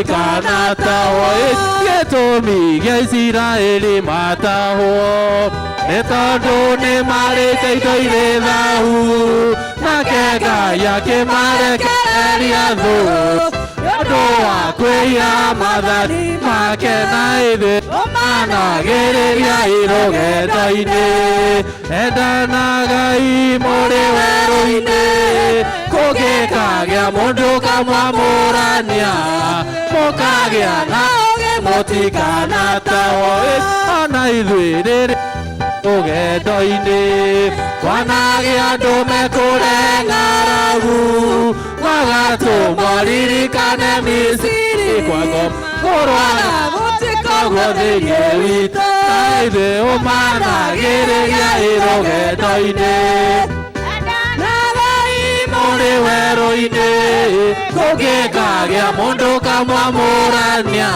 mũtikana tahwo gĩtũmi gĩa Isiraeli matahwo nĩ tondũ nĩ marĩte indo irĩ thahu nake Ngai akĩmarekereria thũ nĩũndũ wa kwĩya maathani make na ithuĩ tũmanagĩrĩria rũgendo-inĩ endanagai mũrĩ werũ-inĩ kũngĩkagĩa mũndũ kamwamũrania mũkagĩa na ũũgĩ mũtikanatahwo ona ithuĩ rĩrĩ rũgendo-inĩ kwanagĩa andũ mekũre ng'aragu magatũmwo ririkane Misiri kwa ngoma kũrwara gũtikagwo thĩinĩ witũ na ithuĩ ũmanagĩrĩria rũgendo-inĩ endanagai mũrĩ werũ-inĩ kũngĩkagĩa mũndũ kamwamũrania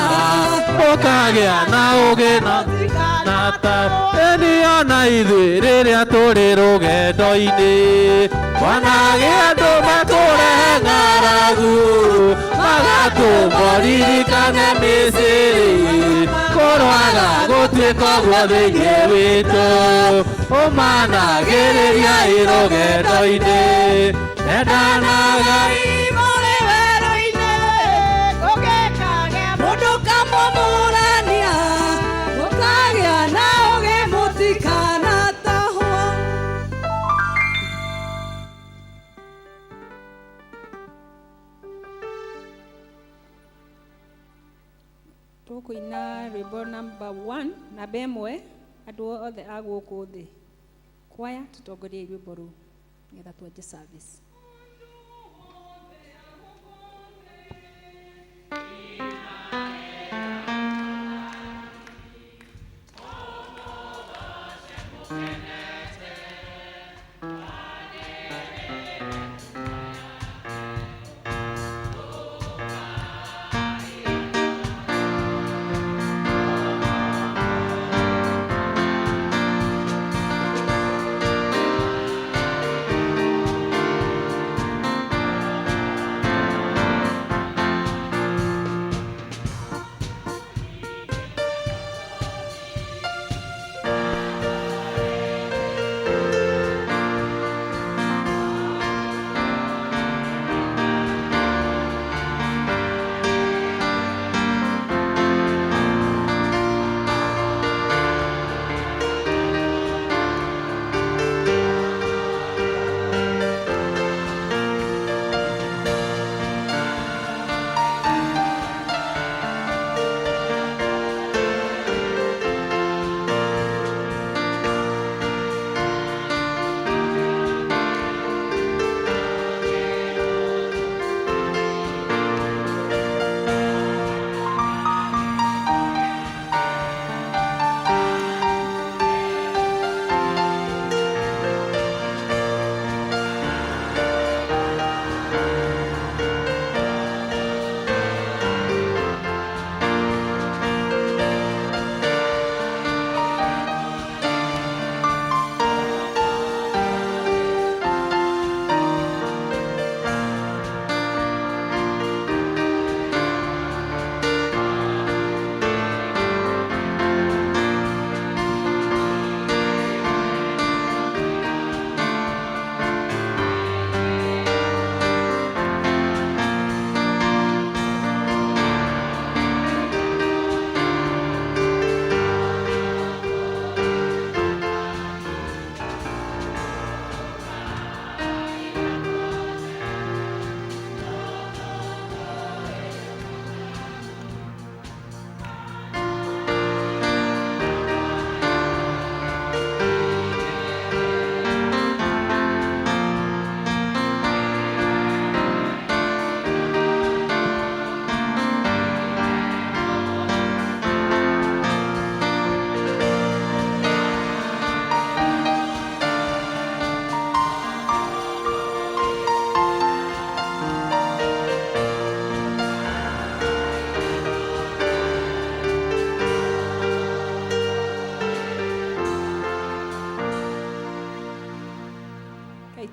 mũkagĩa na ũũgĩ ona ithuĩ rĩrĩa tũrĩ rũgendo-inĩ kwanagĩa andũ mekũre ng'aragu magatũmwo ririkane Misiri kũrwaga gũtuĩkagwo thĩinĩ witũ ũmanagĩrĩria rũgendo-inĩ endanagai mũrĩ werũ-inĩ kũngĩkagĩa mũndũ kamwamũrania mũkagĩa na ũũgĩ mũtikanatahwo. Tũkũina rwĩmbo number 1 namba 1 andũ othe a gũkũ thĩ kwaya tũtongorie rwĩmbo rũu nĩgetha twanjie service.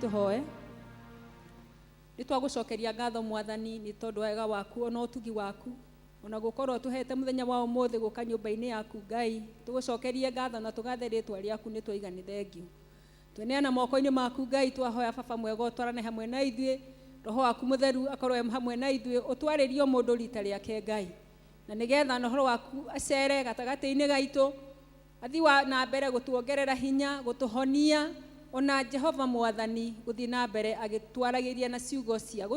tuhoe nitwagucokeria ngatho mwathani ni tondu wega waku ona utugi waku ona gukorwo tuhete muthenya wa umuthi guka nyumba-ini yaku Ngai tugucokerie ngatho na tugathe ritwa riaku ni twaigani thengio tweneana moko-ini maku Ngai twahoya baba mwega utwarane hamwe na ithuĩ roho waku mutheru akorwo hamwe na ithuĩ utwarĩrio mundu rita riake Ngai na nigetha roho waku acere gatagati-ini gaitu athi na mbere gutuongerera hinya gutuhonia ona Jehova mwathani guthi na mbere agitwaragiria na ciugo cia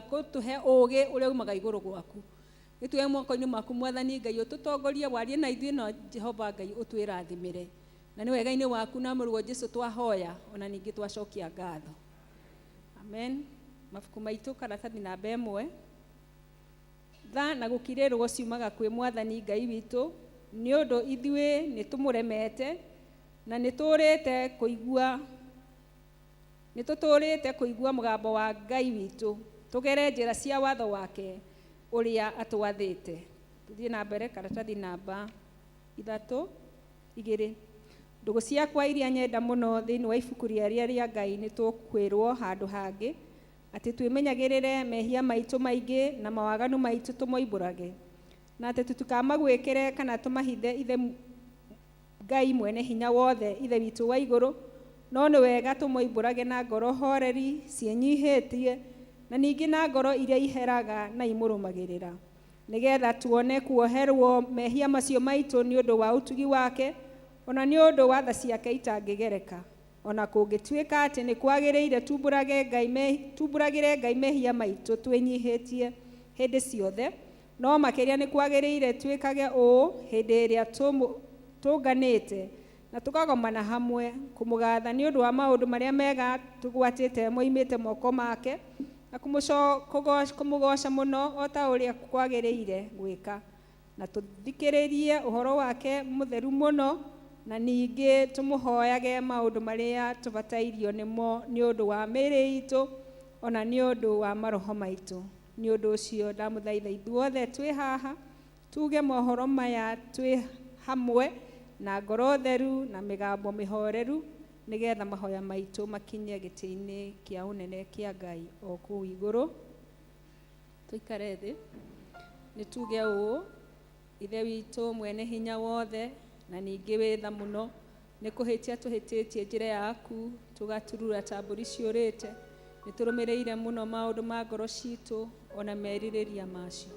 gutuhe ugi uria umaga iguru gwaku gitue moko-ini maku mwathani Ngai ututongorie warie na ithuĩ no Jehova Ngai utwirathimire na ni wega-ini waku na muruo Jesu twahoya ona ningi twacokia ngatho amen. Mabuku maitu karatathi namba 1 tha na gukirirwo ciumaga kwi mwathani Ngai witu ni undu ithuĩ ni tumuremete na niturite kuigua mugambo wa Ngai witu tugere njira cia watho wake uria atwathite. Tuthie na mbere karatathi namba 3:2 ndugu ciakwa iria nyenda muno thiini wa ibuku ria Ngai ni tukwirwo handu hangi ati twimenyagirire mehia maitu maingi na mawaganu maitu tumoiburage na ati tutukamagwikire kana tumahithe ithe Ngai mwene hinya wothe ithe witu wa iguru no ni wega tumoiburage na ngoro horeri cienyihitie na ningi na ngoro iria iheraga na imurumagirira nigetha tuone kuoherwo mehia macio maitu ni undu wa utugi wake ona ni undu wa tha ciake itangigereka ona kungituika ati ni kwagiriire tumburagire Ngai mehia maitu twinyihitie hindi ciothe no makiria ni kwagiriire twikage hindi iria tunganite na tukagomana hamwe kumugatha ni undu wa maundu maria mega tugwatite moimite moko make na kumugoca muno o ta uria kwagiriire gwika na tuthikiririe uhoro wake mutheru muno na ningi tumuhoyage maundu maria tubatairio nimo ni undu wa mĩĩrĩ itu ona ni undu wa maroho maitu ni undu ucio ndamuthaitha ithuothe twi haha tuge mohoro maya twi hamwe na ngoro theru na migambo mihoreru nigetha mahoya maitu makinye giti-ini kia unene kia Ngai o kuu iguru. Tuikare thi ni tuge ithe witu mwene hinya wothe na ningi witha muno ni kuhitia tuhititie njira yaku tugaturura Thaburi ciurite ni turumireire muno maundu ma ngoro citu ona meririria macio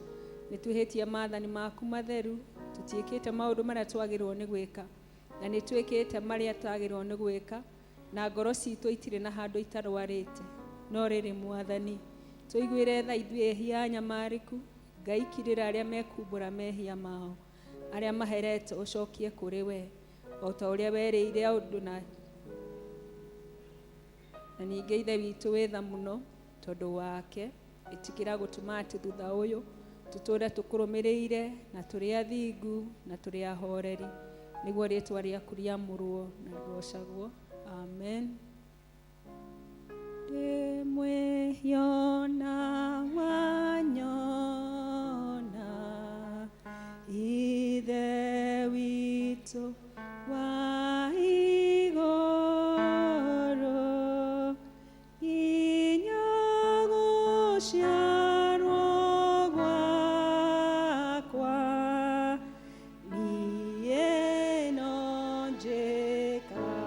ni tuhitie maathani maku matheru tutiikite maundu maria twagirwo ni gwika na ni twikite maria twagirwo ni gwika na ngoro citu itire na handu itarwarite no riri mwathani tuiguire tha ithuĩ ehia nyamariku Ngai kirira aria mekumbura mehia mao aria maherete ucokie kuri we o ta uria werĩire undu na ningi ithe witu witha muno tondu wake itikira gutuma ati thutha uyu tuture tukurumireire na turi athingu na turi ahoreri niguo ritwa riaku riamurwo na rigocagwo amen. Ndimwĩhiona wanyona ithe witu wa igũrũ inyagũciarwo gwakwa niĩ no njĩkaga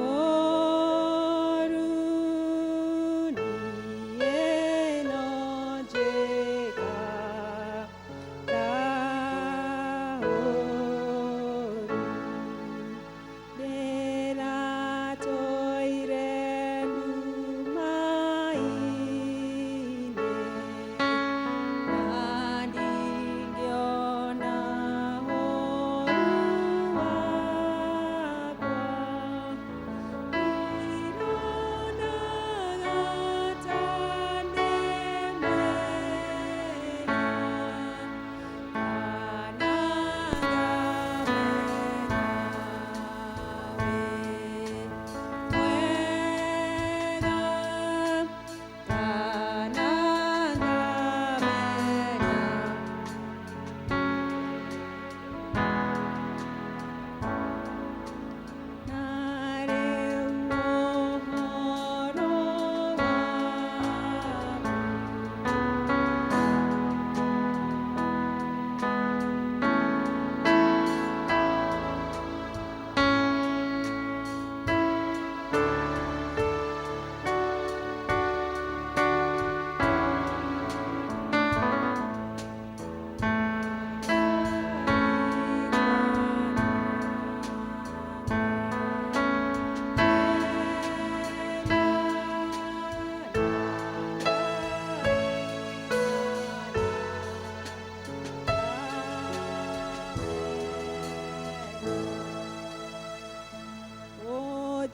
ũũru niĩ no njĩkaga ũũru ndĩratũire nduma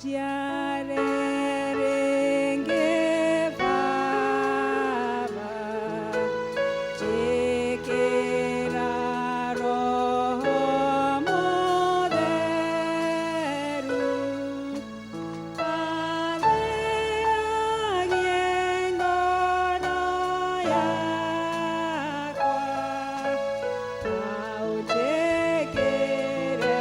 Jiare renge baba, jekera roho moderu, ale agiengoro yakwa, au jekere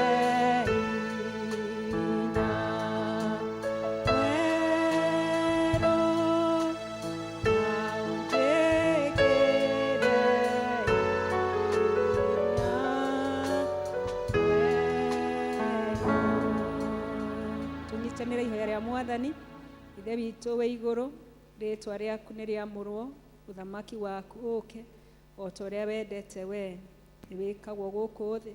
tunyitanĩre ihoya rĩa Mwathani. Ithe witũ wĩ igũrũ, rĩĩtwa rĩaku nĩ rĩamũrwo, ũthamaki waku ũũke, o ta ũrĩa wendete wee, wĩkagwo gũkũ thĩ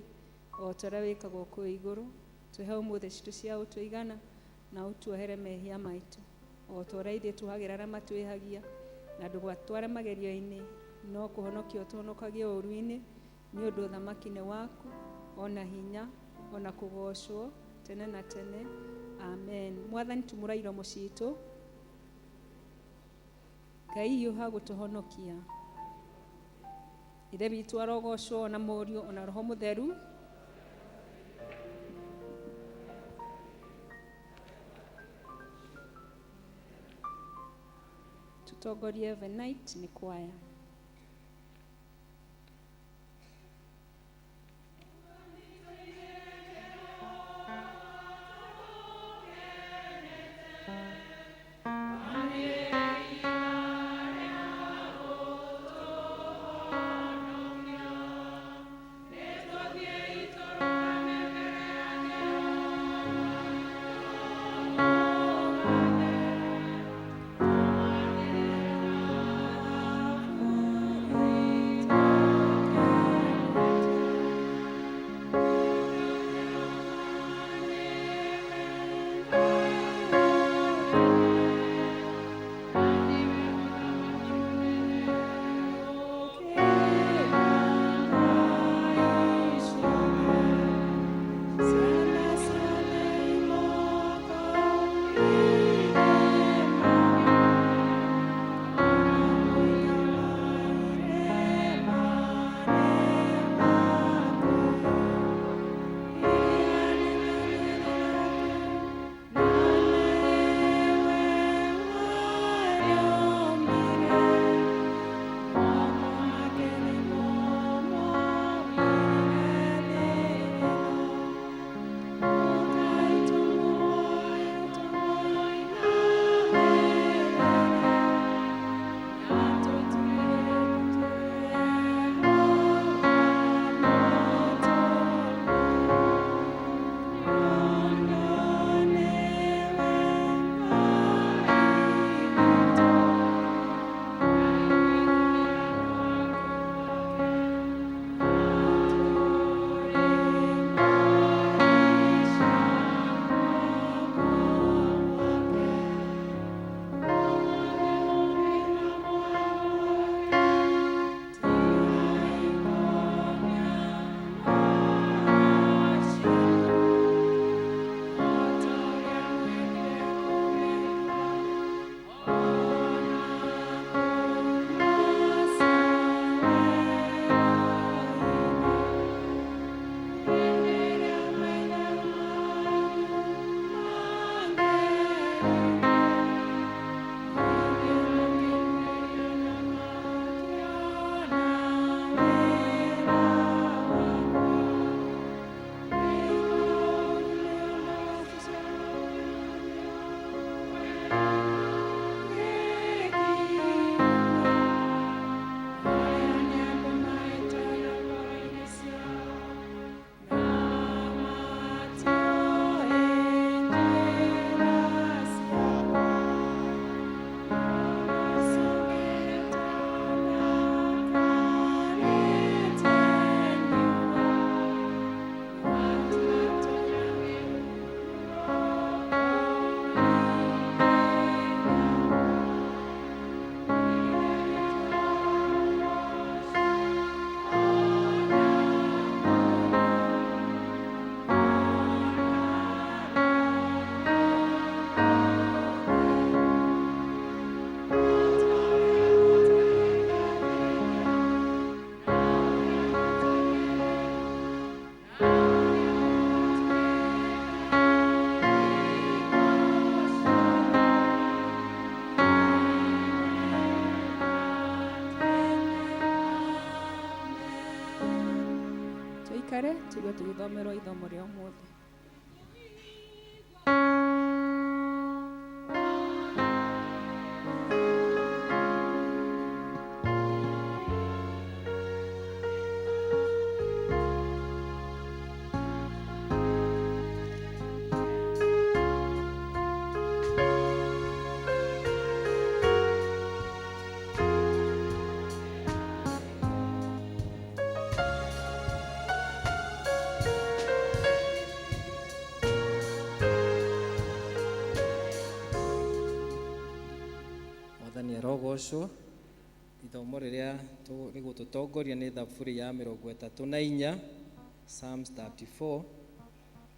o ta ũrĩa wĩkagwo kũu igũrũ. Tũhe ũmũthĩ citũ cia ũtũigana, na ũtuohere mehia maitũ o ta ũrĩa ithuĩ tuhagĩra arĩa matwĩhagia, na ndũgatware magerio-inĩ, no kũhonokia ũtũhonokagie ũũru-inĩ, nĩ ũndũ ũthamaki nĩ waku, ona hinya, ona kũgocwo tene na tene. Amen. Mwathani tumũrairo mũciitũ, Ngai hiũha gũtũhonokia. Ithe witũ arogocwo, ona Mũriũ, ona Roho Mũtheru. Tutongorie the night ni kwaya. tuikare tigue tugithomerwo ithomo rĩa ũmũthĩ. Rogoco ithomo rĩrĩa rĩgũtũtongoria nĩ Thaburi ya 34 Psalms 34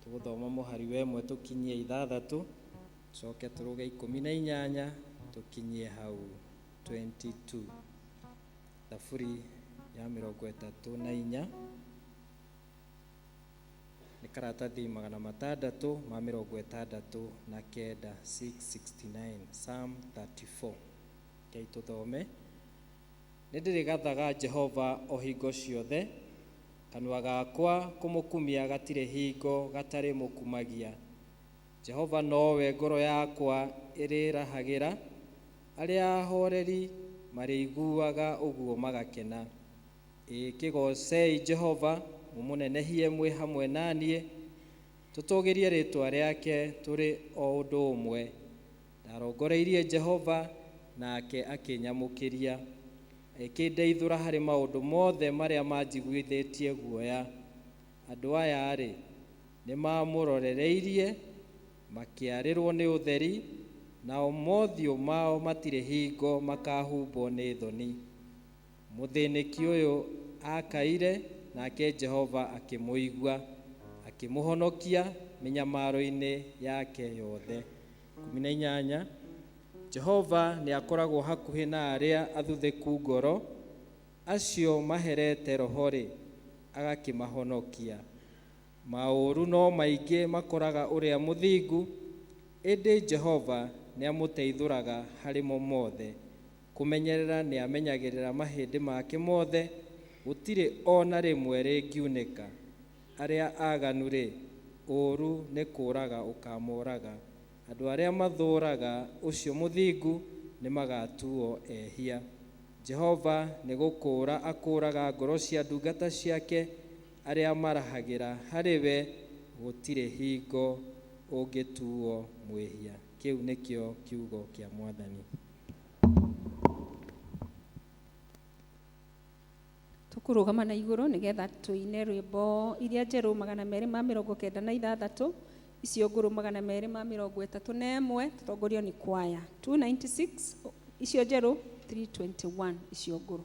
tũgũthoma mũhari wa 1 tũkinyie 6 coke tũrũge 18 tũkinyie hau 22. Thaburi ya 34 nĩ karatathi 669 669 Psalm 34. Tuthome. Nĩndĩrĩgathaga Jehova o hingo ciothe, kanua gakwa kũmũkumia gatirĩ hingo gatarĩ mũkumagia. Jehova nowe ngoro yakwa ĩrĩrahagĩra, arĩa ahoreri marĩiguaga ũguo magakena. Kĩgocei Jehova, mũmũnenehie mwĩ hamwe naniĩ, tũtũgĩrie rĩtwa rĩake tũrĩ o ũndũ ũmwe. Ndarongoreirie Jehova nake akĩnyamũkĩria, akĩndeithũra harĩ maũndũ mothe marĩa manjiguithĩtie guoya. Andũ aya-rĩ nĩmamũrorereirie makĩarĩrwo nĩ ũtheri, nao mothiũ mao matirĩ hingo makahumbwo nĩ thoni. Mũthĩnĩki ũyũ akaire, nake Jehova akĩmũigua, akĩmũhonokia mĩnyamaro-inĩ yake yothe. 18. Jehova nĩ akoragwo hakuhĩ na arĩa athuthĩku ngoro, acio maherete roho-rĩ agakĩmahonokia. Maũru no maingĩ makoraga ũrĩa mũthingu, ĩndĩ Jehova nĩ amũteithũraga harĩ mo mothe. Kũmenyerera nĩ amenyagĩrĩra mahĩndĩ make mothe, gũtirĩ ona rĩmwe rĩngiunĩka. Arĩa aganu-rĩ, ũru nĩ kũũraga ũkamoraga. Andũ arĩa mathũraga ũcio mũthingu nĩ magatuo ehia. Jehova nĩ gũkũũra akũũraga ngoro cia ndungata ciake, arĩa marahagĩra harĩ we gũtirĩ hingo ũngĩtuo mwĩhia. Kĩu nĩkĩo kiugo kĩa Mwathani. Tũkũrũgama na igũrũ nĩgetha tũine rwĩmbo iria njerũ 296, icio ngũrũ 231 tũtongorio nĩ kwaya. 296 icio njerũ, 321 icio ngũrũ.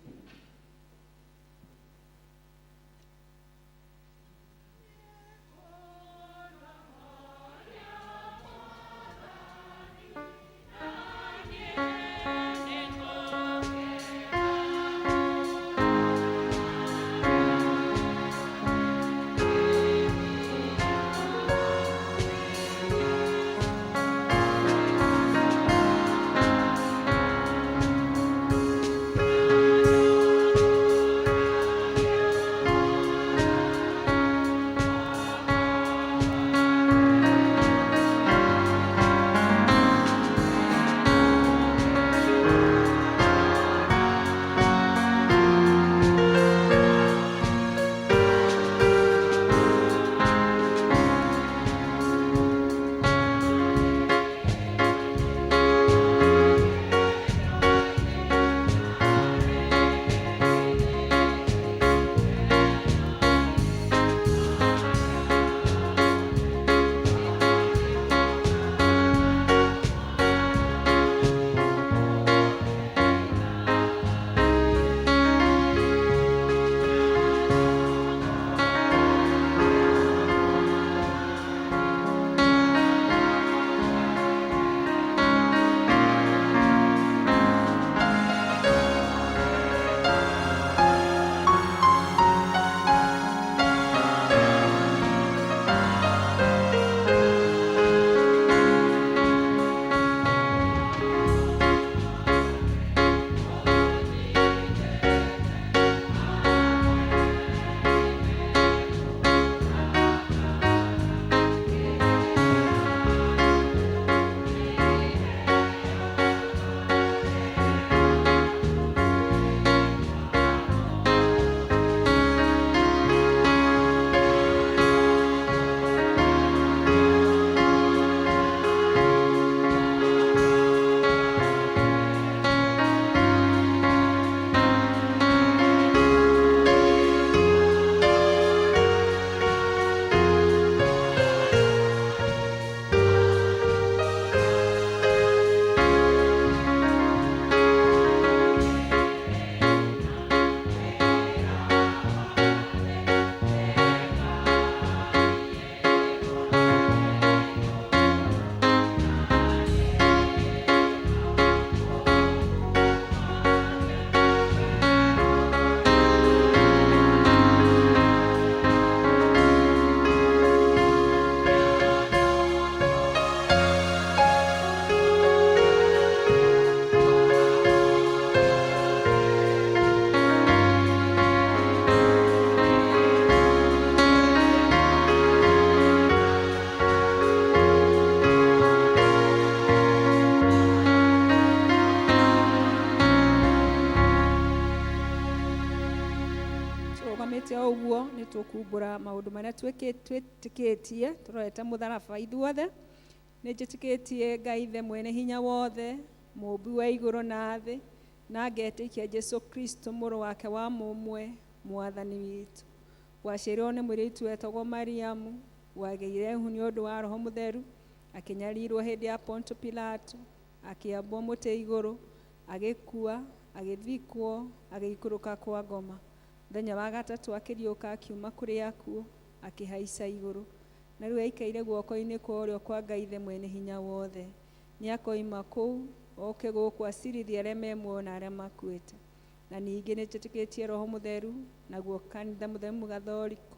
tũrũgamĩte o ũguo nĩ tũkumbũra maũndũ marĩa twĩtĩkĩtie tũrorete mũtharaba ithuothe. Nĩ njĩtĩkĩtie Ngai ithe mwene hinya wothe, mũmbi wa igũrũ na thĩ, na ngetĩkia Jesu Kristo mũrũ wake wa mũmwe, mwathani witũ, waciarĩrwo nĩ mũirĩtu wetagwo Mariamu, wagĩire ihu nĩ ũndũ wa Roho Mũtheru, akĩnyarirwo hĩndĩ ya Ponto Pilato, akĩambwo mũtĩ igũrũ, agĩkua, agĩthikwo, agĩikũrũka kwa ngoma. Mũthenya wa gatatũ akĩriũka akiuma kũrĩ akuũ, akĩhaica igũrũ. Na rĩu aikaire guoko-inĩ kwa ũrĩo kwa Ngai ithe mwene hinya wothe. Nĩ akoima kũu, oke gũkũ acirithie arĩa me muoyo na arĩa makuĩte. Na ningĩ nĩ njĩtĩkĩtie Roho Mũtheru, naguo kanitha mũthemu gathoriko,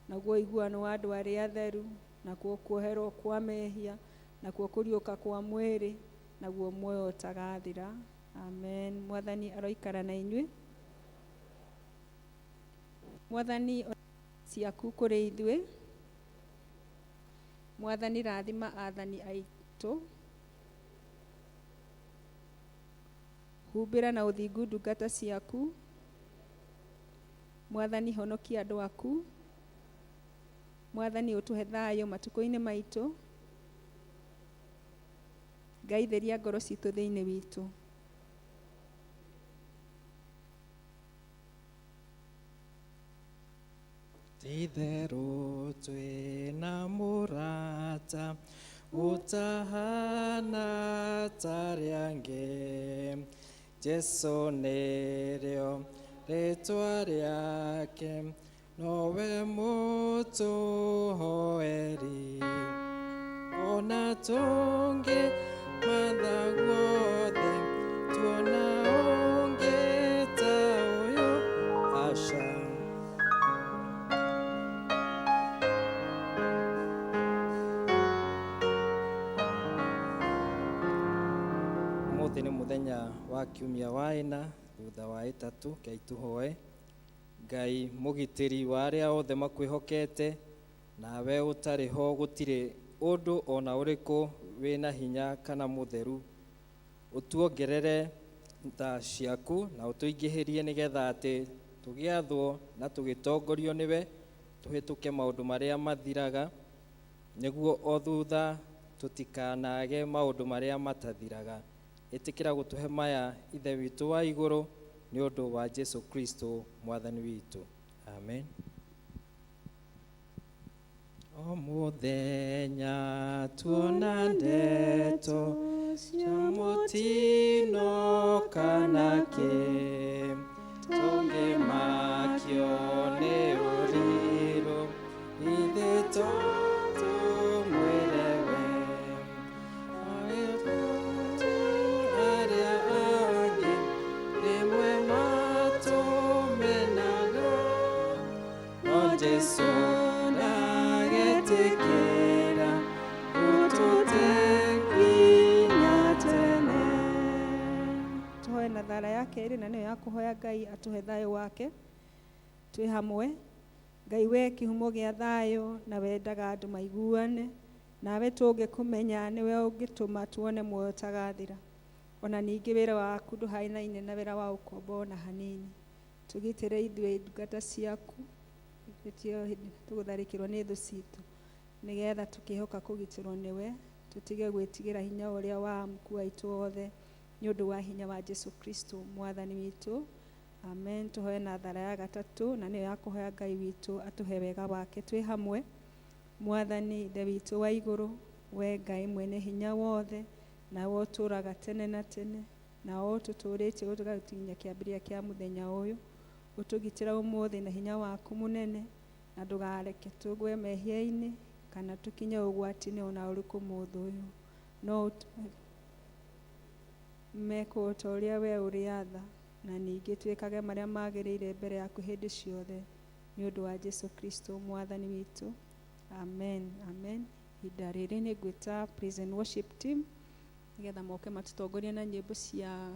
naguo ũiguano wa andũ arĩa atheru, nakuo kuoherwo kwa mehia, nakuo kũriũka kwa mwĩrĩ, naguo muoyo ũtagathira. Amen. Mwathani aroikara na inyuĩ. Mwathani ciaku kũrĩ ithuĩ. Mwathani rathima athani aitũ. Humbĩra na ũthingu ndungata ciaku. Mwathani honokia andũ aku. Mwathani ũtũhe thayũ matukũ-inĩ maitũ. Ngai theria ngoro citũ thĩinĩ witũ. Itherũ twĩna mũrata ũtahana tarĩa angĩ. Jesu nĩrĩo rĩtwa rĩake, nowe mũtũhoeri. Ona tũngĩ matha guothe, tuona ũngĩ ta ũyũ, aca. Ũmũthĩ nĩ mũthenya wa kiumia wa ĩna, thutha wa ĩtatũ, Ngai tũhoe. Ngai mũgitĩri wa arĩa othe makwĩhokete, nawe ũtarĩ ho, gũtirĩ ũndũ ona ũrĩkũ wĩna hinya kana mũtheru. Ũtuongerere tha ciaku na ũtũingĩhĩrie nĩgetha atĩ tũgĩathwo na tũgĩtongorio nĩwe, tũhĩtũke maũndũ marĩa mathiraga, nĩguo o thutha tũtikanage maũndũ marĩa matathiraga. Ĩtĩkĩra gũtũhe maya ithe witũ wa igũrũ, nĩ ũndũ wa Jesu Kristo mwathani witũ. Amen. O mũthenya tuona ndeto cia mũtino kana kĩ, tũngĩmakio nĩ ũrirũ, ithe tũmwĩre we. Arĩa angĩ rĩmwe matũmenaga, no Jesu ndagĩtĩkĩra gũtũte nginya tene. Tũhoe na thara ya kerĩ, na nĩyo ya kũhoya Ngai atũhe thayũ wake. Twĩ hamwe. Ngai we kĩhumo gĩa thayũ, na wendaga andũ maiguane, nawe tũngĩkũmenya nĩwe ũngĩtũma tuone muoyo ũtagathira. Ona ningĩ wĩra waku ndũhainaine na wĩra wa ũkombo ona hanini. Tũgitĩre ithuĩ ndungata ciaku, tũgũtharĩkĩrwo nĩ thũ citũ, nĩgetha tũkĩhoka kũgitĩrwo nĩwe, tũtige gwĩtigĩra hinya ũrĩa wa Mukui aitũ othe, nĩ ũndũ wa hinya wa Jesu Kristo mwathani witũ. Amen. Tũhoe na thara ya gatatũ, na nĩyo ya kũhoya Ngai witũ atũhe wega wake. Twĩ hamwe. Mwathani ithe witũ wa igũrũ, we Ngai mwene hinya wothe, nawe ũtũũraga tene na tene, na ũtũtũrĩtie gũtũkinya kĩambĩrĩria kĩa mũthenya ũyũ. Ũtũgitĩra ũmũthĩ na hinya waku mũnene, na ndũgareke tũgwe mehia-inĩ kana tũkinye ũgwati-inĩ ona ũrĩkũ mũthũ ũyũ. No mekwo ta ũrĩa we ũrĩatha, na ningĩ twĩkage marĩa magĩrĩire mbere yaku hĩndĩ ciothe, nĩ ũndũ wa Jesu Kristo mwathani witũ. Amen. Amen. Ihinda rĩrĩ nĩ ngwĩta praise and worship team, nĩgetha moke matũtongorie na nyĩmbo cia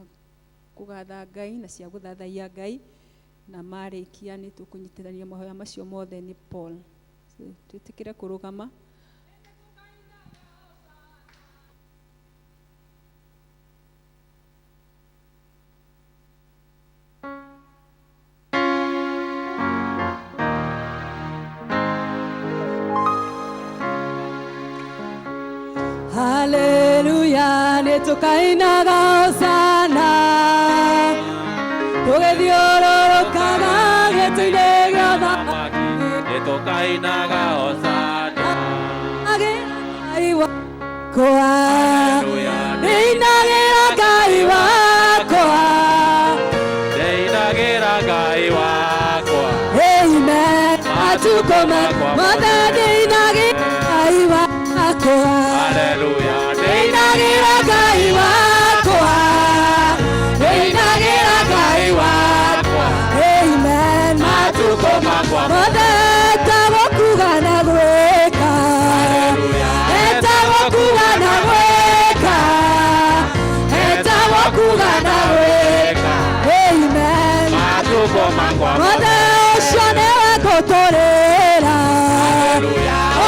kũgatha Ngai na cia gũthathaiya Ngai, na marĩkia nĩ tũkũnyitithania mahoya macio mothe nĩ Paul. Twĩtĩkĩre kũrũgama. tukainaga hosana tugithiũrũrũkaga gĩtĩ-inĩ gĩa thamaki tukainaga hosana Ngai wakwa nĩinagĩra Ngai wakwa ndĩinagĩra Ngai wakwa amen matukũ mothe nĩinagĩra Ngai wakwa haleluya nĩinagĩra Ngai wakwa nĩinagĩra Ngai wakwa amen matukũ mothe etagwo kuga na gwĩka etagwo kuga na gwĩka etagwo kuga na gwĩka amen matukũ mothe ũcio nĩwe ngũtũũrĩra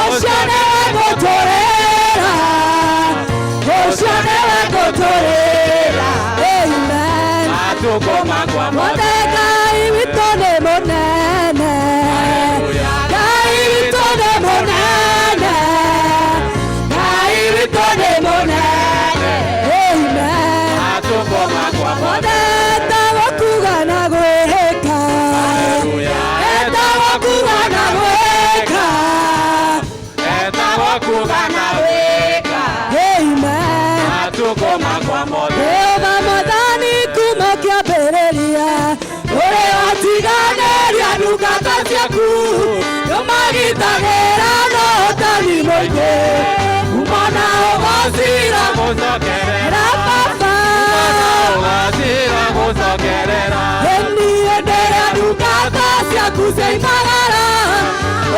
ũcio nĩwe ngũtũũrĩra ũcio nĩwe ngũtũũrĩra amen matukũ mothe Ngai witũ nĩ mũnene Ngai witũ nĩ mũnene Ngai witũ nĩ mũnene amen mothe etagwo kuga na gwĩka etagwo kuga na gwĩka etagwo kuga na gwĩka amen Jehova Mwathani kuma kĩambĩrĩria ũrĩ watiganĩria ndungata ciaku nĩũmagitagĩra na ũtani mũingĩ kuma na ũgacira gũcokerera baba ũgacira gũcokerera niĩ ndĩrĩa ndungata ciaku cioimagara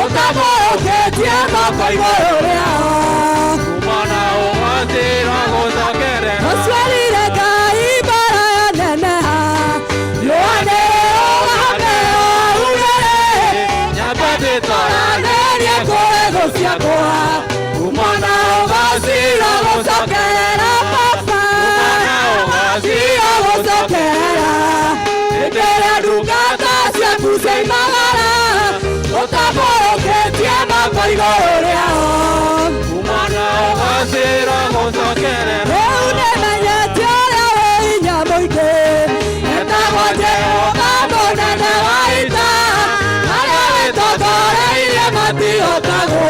ũtamũrũkĩtie moko igũrũ rĩao kumana ũgacira gũcokerera ũciarire Ngai mbara ya neneha rĩũanĩrĩ ũgame ũrũgĩrĩ nyambatĩtoranĩrie kũrego ciakwa kumana ũgacira gũcokerera baba ũgacira gũcokerera hĩndĩ ĩrĩa ndungata ciaku cioimagara ũtamũrũkĩtie moko igũrũ rĩao kumana ũgacira gũcokerera rĩu nĩmenyete ũrĩa wĩ hinya mũingĩ etagwo Jehova mũnene wa ita arĩa wĩtongoreirie matihotagwo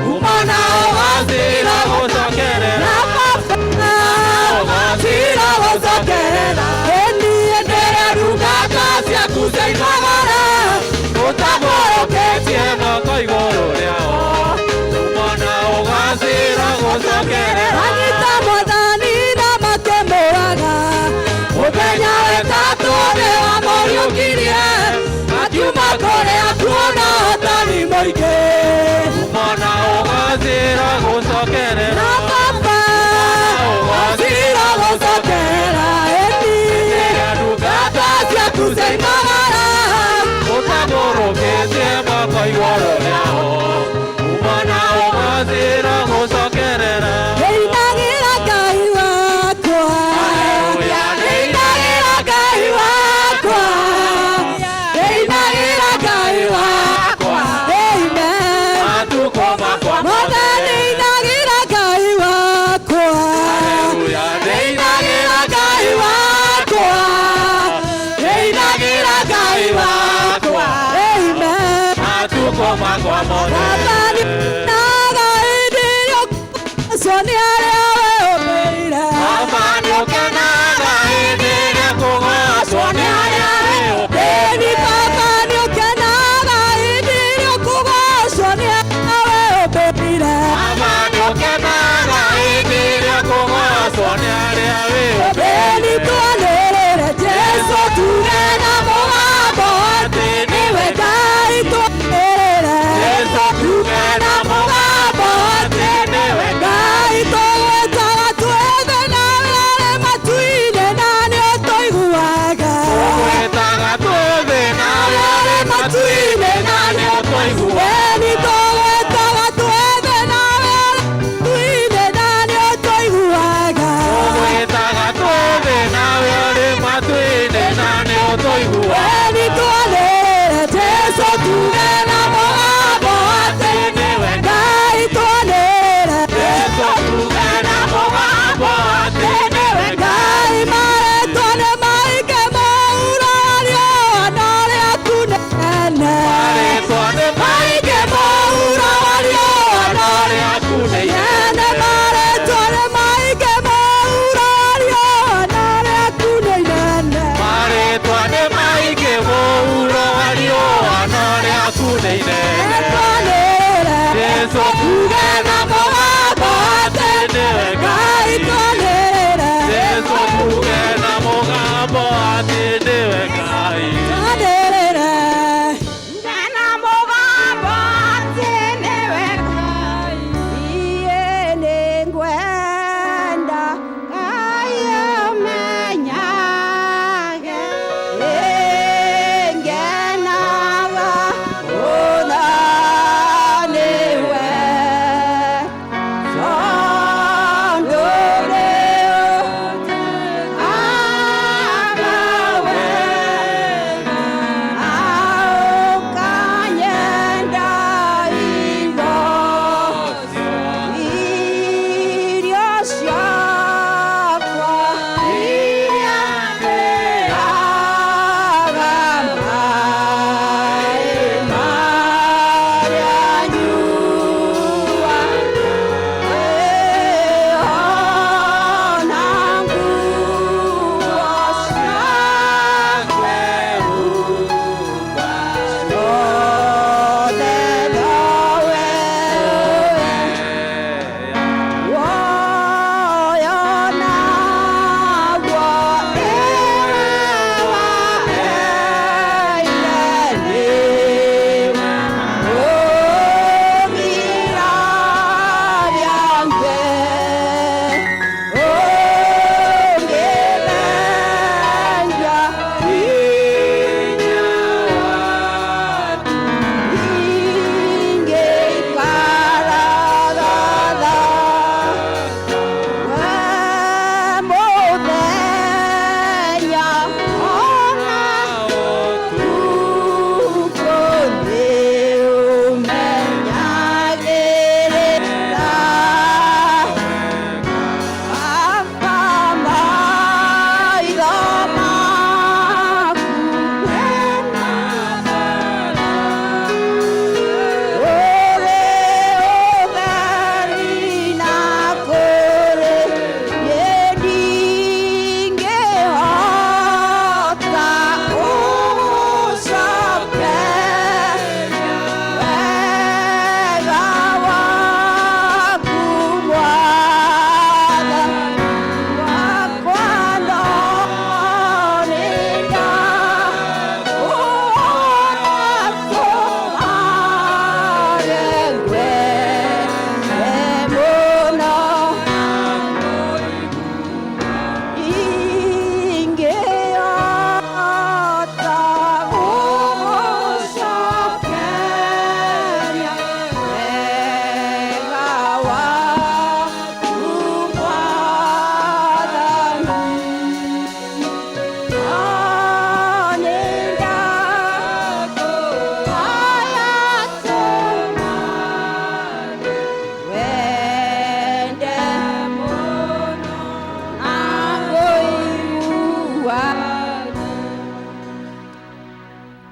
kumana ũgacira gũcokerera na baba ũgacira gũcokerera niĩ ndĩrĩa ndungata ciaku cioimagara ũtamũrũkĩtie moko igũrũ rĩao kumana ũgacira gũcokerera anyita Mwathani na makĩmũraga mũthenya wetatũ nĩwamũriũkirie akiuma kũrĩa kuona ũtani mũingĩ kumana ũgacira gũcokerera na baba ũgacira gũcokerera rĩrĩa ndungata ciaku cioimagara ũtamũrũkĩtie moko igũrũ rĩao kumana ũgacira gũcokerera nĩinagĩra Ngai wakwa nĩinagĩra Ngai wakwa nĩinagĩra Ngai wakwa amen matukũ makwa mothe nĩinagĩra Ngai wakwa nĩinagĩra Ngai wakwa nĩinagĩra Ngai wakwa amen matukũ makwa mothe Mwathani naga hĩndĩ ĩrĩa ũcio nĩ arĩa wĩũmbĩire baba nĩũkenaga hĩndĩ ĩrĩa kũgocwo nĩ arĩa Ĩni baba nĩũkenaga hĩndĩ ĩrĩa ũkũgocwo nĩ arĩa wĩũmbĩire baba nĩũkenaga hĩndĩ ĩrĩa kũgocwo nĩ arĩa Ĩni twanĩrĩre Jesũ tuge na mũgambo atĩ nĩwe Ngai twanĩrĩre Jesũ tuge na mũgambo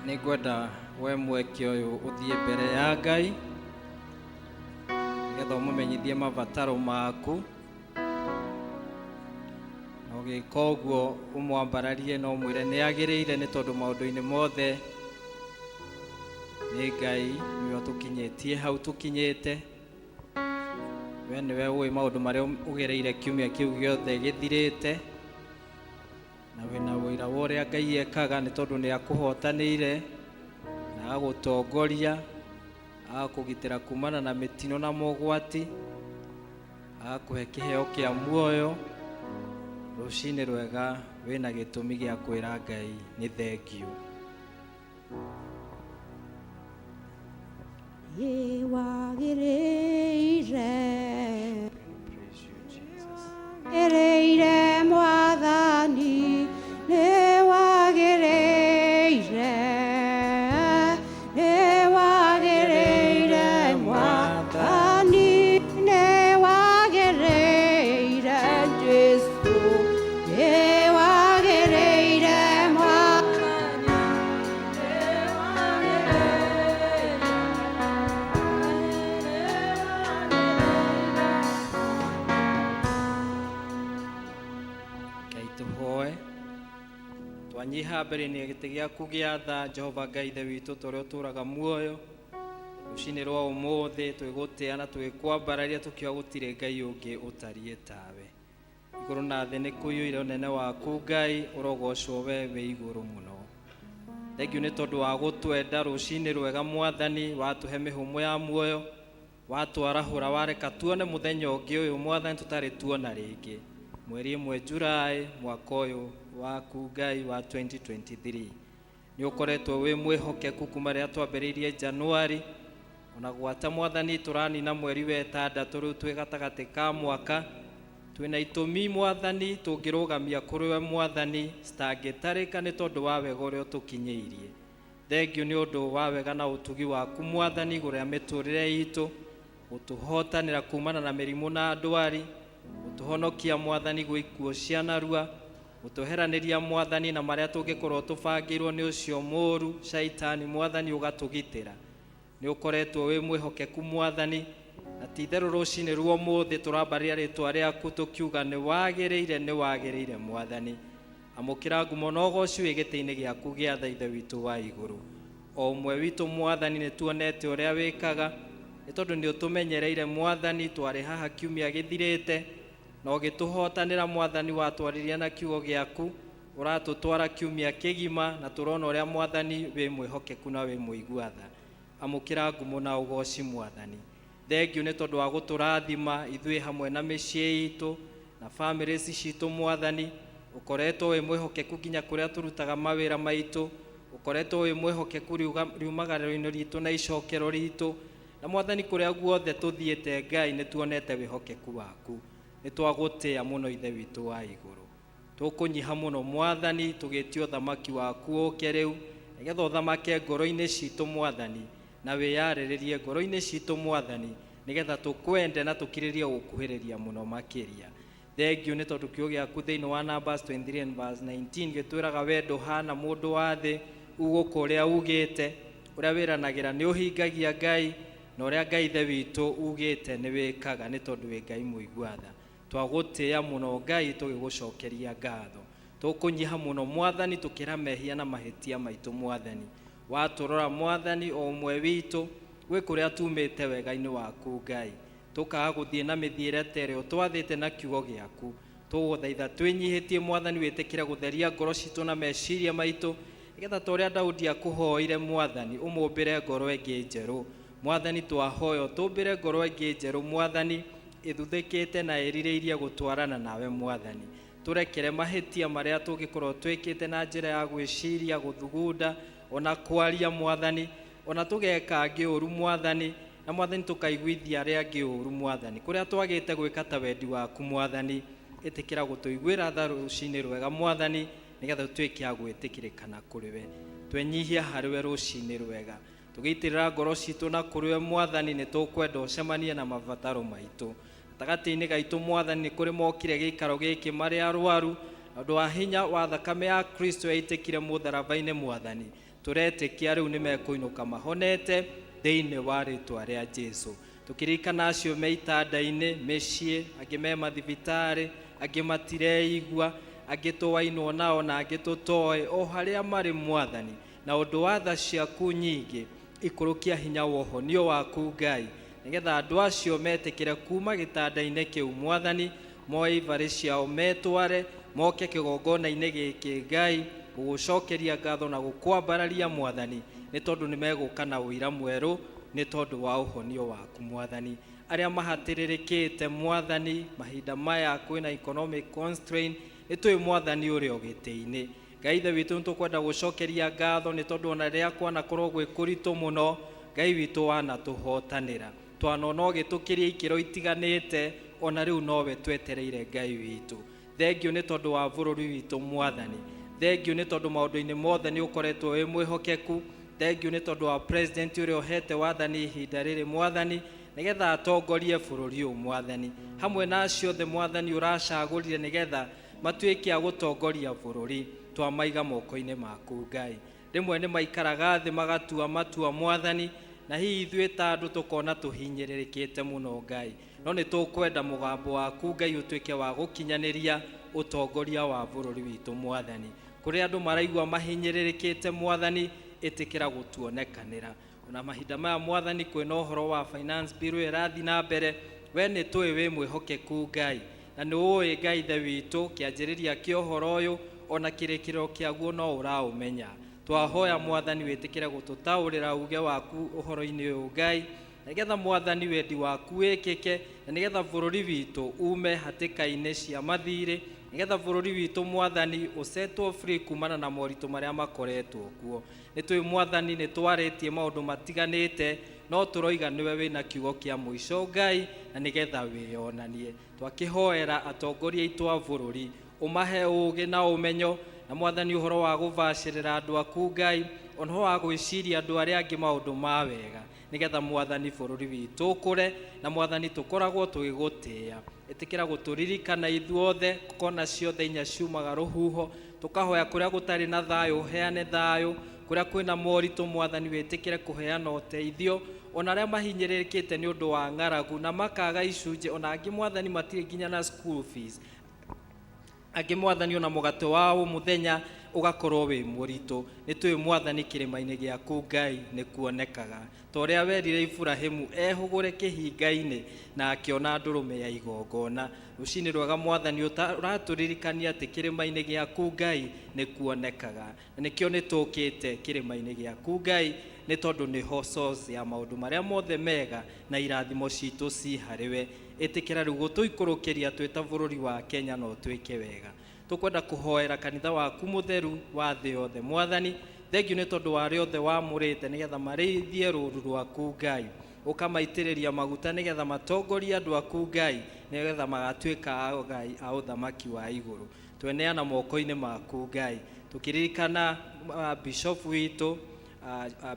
nĩngwenda we mweke ũyũ ũthiĩ mbere ya Ngai nĩgetha ũmũmenyithie mabataro maku, na ũgĩka ũguo ũmwambararie na ũmwĩre nĩ agĩrĩire nĩ tondũ maũndũ-inĩ mothe nĩ Ngai nĩwe ũtũkinyĩtie hau tũkinyĩte. We nĩwe ũĩ maũndũ marĩa ũgereire kiumia kĩu gĩothe gĩthirĩte, na wĩna wĩra wa ũrĩa Ngai ekaga nĩ tondũ nĩ akũhotanĩire na agũtongoria, agakũgitĩra kumana na mĩtino na mogwati, agakũhe kĩheo kĩa muoyo. Rũcinĩ rwega wĩna gĩtũmi gĩa kwĩra Ngai nĩ thengiũ. Wagĩrĩire Mwathani, nĩ wagĩrĩire, nĩ wagĩrĩire Mwathani, nĩ wagĩrĩire Jesu, nĩ wagĩrĩire Mwathani, Tũhoe. Twanyiha mbere-inĩ gĩtĩ gĩaku gĩa tha, Jehova Ngai Ithe witũ tũrĩa ũtũũraga muoyo, rũcinĩ rwa ũmũthĩ twĩgũtĩa na twĩkwambararia tũkiuga gũtirĩ Ngai ũngĩ ũtariĩ tawe. Igũrũ na thĩ nĩ kũiyũire ũnene waku Ngai, ũrogocwo we wĩ igũrũ mũno. Thengiũ nĩ tondũ wa gũtwenda rũcinĩ rwega Mwathani, watũhe mĩhũmũ ya muoyo, watwarahũra, wareka tuone mũthenya ũngĩ ũyũ Mwathani tũtarĩ tuona rĩngĩ, mweri 1 Julai mwaka ũyũ waku Ngai wa 2023. Nĩ ũkoretwo wĩ mwĩhokeku kuma rĩrĩa twambĩrĩirie Januari, ona gwata Mwathani tũranina mweri wa 6 rĩu twĩ gatagatĩ ka mwaka. Twĩna itũmi Mwathani tũngĩrũgamia kũrĩ we Mwathani citangĩtarĩka nĩ tondũ wa wega ũrĩa ũtũkinyĩirie. Thengiũ nĩ ũndũ wa wega na ũtugi waku Mwathani igũrũ ya mĩtũrĩre itũ, gũtũhotanĩra kumana na mĩrimũ na ndwari, gũtũhonokia Mwathani gwĩ ikuũ cia narua, gũtũheranĩria Mwathani na marĩa tũngĩkorwo tũbangĩirwo nĩ ũcio mũũru Shaitani Mwathani ũgatũgitĩra. Nĩ ũkoretwo wĩ mwĩhokeku Mwathani, na ti-itherũ rũcinĩ rwa ũmũthĩ tũrambarĩria rĩtwa rĩaku tũkiuga nĩ wagĩrĩire Mwathani. Amũkĩra ngumo na ũgooci wĩ gĩtĩ-inĩ gĩaku gĩa tha Ithe witũ wa igũrũ. O ũmwe witũ Mwathani nĩ tuonete ũrĩa wĩkaga, nĩ tondũ nĩ ũtũmenyereire Mwathani, twarĩ haha kiumia gĩthirĩte na ũgĩtũhotanĩra Mwathani, watwaririe na kiugo gĩaku, ũratũtwara kiumia kĩgima na tũrona ũrĩa Mwathani wĩ mwĩhokeku na wĩ mũigua-tha. Amũkĩra ngumo na ũgooci Mwathani. Thengiũ nĩ tondũ wa gũtũrathima ithuĩ hamwe na mĩciĩ itũ na families citũ Mwathani. Ũkoretwo wĩ mwĩhokeku nginya kũrĩa tũrutaga mawĩra maitũ, ũkoretwo wĩ mwĩhokeku riumagarĩro-inĩ ritũ na icokero ritũ, na Mwathani kũrĩa guothe tũthiĩte Ngai nĩ tuonete wĩhokeku waku. Nĩ twagũtĩa mũno Ithe witũ wa igũrũ. Tũkũnyiha mũno Mwathani tũgĩtio thamaki waku ũke rĩu, nĩgetha ũthamake ngoro-inĩ citũ Mwathani, na wĩyarĩrĩrie ngoro-inĩ citũ Mwathani, nĩgetha tũkwende na tũkirĩrie gũkuhĩrĩria mũno makĩria. Thengiũ nĩ tondũ kiugo gĩaku thĩinĩ wa Numbers 23:19 gĩtwĩraga we ndũhana mũndũ wa thĩ, ugũka ũrĩa ugĩte, ũrĩa wĩranagĩra nĩ ũhingagia Ngai, na ũrĩa Ngai Ithe witũ ugĩte nĩ wĩkaga, nĩ tondũ wĩ Ngai mũigua-tha. Twagũtĩa mũno Ngai tũgĩgũcokeria ngatho. Tũkũnyiha mũno Mwathani tũkĩra mehia na mahĩtia maitũ Mwathani. Watũrora Mwathani o ũmwe witũ gwĩ kũrĩa tumĩte wega-inĩ waku Ngai, tũkaga gũthiĩ na mĩthiĩre ta ĩrĩa twathĩte na kiugo gĩaku. Tũgũthaitha twĩnyihĩtie Mwathani, wĩtĩkĩre gũtheria ngoro citũ na meciria maitũ, nĩgetha ta ũrĩa Daudi akũhoire Mwathani ũmũmbĩre ngoro ĩngĩ njerũ. Mwathani twahoya ũtũmbĩre ngoro ĩngĩ njerũ Mwathani, ĩthuthĩkĩte na ĩrirĩirie gũtwarana nawe Mwathani. Tũrekere mahĩtia marĩa tũngĩkorwo twĩkĩte na njĩra ya gwĩciria, gũthugunda, ona kwaria Mwathani, ona tũgeka angĩ ũru Mwathani, na Mwathani tũkaiguithia arĩa angĩ ũru Mwathani. Kũrĩa twagĩte gwĩka ta wendi waku Mwathani, ĩtĩkĩra gũtũiguĩra tha rũcinĩ rwega Mwathani, nĩgetha tuĩke a gwĩtĩkĩrĩkana kũrĩ we. Twenyihia harĩ we rũcinĩ rwega, tũgĩitĩrĩra ngoro citũ na kũrĩ we Mwathani, nĩ tũkwenda ũcemanie na mabataro maitũ. Gatagatĩ-inĩ gaitũ Mwathani nĩ kũrĩ mokire gĩikaro gĩkĩ marĩ arwaru, Andũ a hinya wa thakame ya Kristo yaitĩkire mũtharaba-inĩ Mwathani, tũretĩkia rĩu nĩ mekũinũka mahonete thĩinĩ wa rĩĩtwa rĩa Jesũ. Tũkĩririkana acio me itanda-inĩ, mĩciĩ, angĩ me mathibitarĩ, angĩ matireigua, angĩ tũwainwo nao na angĩ tũtoĩ, o harĩa marĩ Mwathani, na ũndũ wa tha ciaku nyingĩ ikũrũkia hinya wa ũhonio waku Ngai, nĩgetha andũ acio metĩkĩre kuma gĩtanda-inĩ kĩu Mwathani, moe ibarĩ ciao metware, moke kĩgongona-inĩ gĩkĩ Ngai, gũgũcokeria ngatho na gũkwambararia Mwathani, nĩ tondũ nĩ megũka na ũira mwerũ, nĩ tondũ wa ũhonio waku Mwathani. Arĩa mahatĩrĩrĩkĩte Mwathani, mahinda maya kwĩna economic constraint, nĩ tũĩ Mwathani ũrĩ o gĩtĩ-inĩ. Ngai Ithe witũ nĩtũkwenda gũcokeria ngatho, nĩ tondũ ona rĩrĩa kwanakorwo gwĩ kũritũ mũno, Ngai witũ wanatũhotanĩra. Twanona ũgĩtũkĩria ikĩro itiganĩte, ona rĩu nowe twetereire Ngai witũ. Thengio nĩ tondũ wa bũrũri witũ Mwathani. Thengio nĩ tondũ maũndũ-inĩ mothe nĩ ũkoretwo wĩ mwĩhokeku. Thengio nĩ tondũ wa president ũrĩa ũhete wathani ihinda rĩrĩ Mwathani, nĩgetha atongorie bũrũri ũyũ Mwathani. Hamwe na acio othe Mwathani ũracagũrire nĩgetha matuĩke a gũtongoria bũrũri, twamaiga moko-inĩ maku Ngai. Rĩmwe nĩ maikaraga thĩ magatua matua Mwathani, na hihi ithuĩ ta andũ tũkona tũhinyĩrĩrĩkĩte mũno Ngai. No nĩ tũkwenda mũgambo waku Ngai ũtuĩke wa gũkinyanĩria ũtongoria wa bũrũri witũ Mwathani. Kũrĩ andũ maraigua mahinyĩrĩrĩkĩte Mwathani, ĩtĩkĩra gũtuonekanĩra. Ona mahinda maya Mwathani kwĩna ũhoro wa finance bill ĩrathiĩ na mbere, we nĩ tũĩ wĩ mwĩhokeku Ngai, na nĩ ũĩ Ngai Ithe witũ kĩanjĩrĩria kĩa ũhoro ũyũ, ona kĩrĩkĩrĩro kĩaguo no ũraũmenya. Twahoya Mwathani wĩtĩkĩre gũtũtaũrĩra uge waku ũhoro-inĩ ũyũ Ngai, nĩgetha Mwathani wendi waku wĩkĩke, na nĩgetha bũrũri witũ ume hatĩka-inĩ cia mathirĩ, nĩgetha bũrũri witũ Mwathani ũsetwo free kumana na moritũ marĩa makoretwo kuo. Nĩ tũĩ Mwathani nĩ twarĩtie maũndũ matiganĩte, no tũroiga nĩwe wĩna kiugo kĩa mũico Ngai, na nĩgetha wĩonanie. Twakĩhoera atongoria aitũ a bũrũri, ũmahe ũũgĩ na ũmenyo, na Mwathani ũhoro wa gũbacĩrĩra andũ aku Ngai, ona wa gwĩciria andũ arĩa angĩ maũndũ ma wega, nĩgetha Mwathani bũrũri witũ ũkũre, na Mwathani tũkoragwo tũgĩgũtĩĩa. Ĩtĩkĩra gũtũririkana ithuothe, kona ciothe inya ciumaga rũhuho, tũkahoya kũrĩa gũtarĩ na thayũ ũheane thayũ, kũrĩa kwĩna moritũ Mwathani wĩtĩkĩre kũheana ũteithio, ona arĩa mahinyĩrĩrĩkĩte nĩ ũndũ wa ng'aragu na makaga icunjĩ, ona angĩ Mwathani matirĩ nginya na school fees, angĩ Mwathani ona mũgate wao mũthenya ũgakorwo wĩ mũritũ. Nĩ tũĩ Mwathani kĩrĩma-inĩ gĩaku Ngai nĩ kuonekaga, ta ũrĩa werire Iburahĩmu ehũgũre kĩhinga-inĩ na akĩona ndũrũme ya igongona. Rũciinĩ rwega Mwathani ũratũririkania atĩ kĩrĩma-inĩ gĩaku Ngai nĩ kuonekaga, na nĩkĩo nĩ tũkĩte kĩrĩma-inĩ gĩaku Ngai, nĩ tondũ nĩho source ya maũndũ marĩa mothe mega na irathimo citũ ci harĩwe. Ĩtĩkĩra rĩu gũtũikũrũkĩria twĩ ta bũrũri wa Kenya no twĩke wega. Tũkwenda kũhoera kanitha waku mũtheru wa thĩ yothe Mwathani. Thengiũ nĩ tondũ wa arĩa othe wamũrĩte nĩgetha marĩithie rũũru rwaku Ngai, ũkamaitĩrĩria maguta nĩgetha matongorie andũ aku Ngai, nĩgetha magatuĩka Ngai a ũthamaki wa igũrũ. Tweneana moko-inĩ maku Ngai, tũkĩririkana bishop witũ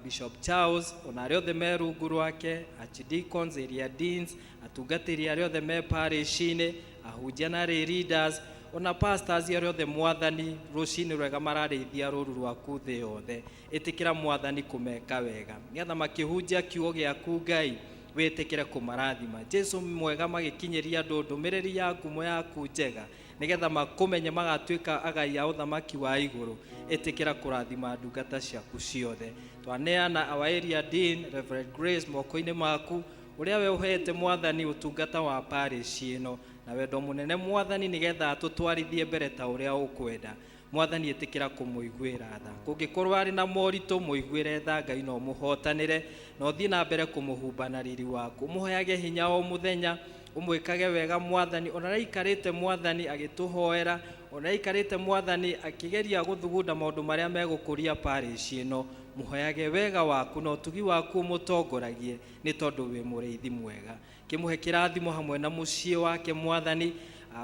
Bishop Charles, ona arĩa othe me rungu rwake, archdeacons, area deans, atungatĩri arĩa othe me parish-inĩ, ahunjia na leaders, ona pastors arĩa othe Mwathani rũciinĩ rwega mararĩithia rũũru rwaku thĩ yothe. Ĩtĩkĩra Mwathani kũmeka wega, nĩgetha makĩhunjia kiugo gĩaku Ngai, wĩtĩkĩre kũmarathima. Jesũ mwega magĩkinyĩria andũ ndũmĩrĩri ya ngumo yaku njega, nĩgetha makũmenye magatuĩka agai a ũthamaki wa igũrũ. Ĩtĩkĩra kũrathima ndungata ciaku ciothe. Twaneana our area dean Reverend Grace moko-inĩ maku, ũrĩa we ũhete Mwathani ũtungata wa parish ĩno, na wendo mũnene Mwathani nĩgetha tũtwarithie mbere ta ũrĩa ũkwenda. Mwathani ĩtĩkĩra kũmũiguĩra tha. Kũngĩkorwo arĩ na moritũ mũiguĩre tha Ngai no mũhotanĩre, na ũthiĩ na mbere kũmũhumba na riri waku. Ũmũheage hinya o mũthenya, ũmwĩkage wega Mwathani, ona aikarĩte Mwathani agĩtũhoera, ona aikarĩte Mwathani akĩgeria gũthugunda maũndũ marĩa megũkũria parish ĩno. Mũhoyage wega waku na ũtugi waku ũmũtongoragie, nĩ tondũ wĩ mũrĩithi mwega. Kĩmũhe kĩrathimo hamwe na mũciĩ wake Mwathani,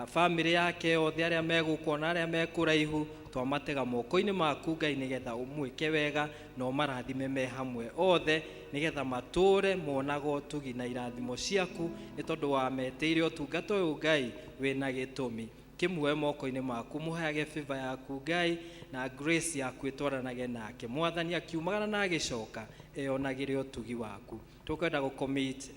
family yake othe arĩa megũkũ na arĩa mekũraihu, twamatega moko-inĩ maku Ngai, nĩgetha ũmwĩke wega na ũmarathime me hamwe othe, nĩgetha matũre monaga ũtugi na irathimo ciaku, nĩ tondũ wametĩire ũtungata ũyũ Ngai wĩna gĩtũmi. kimwe moko-inĩ maku muheage favor yaku Ngai na grace yaku itwaranage nake mwathani akiumagara na agicoka eyonagire utugi waku tukwenda go commit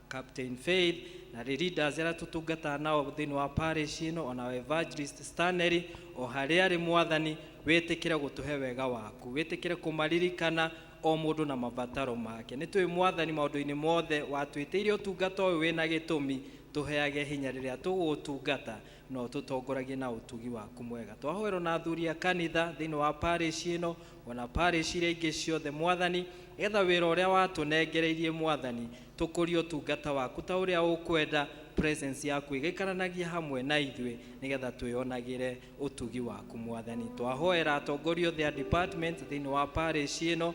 Captain Faith na leaders era tutungata nao thini wa parish ino ona evangelist Stanley o haria ri mwathani wetikire gutuhe wega waku wetikire kumaririkana o mundu na mabataro make ni twi mwathani maundu-ini mothe watwitiire utungata uyu wina gitumi tuheage hinya riria tugutungata no tutongoragie na utugi waku mwega twahoerwo na athuri a kanitha thini wa parish ino ona parish iria ingi ciothe mwathani etha wira uria watunengereirie mwathani tukurie utungata waku ta uria ukwenda presence yaku igikaranagia hamwe na ithuĩ nigetha twionagire utugi waku mwathani twahoera atongoria othe a department thini wa parish ino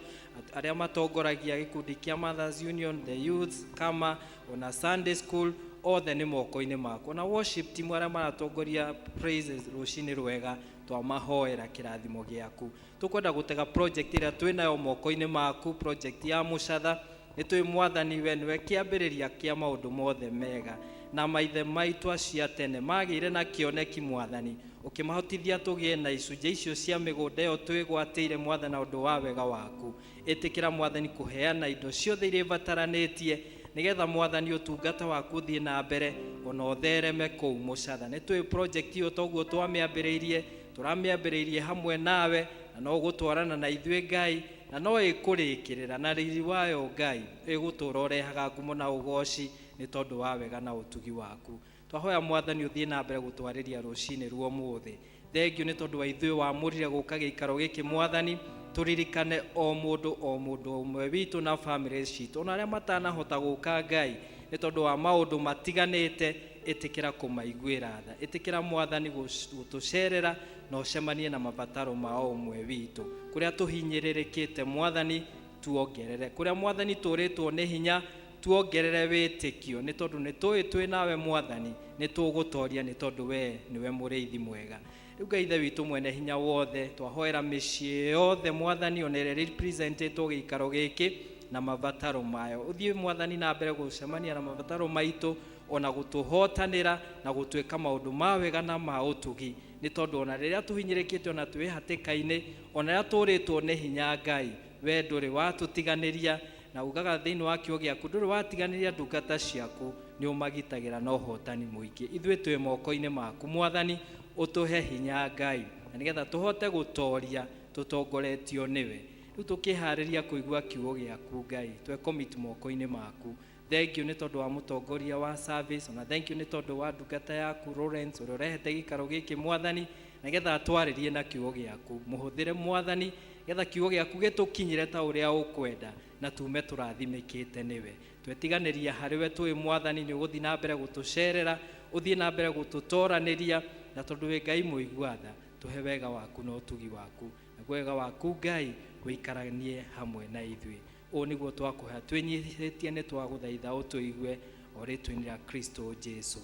aria matongoragia gikundi kia Mothers Union the youth kama ona Sunday school othe ni moko-inĩ maku na worship team aria maratongoria praises rucini rwega twamahoera kirathimo giaku tukwenda gutega project iria twinayo moko-inĩ maku project ya mucatha nitwi mwathani we niwe kiambiriria kia maundu mothe mega na maithe maitu acia tene magire na kioneki mwathani ukimahotithia tugie na icunjĩ icio cia migunda iyo twigwatĩire mwathani na undu wa wega waku itikira mwathani kuheana indo ciothe iria ibataranitie nigetha mwathani utungata waku thie na mbere ona uthereme kuu mucatha nitwi project iyo toguo twamiambĩrĩirie turamiambĩrĩirie hamwe nawe na no gutwarana na ithuĩ Ngai na no ikurikirira na riri wayo Ngai igutura urehaga ngumo na ugoci ni tondu wa wega na utugi waku twahoya mwathani uthie na mbere gutwariria rucini ruo muthi thengio ni tondu wa ithuĩ wamurire guka giikaro giki mwathani turirikane o mundu umwe witu na family citu ona aria matanahota guka Ngai ni tondu wa maundu matiganite itikira kumaiguira tha itikira mwathani gutucerera no cemanie na mabataro mao umwe witu kuria tuhinyiririkite mwathani tuongerere kuria mwathani turitwo ni hinya tuongerere witikio ni tondu ni twi nawe mwathani ni tugutoria ni tondu we niwe muriithi mwega riu Ngai ithe witu mwene hinya wothe twahoera micii yothe mwathani onere representĩtwo giikaro giki na mabataro mayo uthie mwathani na mbere gucemania na mabataro maitu ona gutuhotanira na gutwika maundu ma wega na ma utugi ni tondu ona riria tuhinyirikite ona twi hatikaini ona riria turitwo ni hinya Ngai we nduri watutiganiria na ugaga thini wa kiugo giaku nduri watiganiria ndungata ciaku ni umagitagira na uhotani muingi ithuĩ twi moko-inĩ maku mwathani utuhe hinya Ngai na nigetha tuhote gutoria tutongoretio niwe riu tukihariria kuigua kiugo giaku Ngai twe commit moko-inĩ maku thank you ni tondu wa mutongoria wa service ona thank you ni tondu wa ndungata yaku Lawrence uria urehete gikaro giki mwathani nigetha atwaririe na kiugo giaku muhuthire mwathani getha kiugo giaku gitukinyire ta uria ukwenda na tume turathimikite niwe twetiganiria hariwe twi mwathani ni uguthi na mbere gutucerera uthie na mbere gututoraniria na tondu we Ngai muiguatha tuhe wega waku na utugi waku na wega waku Ngai wikaranie hamwe na ithuĩ o niguo twakuha twinyihitie ni twaguthaitha utuigue o ritwa-inĩ rĩa Kristo Jesu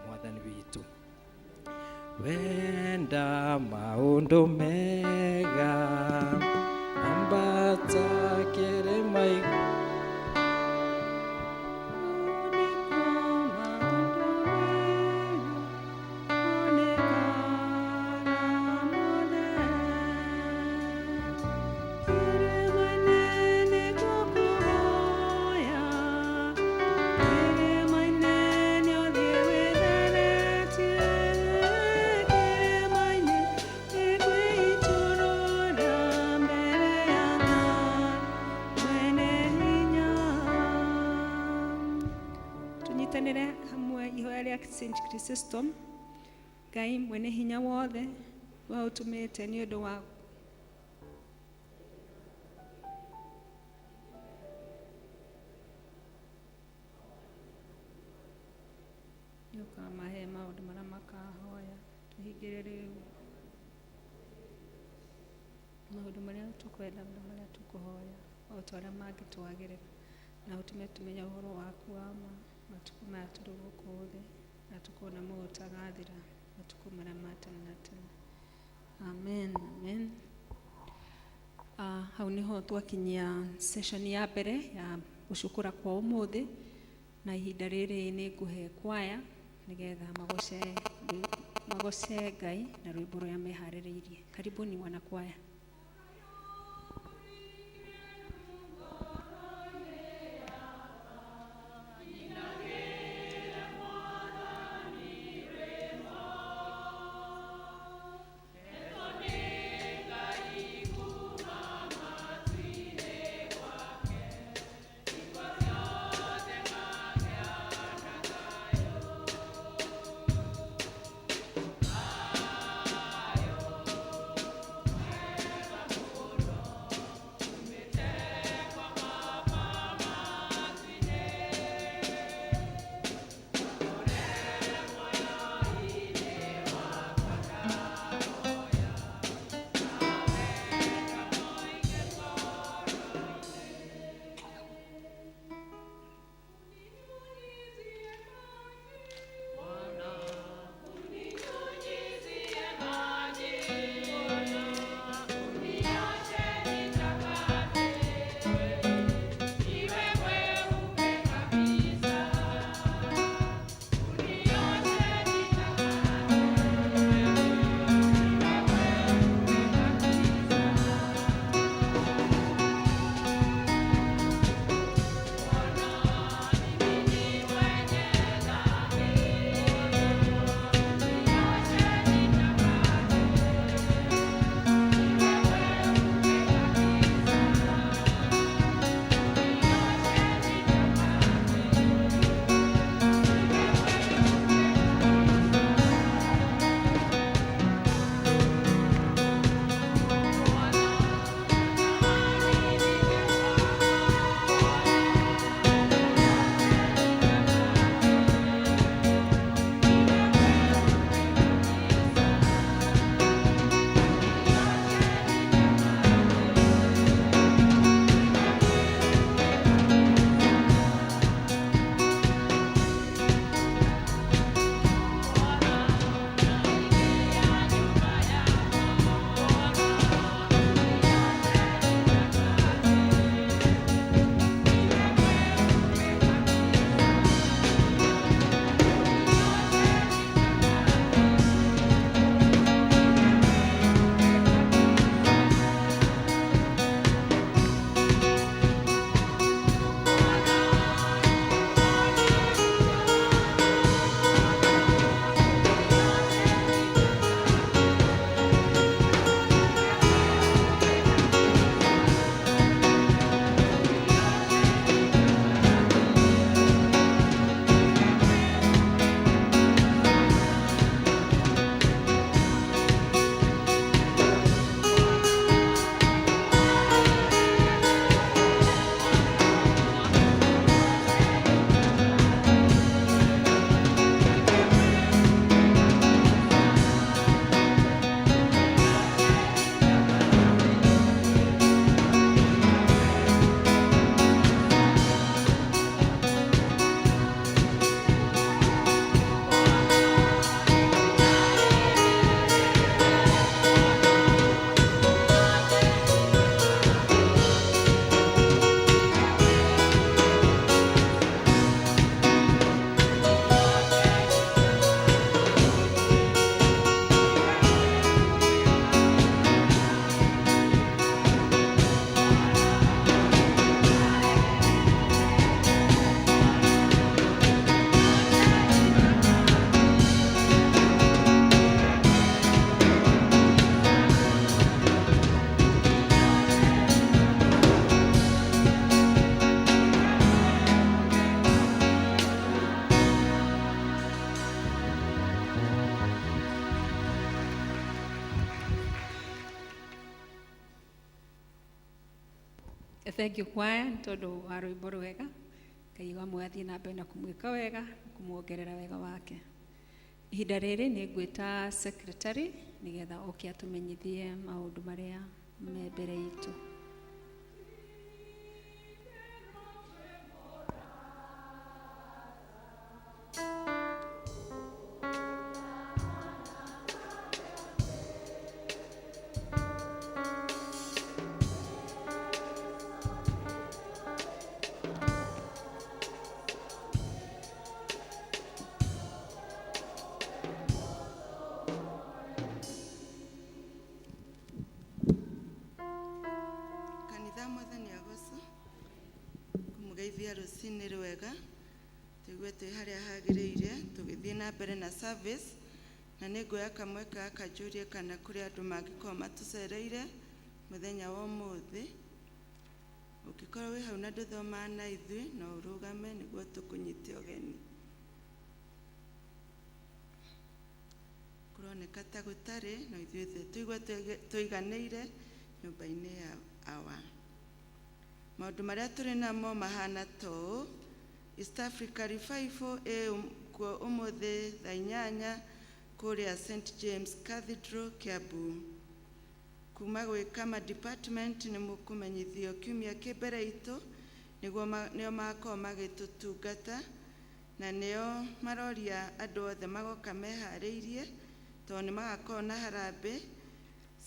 mwathani witu wenda maundu mega ambata kĩrĩma igũrũ St. Chrysostom Ngai mwene hinya wothe wa utumite ni undu wa yuka mahe maundu maria makahoya tuhingire riu maundu maria tukwenda maria tukuhoya o twaria mangitwagirira na utume tumenya uhoro waku wa matuku maya turi guku thi na tukona mutagathira matuku maria ma tene na tene amen amen. Hau niho twakinyia session ya mbere ya gucukura kwa umuthi na ihinda riri ni nguhe kwaya nigetha magoce magoce Ngai na rwĩmbo rũrĩa meharĩrĩirie. Karibuni wanakwaya. Thank you kwaya tondu wa rwimbo rwega Ngai wa mwathi na mbere na kumwika wega kumuongerera wega wake. Ihinda riri ni ngwita secretary nigetha oke atumenyithie maundu maria me mbere itu. mwathani agoco kumugeithia rucini rwega tuigue twi haria hagiriire tugithie na mbere na service na ninguoya kamwe ka kajurie kana kuri andu mangikorwo matucereire muthenya wa umuthi ukikorwo wi hau na nduthoma na ithui no urugame niguo tukunyite ogeni kuroneka ta gutari no ithui tuigwe tuiganeire nyumba-ini ya awa maundu maria turi namo mahana to East Africa Revival kuo umuthi thaa 8 kuria St James Cathedral Kiambu kuma gwika ma department ni mukumenyithio kiumia kimbere itu nio makorwo magitutungata na nio maroria andu othe magoka mehariirie to ni magakorwo na harambe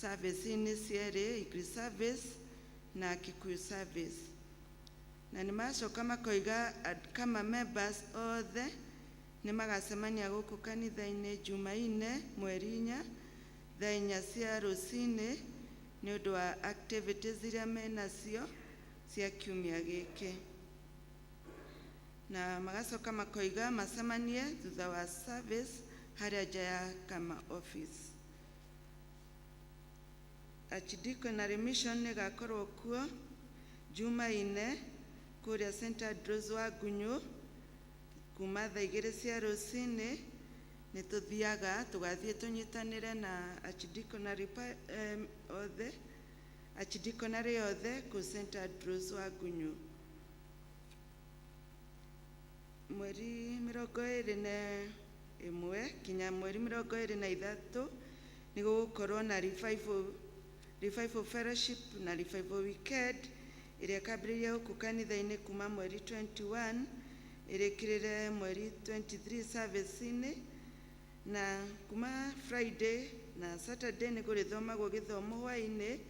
service-ini cieri English service na Kikuyu service na ni macoka makoiga kama members othe ni magacemania guku kanitha-ini Jumaine mweri 4 thaa 4 cia rucini ni undu wa activities iria menacio cia kiumia giki na magacoka makoiga macemanie thutha wa service haria nja ya kama office Archdiaconary mission ni gakorwo kuo Jumaine kuria St Andrews wa Gunyu kuma thaa 2 cia rucini ni tuthiaga tugathie tunyitanire na Archdiaconary othe ku St Andrews wa Gunyu mweri 21 kinya mweri 23 ni gukorwo na revival fellowship na revival weekend iria kambiriria guku kanitha-ini kuma mweri 21 irikirire mweri 23 service-ini na kuma Friday na Saturday ni kurithomagwo githomo hwaini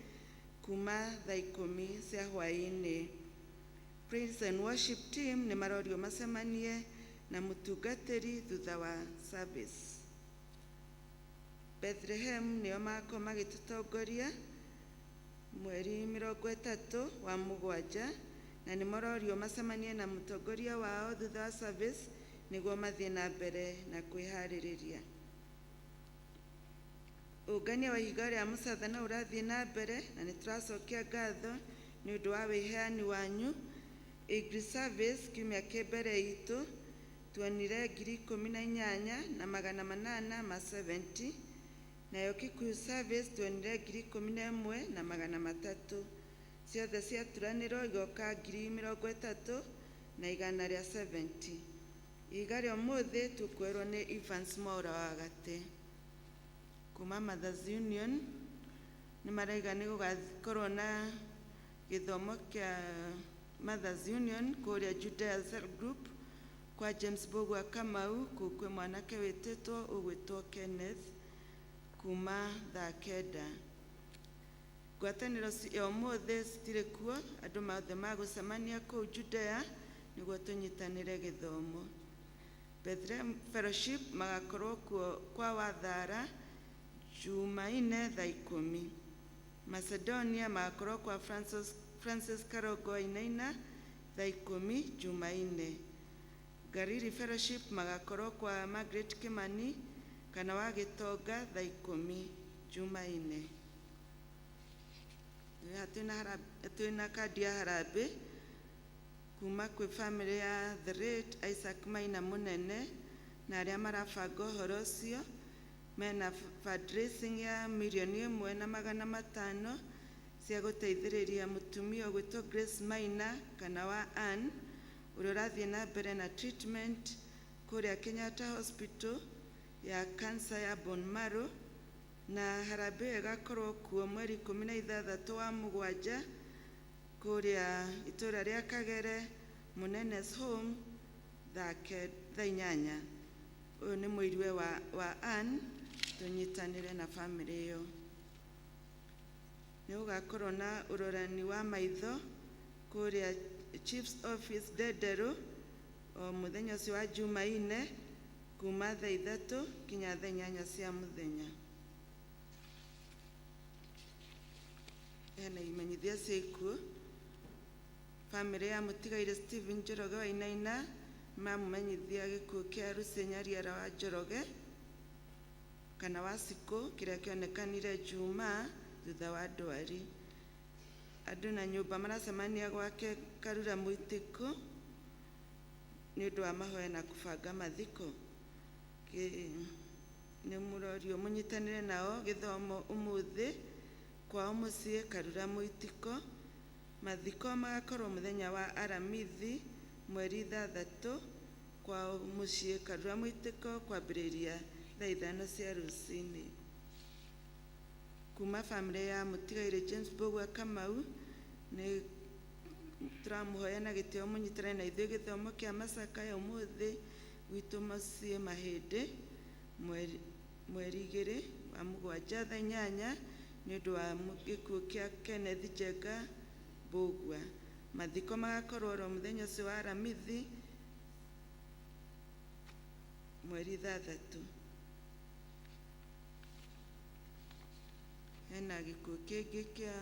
kuma thaa 10 cia hwaini praise and worship team ni marorio macemanie na mutungatiri thutha wa service Bethlehem nio mako magitutongoria mweri 30 wa mugwanja na ni marorio macemanie na mutongoria wao thutha wa service niguo mathie na mbere na kwihariria ungania wa ihiga ria mucathana urathie na mbere na ni turacokia ngatho ni undu wa wiheani wanyu English service kiumia kimbere itu tuonire 18,870 ma 70 nayo Kikuyu service tuonire 11,300 ciothe ciaturanirwo igoka 30,170 ihiga ria umuthi tukwirwo ni Evans Mwaura wa Gate kuma Mothers Union ni maraiga ni gugakorwo na githomo kia Mothers Union kuria Judea Cell Group kwa James Bogwa Kamau kukwe mwanake wititwo ugwitwo Kenneth kuma thaa 9 ngwataniro ya umuthi citire kuo andu mothe magucemania kuu Judea niguo tunyitanire githomo Bethlehem Fellowship magakorwo kwa Wathara Jumaine thaa 10 Macedonia magakorwo kwa Francis Karogo Inaina thaa 10 Jumaine Gariri Fellowship magakorwo kwa Margaret Kimani kana wa Gitonga thaa 10 Jumaine hatuna kadi ya harambe kuma kwi family ya the late Isaac Maina Munene na aria marabanga uhoro ucio mena fundraising ya 1,500,000 cia guteithiriria mutumia ugwitwo Grace Maina kana wa Ann uria urathie na mbere na treatment kuria Kenyatta Hospital ya cancer ya bone marrow na harambe igakorwo kuo mweri 16 wa mugwanja kuria itura ria Kagere Munenes Home thaa 8 uyu ni muiriwe wa Ann tunyitanire na family iyo ni ugakorwo na urorani wa maitho kuria Chief's Office Dedero o muthenya ucio wa Jumaine kuma thaa 3 kinya thaa 8 cia muthenya ena imenyithia ciikuo family ya Mutigaire Stephen Njoroge wa Inaina mamumenyithia gikuo kia Rusenyariara wa Njoroge kana wasiko kiria kionekanire Juma thutha wa ndwari. Andu na nyumba maracemania gwake Karura Muitiko ni undu wa mahoya na kubanga mathiko. Ni murorio munyitanire nao githomo umuthi kwa mucie Karura Muitiko. Mathiko magakorwo muthenya wa Aramithi mweri 3 kwa mucie Karura Muitiko kwambiriria thaa 5 cia rucini. Kuma family ya Mutigaire James Bogwa Kamau ni turamuhoya na gitio munyitane na ithuĩ gĩthomo kĩa Masaka ya umuthi gwitu mucie Mahĩndĩ mweri 2 wa mugwanja thaa 8 ni undu wa gikuo kĩa Kenneth Njenga Bogwa. Mathiko magakorwo ro muthenya ũcio wa Aramithi mweri 3. Hena gikuo kĩngĩ kĩa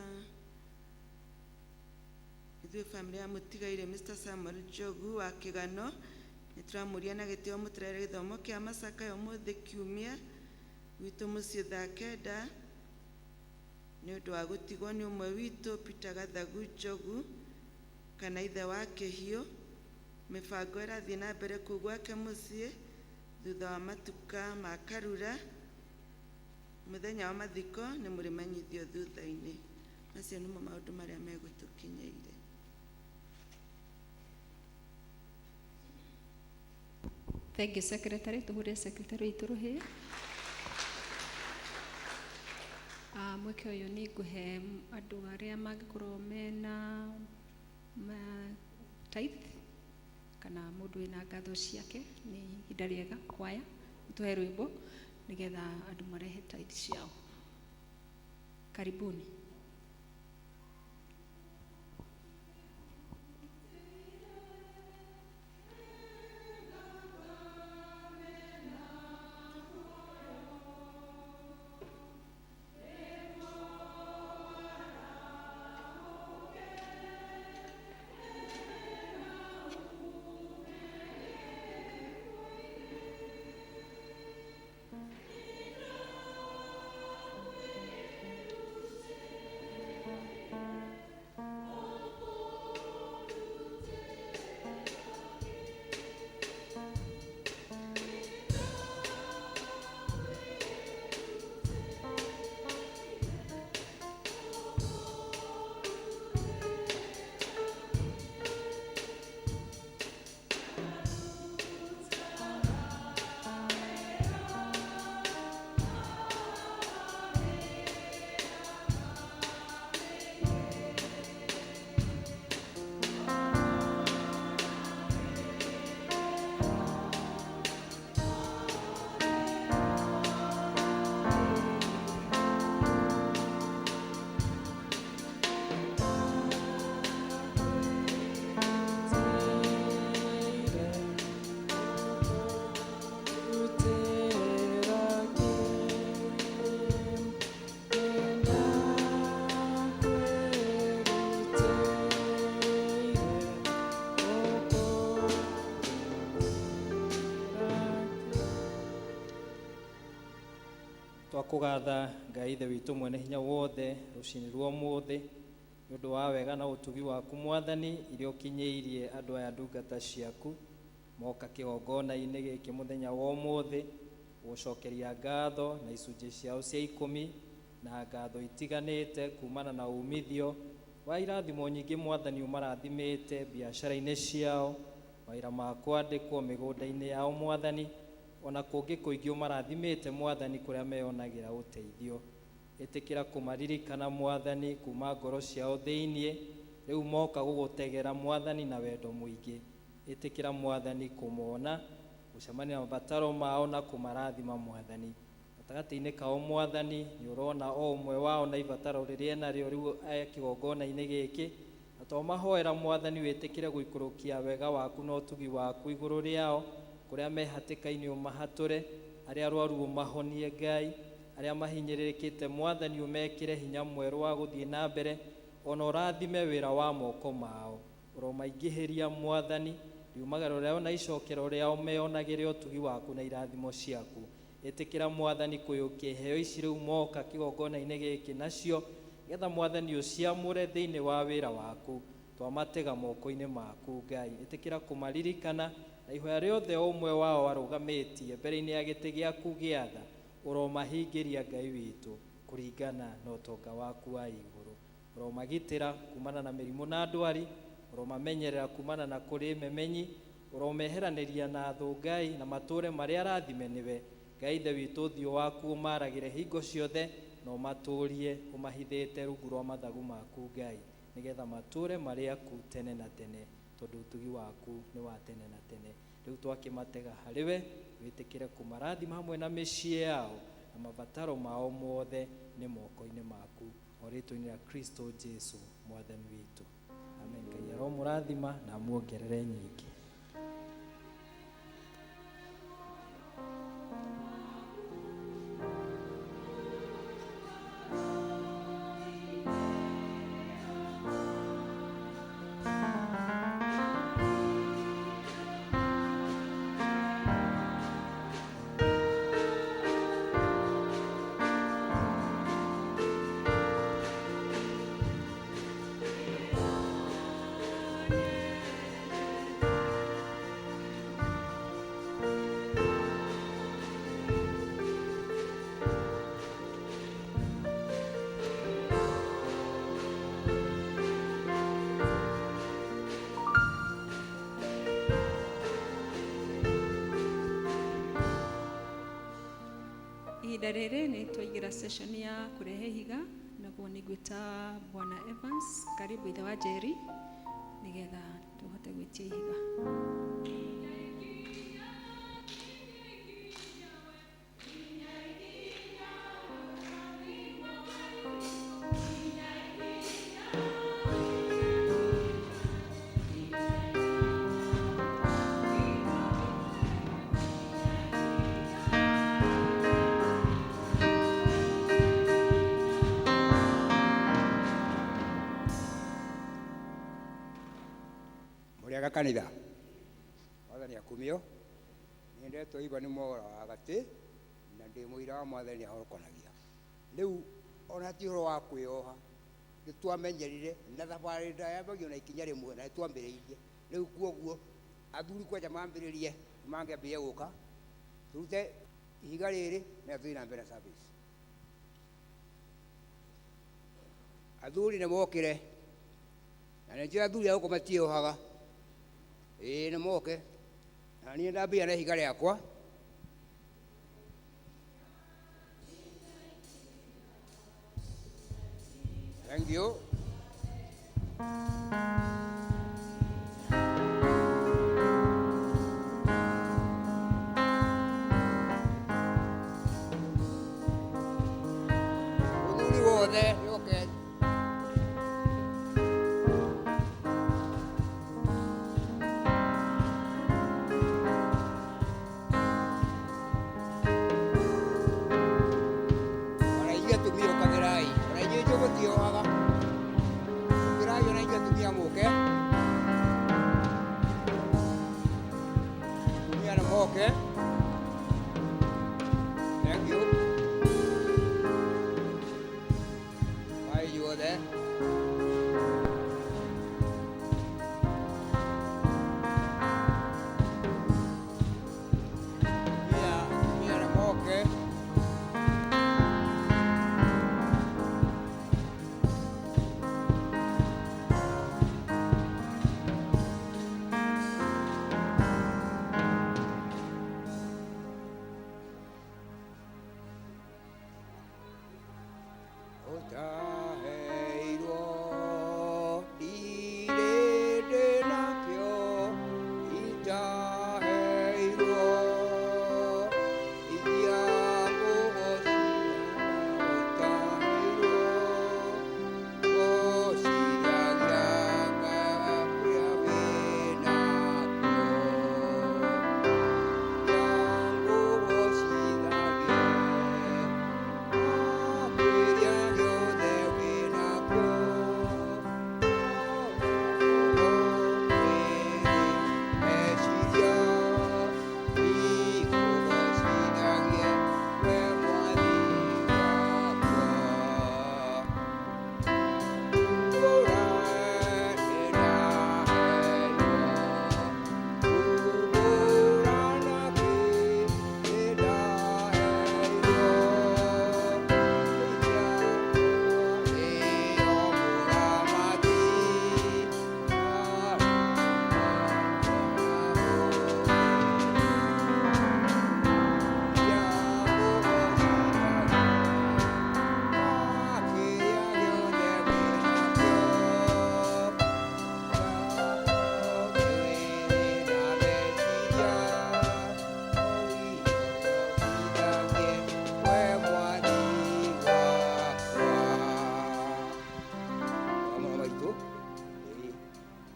ithuĩ family ya Mutigaire Mr. Samuel Njogu wa Kĩgano ni turamuria na gĩtĩo mũturere gĩthomo kĩa Masaka ya umuthi kiumia gwitu mucie thaa 9 ni undu wa gutigwo ni umwe witu Peter Gathagu Njogu kana ithe wa Kĩhiũ. Mibango ĩrathiĩ na mbere kũu gwake mucie thutha wa matuka ma Karura. Muthenya wa mathiko ni mũrĩmenyithio thutha-inĩ. Macio nĩmo maũndũ marĩa megũtũkinyĩire. Thank you, Secretary. Tuhure Secretary ituruhe. Mweke ũyũ nĩ ngũhe andũ arĩa mangĩkorwo mena tithe kana mũndũ wĩna ngatho ciake nĩ ihinda rĩega kwaya tũhe rwĩmbo nigetha andũ marehe tithe ciao. Karibuni. Twakugatha Ngai ithe witũ mwene hinya wothe rucini rwa ũmũthĩ nĩ ũndũ wa wega na ũtugi waku Mwathani iria ũkinyĩirie andũ aya ndungata ciaku moka kĩgongona-inĩ gĩkĩ mũthenya wa ũmũthĩ gũcokeria ngatho na icunjĩ ciao cia 10 na ngatho itiganĩte kumana na umithio wa irathimo nyingĩ Mwathani ũmarathimĩte biacara-inĩ ciao, wĩra ma kwandĩkwo mĩgũnda-inĩ yao Mwathani, ona kũngĩ kũingĩ ũmarathimĩte Mwathani kũrĩa meyonagĩra ũteithio. Ĩtĩkĩra kũmaririkana Mwathani kuma ngoro ciao thĩinĩ, rĩu moka gũgũtegera Mwathani na wendo mũingĩ. Ĩtĩkĩra Mwathani kũmona, gũcemania na mabataro mao na kũmarathima Mwathani. Gatagatĩ-inĩ kao Mwathani nĩ ũrona o ũmwe wao na ibataro rĩrĩa narĩo rĩu kĩgongona-inĩ gĩkĩ, na twamahoera Mwathani wĩtĩkĩre gũikũrũkia wega waku na ũtugi waku igũrũ rĩao, kũrĩa mehatĩka-inĩ ũmahatũre, arĩa arwaru ũmahonie Ngai, arĩa mahinyĩrĩrĩkĩte Mwathani ũmekĩre hinya mwerũ wa gũthiĩ na mbere, ona ũrathime wĩra wa moko mao, uromaingĩhĩria Mwathani riumagaro rĩao na icokero rĩao meonagĩre ũtugi waku na irathimo ciaku. Ĩtĩkĩra Mwathani kũiyũkia iheo ici rĩu moka kĩgongona-inĩ gĩkĩ nacio, getha Mwathani ũciamũre thĩinĩ wa wĩra waku, twamatega moko-inĩ maku Ngai. Ĩtĩkĩra kũmaririkana na ihoya rĩothe o ũmwe wao arũgamĩtie mbere-inĩ ya gĩtĩ gĩaku gĩa tha, ũromahingĩria Ngai witũ kũringana na ũtonga waku wa igũrũ. Ũromagitĩra kumana na mĩrimũ na ndwari, ũromamenyerera kumana na kũrĩ memenyi, ũromeheranĩria na thũ Ngai, na matũũre marĩa arathime nĩwe Ngai Ithe witũ. Ũthiũ waku ũmaragĩre hingo ciothe, na ũmatũũrie ũmahithĩte rungu rwa mathagu maku Ngai, nĩgetha matũũre marĩ aku tene na tene, tondũ ũtugi waku nĩ wa tene na tene. Rĩu twakĩmatega harĩwe, wĩtĩkĩre kũmarathima hamwe na mĩciĩ yao, na mabataro mao mothe nĩ moko-inĩ maku, o rĩtwa-inĩ rĩa Kristo Jesu Mwathani witũ. Amen. Ngai aromũrathima na amuongerere nyingĩ. Ihinda rĩrĩ nĩ twaingĩra session ya kũrehe higa, naguo nĩ ngwĩta Bwana Evans, karibu ithe wa Jerry, nĩgetha tũhote gwĩtia ihiga. Kanitha Mwathani akumio nĩ ndetwo iba nĩ mohoro wa gatĩ na ndĩ mũira wa Mwathani ahorokanagia. Rĩu ona ti ũhoro wa kwĩoha, nĩ twamenyerire na thabarĩ ndayambagio na ikinya rĩmwe na nĩ twambĩrĩirie. Rĩu kuoguo athuri kwanja mambĩrĩrie mangĩambia gũka turute ihiga rĩrĩ na tũthiĩ na mbere service. Athuri nĩ mokĩre na nĩ njũĩ athuri a gũkũ matiohaga. Nĩ moke na niĩ ndambia na ihiga rĩakwa. Thank you. Ũthuri wothe nĩoke. Okay. Thank you. Why you were there? Yeah, I'm okay.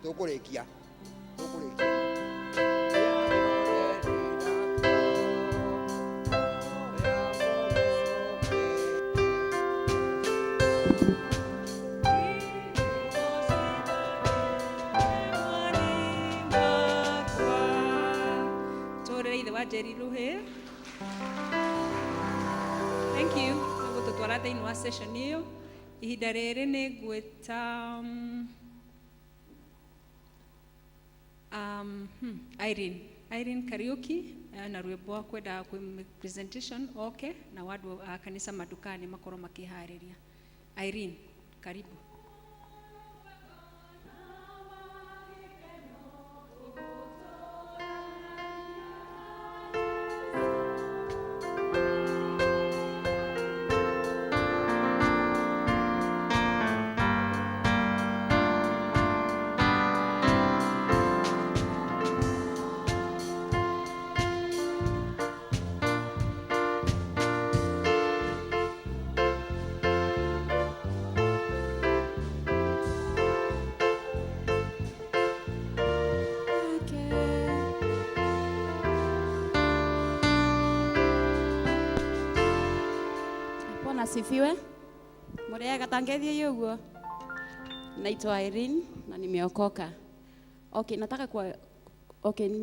tukurekia Thank you. Nĩguo tũtwara thĩinĩ wa session ĩyo. Ihinda rĩrĩ nĩ ngwĩta Irene Kariuki na rwĩmbo kwenda kwĩ presentation okay na wadu a kanisa madukani makorwo makiharĩria. Irene, karibu. Asifiwe. Muriega tangethie yuguo. Naitwa Irene na nimeokoka. Okay,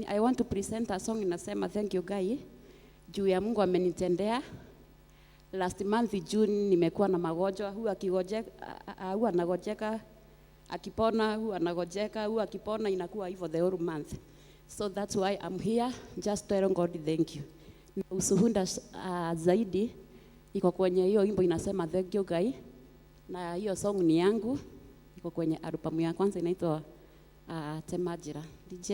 I want to present a song inasema thank you guy. Juu ya Mungu amenitendea. Last month June nimekuwa na magonjwa, huwa anagojeka akipona, huwa anagojeka, huwa akipona, inakuwa hivyo the whole month. So that's why I'm here just to tell God thank you. Usuhunda zaidi iko kwenye hiyo wimbo inasema thank you guy, na hiyo song ni yangu, iko kwenye album ya kwanza inaitwa Temajira. DJ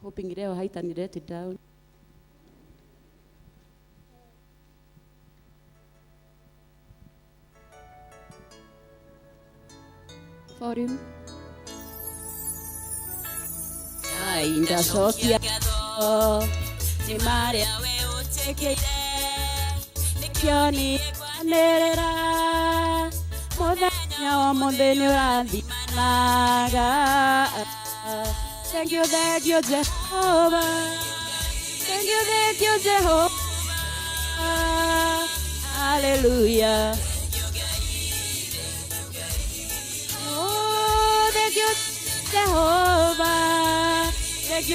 hoping leo haitani let it down. For him ainda shokia ni mare we utekeire nikioni kwanerera muthenya wa muthenya urathimanaga. Thank you Jehovah, thank you Jehovah, hallelujah. Oh, thank you Jehovah,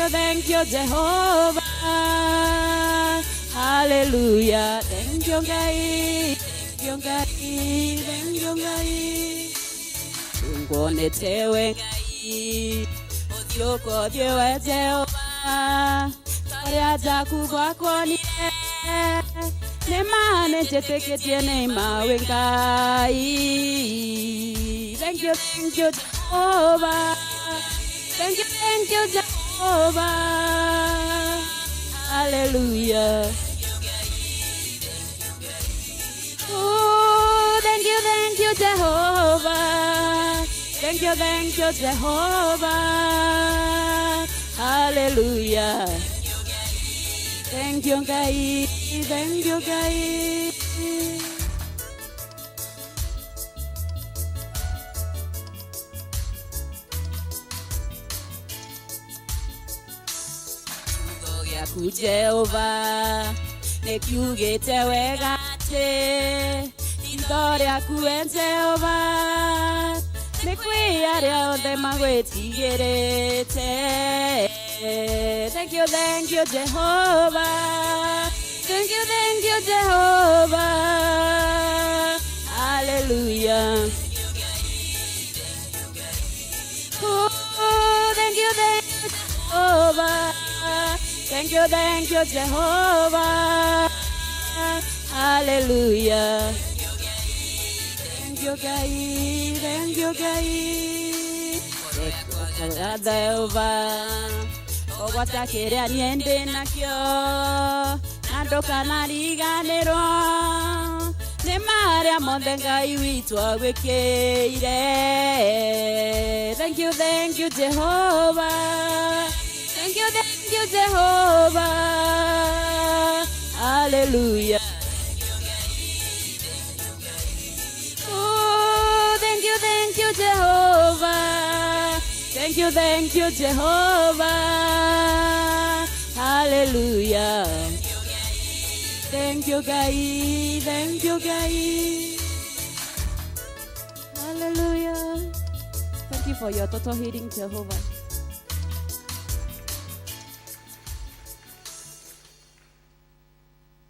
thank you Jehovah, hallelujah. Thank you guy, thank you guy. Ungonetewe guy, otioko diewe Jehovah, karia jaku kwako ni nemane cheteketie neema wengai. Thank you Jehovah, thank you Jehovah, hallelujah. Oh, thank you Jehovah, thank you Jehovah, hallelujah. Thank you guy, thank you guy. Jehovah, nekiugite wega te idoria kuen Jehovah, nekwiaria othe magwetigirite. Thank you Jehovah, thank you Jehovah, hallelujah. Oh, thank you Jehovah, thank you Jehovah, hallelujah. Thank you guy. Jehovah, ogwatakiria niende nakio nandoka nariganirwo ni maria mothe ngai witu agwikire. Thank you Jehovah, thank you Jehovah, hallelujah. Oh, thank you Jehovah, thank you, Jehovah. Hallelujah. Thank you, Gai. Thank you, Gai. Hallelujah. Thank you for your total healing, Jehovah.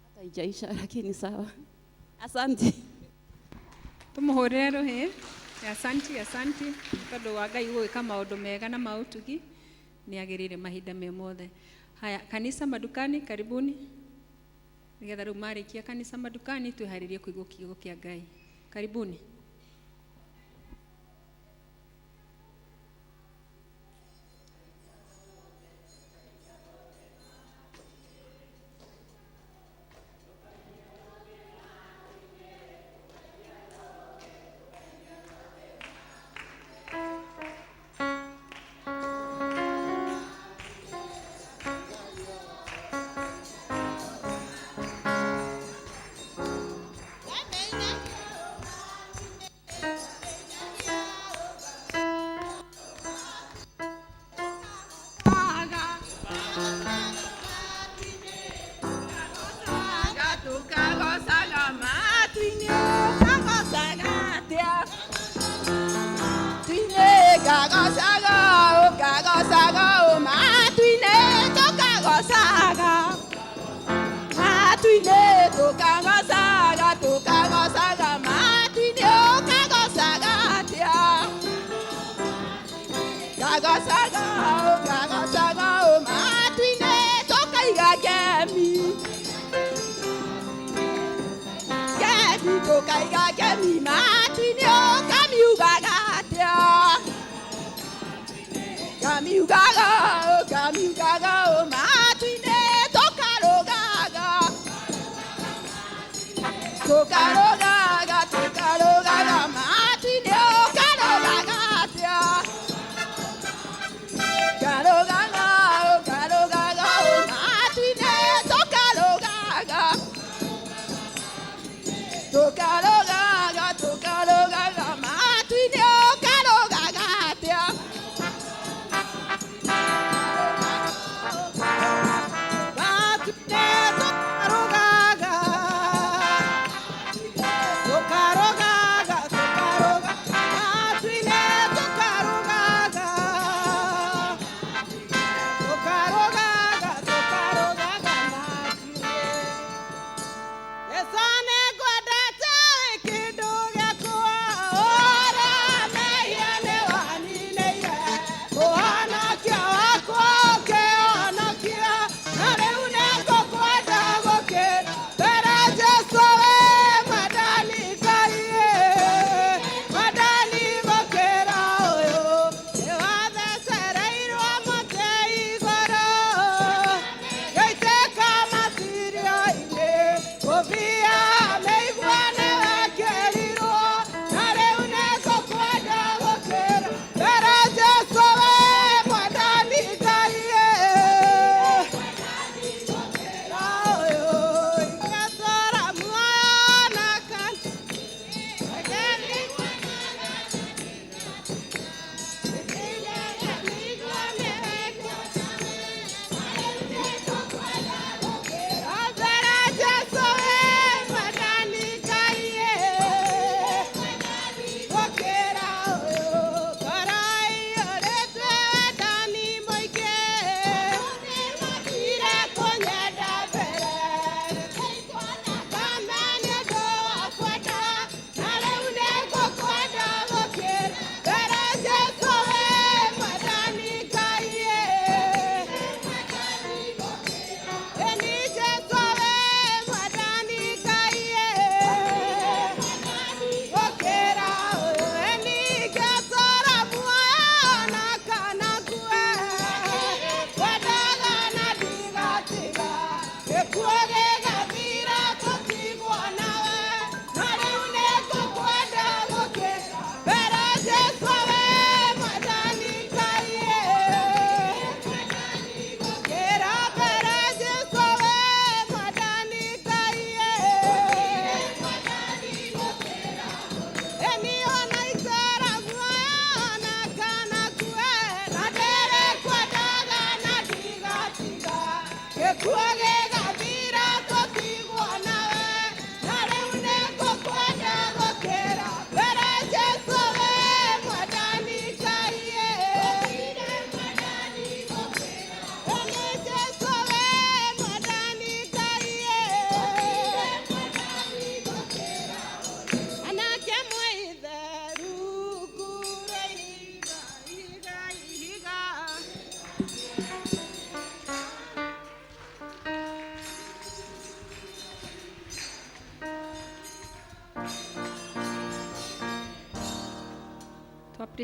Hata haijaisha lakini sawa. Asante. Tumuhurire ruhi. Asanti, asanti. Tondu wa Ngai gwika maundu mega na mautugi ni agirire mahinda me mothe. Haya, kanisa madukani, karibuni. Nigetha riu marikia kanisa madukani twiharirie kuigua kiugo kia Ngai. Karibuni.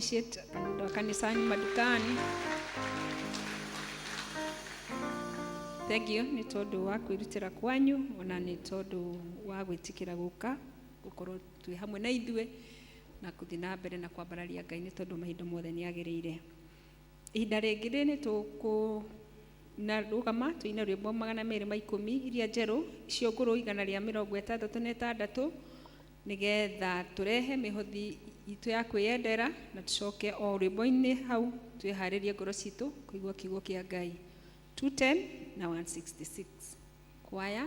appreciate andũ a kanisani madukani. Thank you nĩ tondũ wa kwĩrutĩra kwanyu, ona nĩ tondũ wa gwĩtĩkĩra gũka gũkorwo twĩ hamwe na ithuĩ na gũthiĩ na mbere na kwambararia Ngai nĩ tondũ mahinda mothe nĩ agĩrĩire. Ihinda rĩngĩ nĩ tũkũrũgama tũine rwĩmbo 210 iria njerũ icio ngũrũ 166 nĩgetha tũrehe mĩhothi itũ ya kwĩyendera na tũcoke o rwĩmbo-inĩ hau twĩharĩrie ngoro citũ kũigua kiugo kĩa Ngai. 210 na 166 kwaya.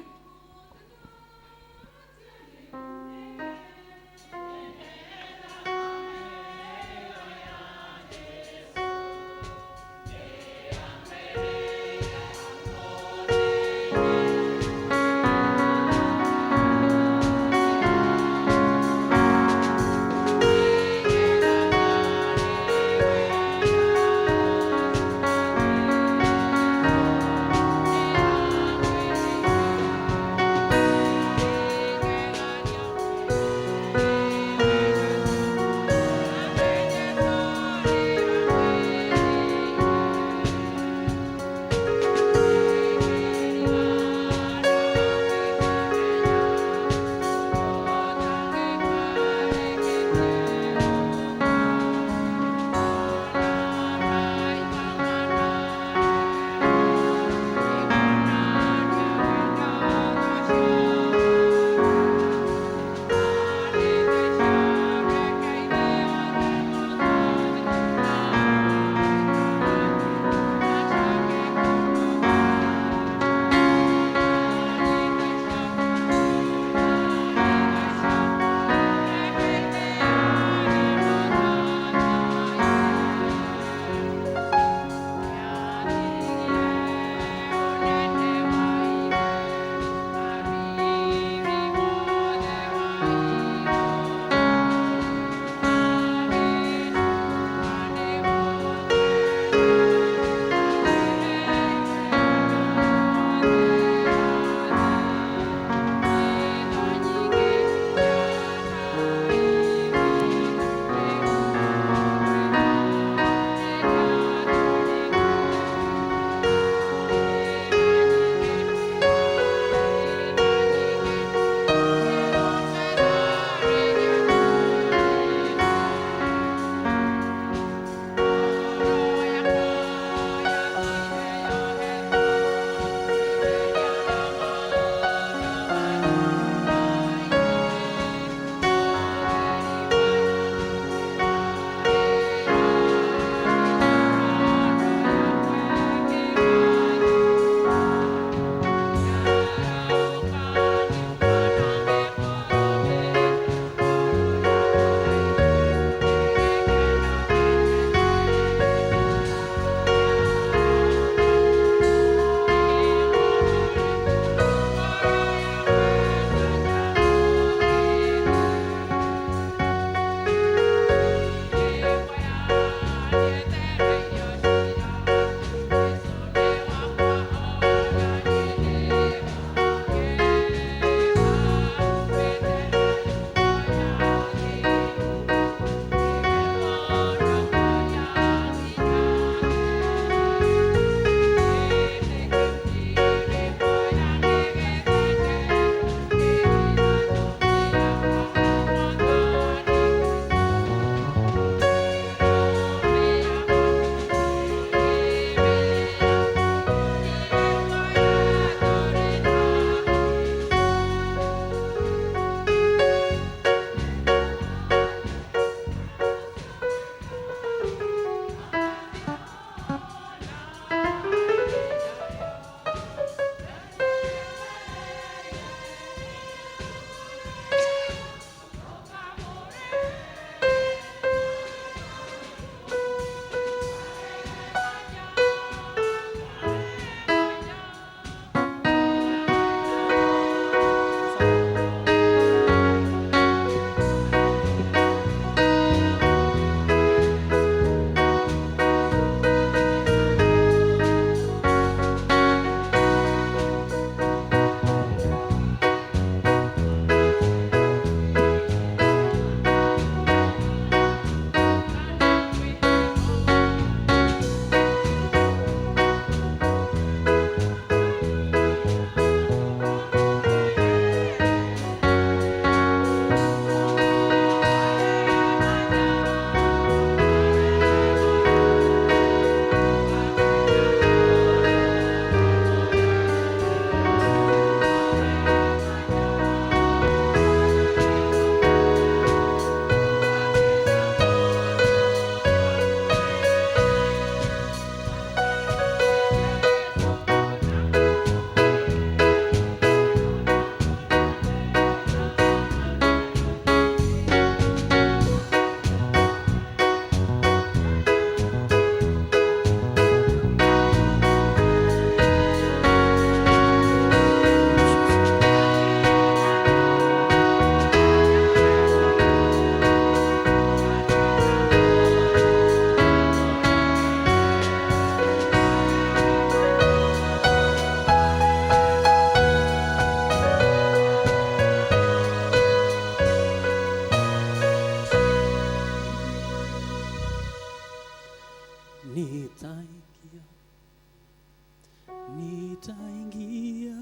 nitaingia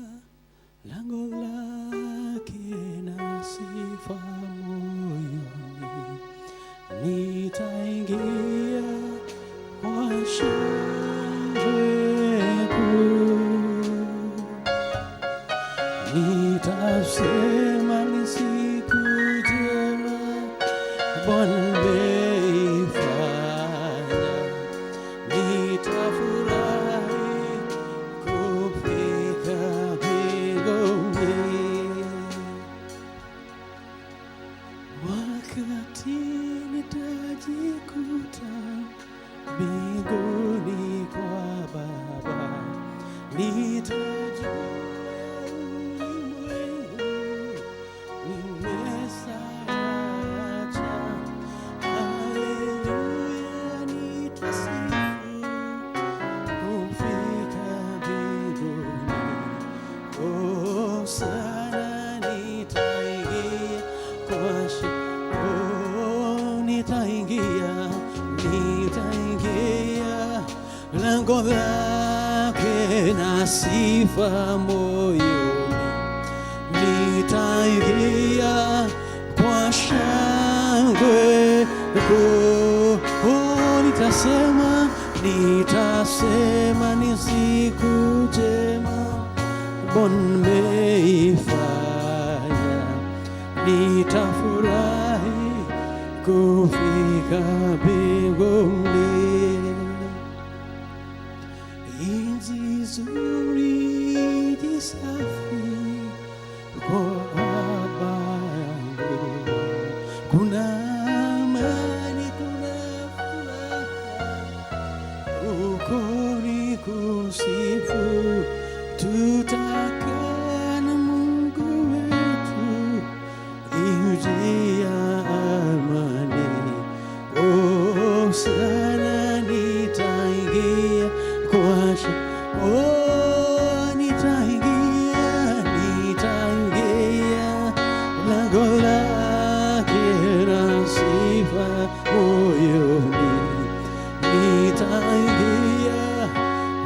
lango lake na sifa moyoni, nitaingia kwa shangwe kuu, nitasema ni siku njema Bwana ameifanya, nitafurahi kufika mbinguni. Wakati nitajikuta mbinguni kwa Baba, nitajua ulimwengu nimesacha. Haleluya, nitasifu kufika mbinguni. Oh, sana nitaingia kwa nitaingia lango lake na sifa moyoni, nitaingia kwa shangwe kuu. Nitasema ni siku njema Bwana ameifanya, nitafurahi kufika mbinguni. Inzi nzuri jisafi kwa Baba yangu, kuna amani, kuna furaha, uko ni kusifu, tutakaa na Mungu wetu, ujia amani. Oh, sana nitaingia kwa nitaingia lango lake na sifa moyoni, nitaingia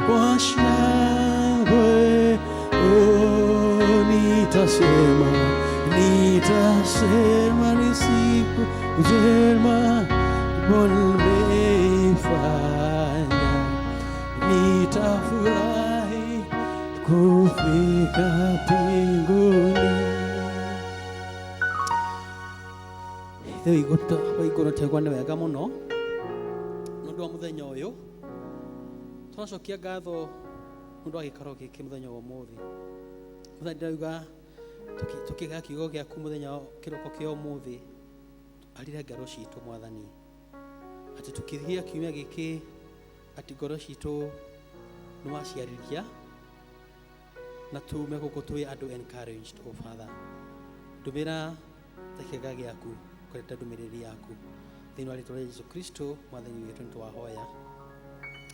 kwa shangwe. Nitasema ni siku njema Bwana ameifanya, nitafurahi kufika mbinguni. Thei gupta waiguru tegwa ni wega muno nundu wa muthenya uyu, twacokia ngatho nundu wa gikaro giki muthenya wa umuthi. Muthenya ndauga tukiga kiugo giaku muthenya kiroko kia umuthi, arire ngoro citu Mwathani, ati tukithia kiumia giki ati ngoro citu niwaciarithia na tume guku twi andu encouraged. Oh Father, ndumira kiugo giaku kureta ndumiriri yaku thiini wa ritwa ria Yesu Kristo Mwathani witu nitwahoya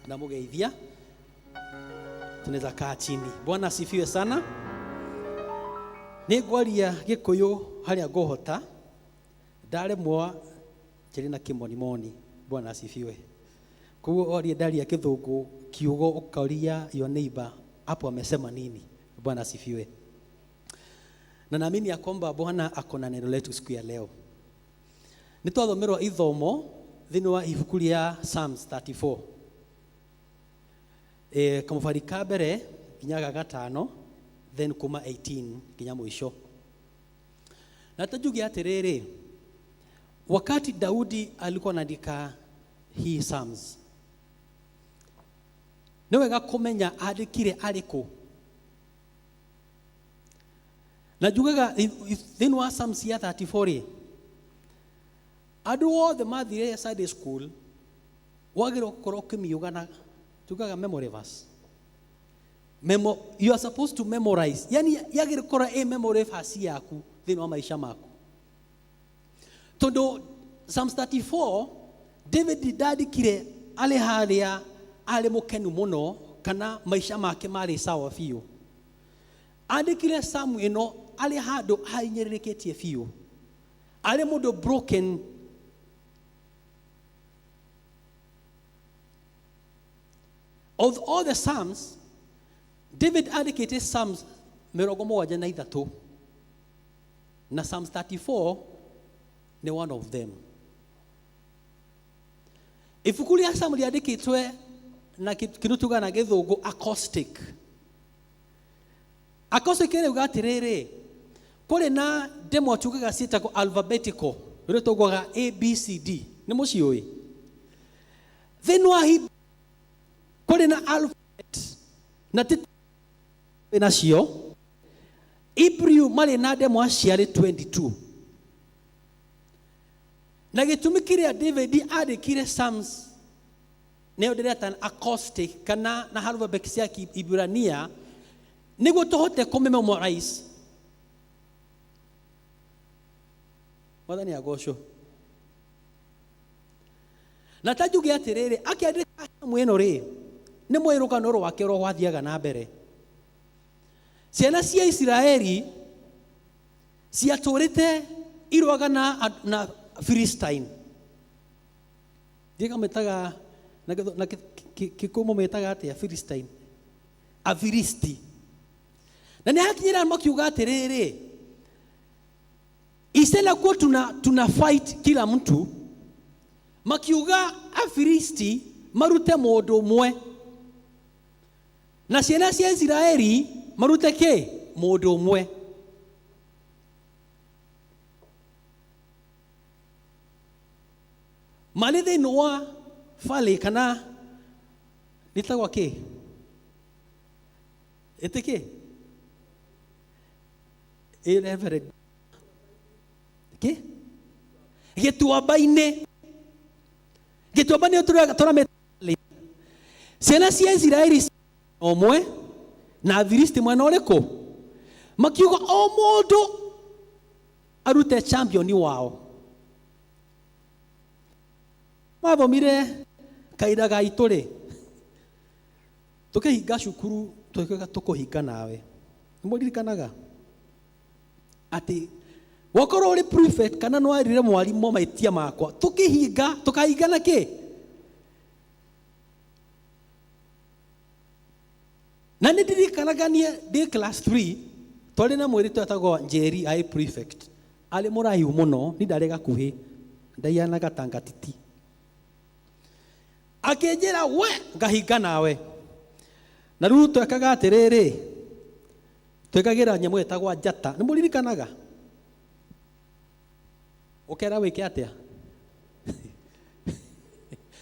na mugeithia. Tunaweza kaa chini. Bwana asifiwe sana. Ningwaria Gikuyu haria ngohota, ndaremwa njiri na kimonimoni. Bwana asifiwe. Kwa oria ndaria Kithungu kiugo ukaria your neighbor hapo amesema nini. Bwana asifiwe. Na naamini ya kwamba Bwana akona neno letu siku ya leo. Nitwathomerwa ithomo thiini wa ibuku ria Psalms 34. Kamufari ka mbere nginya gatano, then kuma 18 nginya mwisho. Na tajugi atiriri, wakati Daudi alikuwa anaandika hii Psalms, ni wega kumenya andikire ariko. Na jugaga thiini wa Psalms ya 34, andu othe mathire Sunday school wagirwo gukorwo kimiugana tugaga memory verse. You are supposed to memorize. Yani yagire kora memory verse yaku thiini wa maisha maku. Tondo Psalms 34, David dadikire ale haria ale mukenu muno kana maisha make mari sawa fiu. Andikire Psalm ino ale hado hainyereketie fiu. Ale mundu broken of all the Psalms, David andikite Psalms 73 na Psalms 34 ni one of them. Ibuku rĩa Psalm rĩandĩkĩtwe na kĩndũ tuga na gĩthũngũ acoustic. Acoustic rĩuga atĩrĩrĩ, kũrĩ na demo tugaga ciĩtagwo alphabetical, rĩrĩa tũgwaga A, B, C, D. Nĩ mũciũĩ? Thĩinĩ wa kũrĩ na alphabet na nacio Hebrew marĩ na demo ciarĩ 22. Na gĩtũmi kĩrĩa David andĩkire Psalms nĩyo ndĩreta acoustic kana na alphabet cia Kĩibrania nĩguo tũhote kũmemorize. Mwathani agocwo. Na tajuge atĩrĩrĩ, akĩandĩka mweno rĩ, nĩ mwĩrũgano wake ũrĩa wathiaga na mbere. Ciana cia Isiraeli ciatũrĩte irũaga na Philistine. Ndiga metaga na Kikuyu metaga atĩa Philistine? Afilisti. Na nĩ hakinyĩra makiuga atĩrĩrĩ, isela kwa tuna fight kila mtu, makiuga Afilisti marute mũndũ ũmwe. Na ciana cia Isiraeli marute kĩ? Mũndũ ũmwe. Mali thĩinĩ wa valley kana nĩtagwo kĩ? Ĩtĩ kĩ? Kĩ? Gĩtuamba-inĩ. Gĩtuamba-inĩ tũrameta ciana cia Isiraeli ũmwe na Afilisti mwena ũrĩkũ? Makiuga o mũndũ arute champion wao. Mathomire kaida gaitũ rĩ, tũkĩhinga cukuru tũkũhinga nawe. Nĩmũririkanaga atĩ wakorwo ũrĩ prefect kana no arire mwarimũ maitia makwa, tũkahinga na kĩ? Na nĩndirikanaga ndĩ class 3 twarĩ na mwĩrĩtu etagwo Njeri arĩ prefect. Arĩ mũraihu mũno, ni ndarĩ gakuhĩ, ndaianaga tangatiti. Akĩnjĩra we ngahinga nawe. Na rĩu twekaga atĩrĩrĩ, twekagĩra nyamũ ĩtagwo njata. Nĩmũririkanaga? Ũkera wĩke atĩa?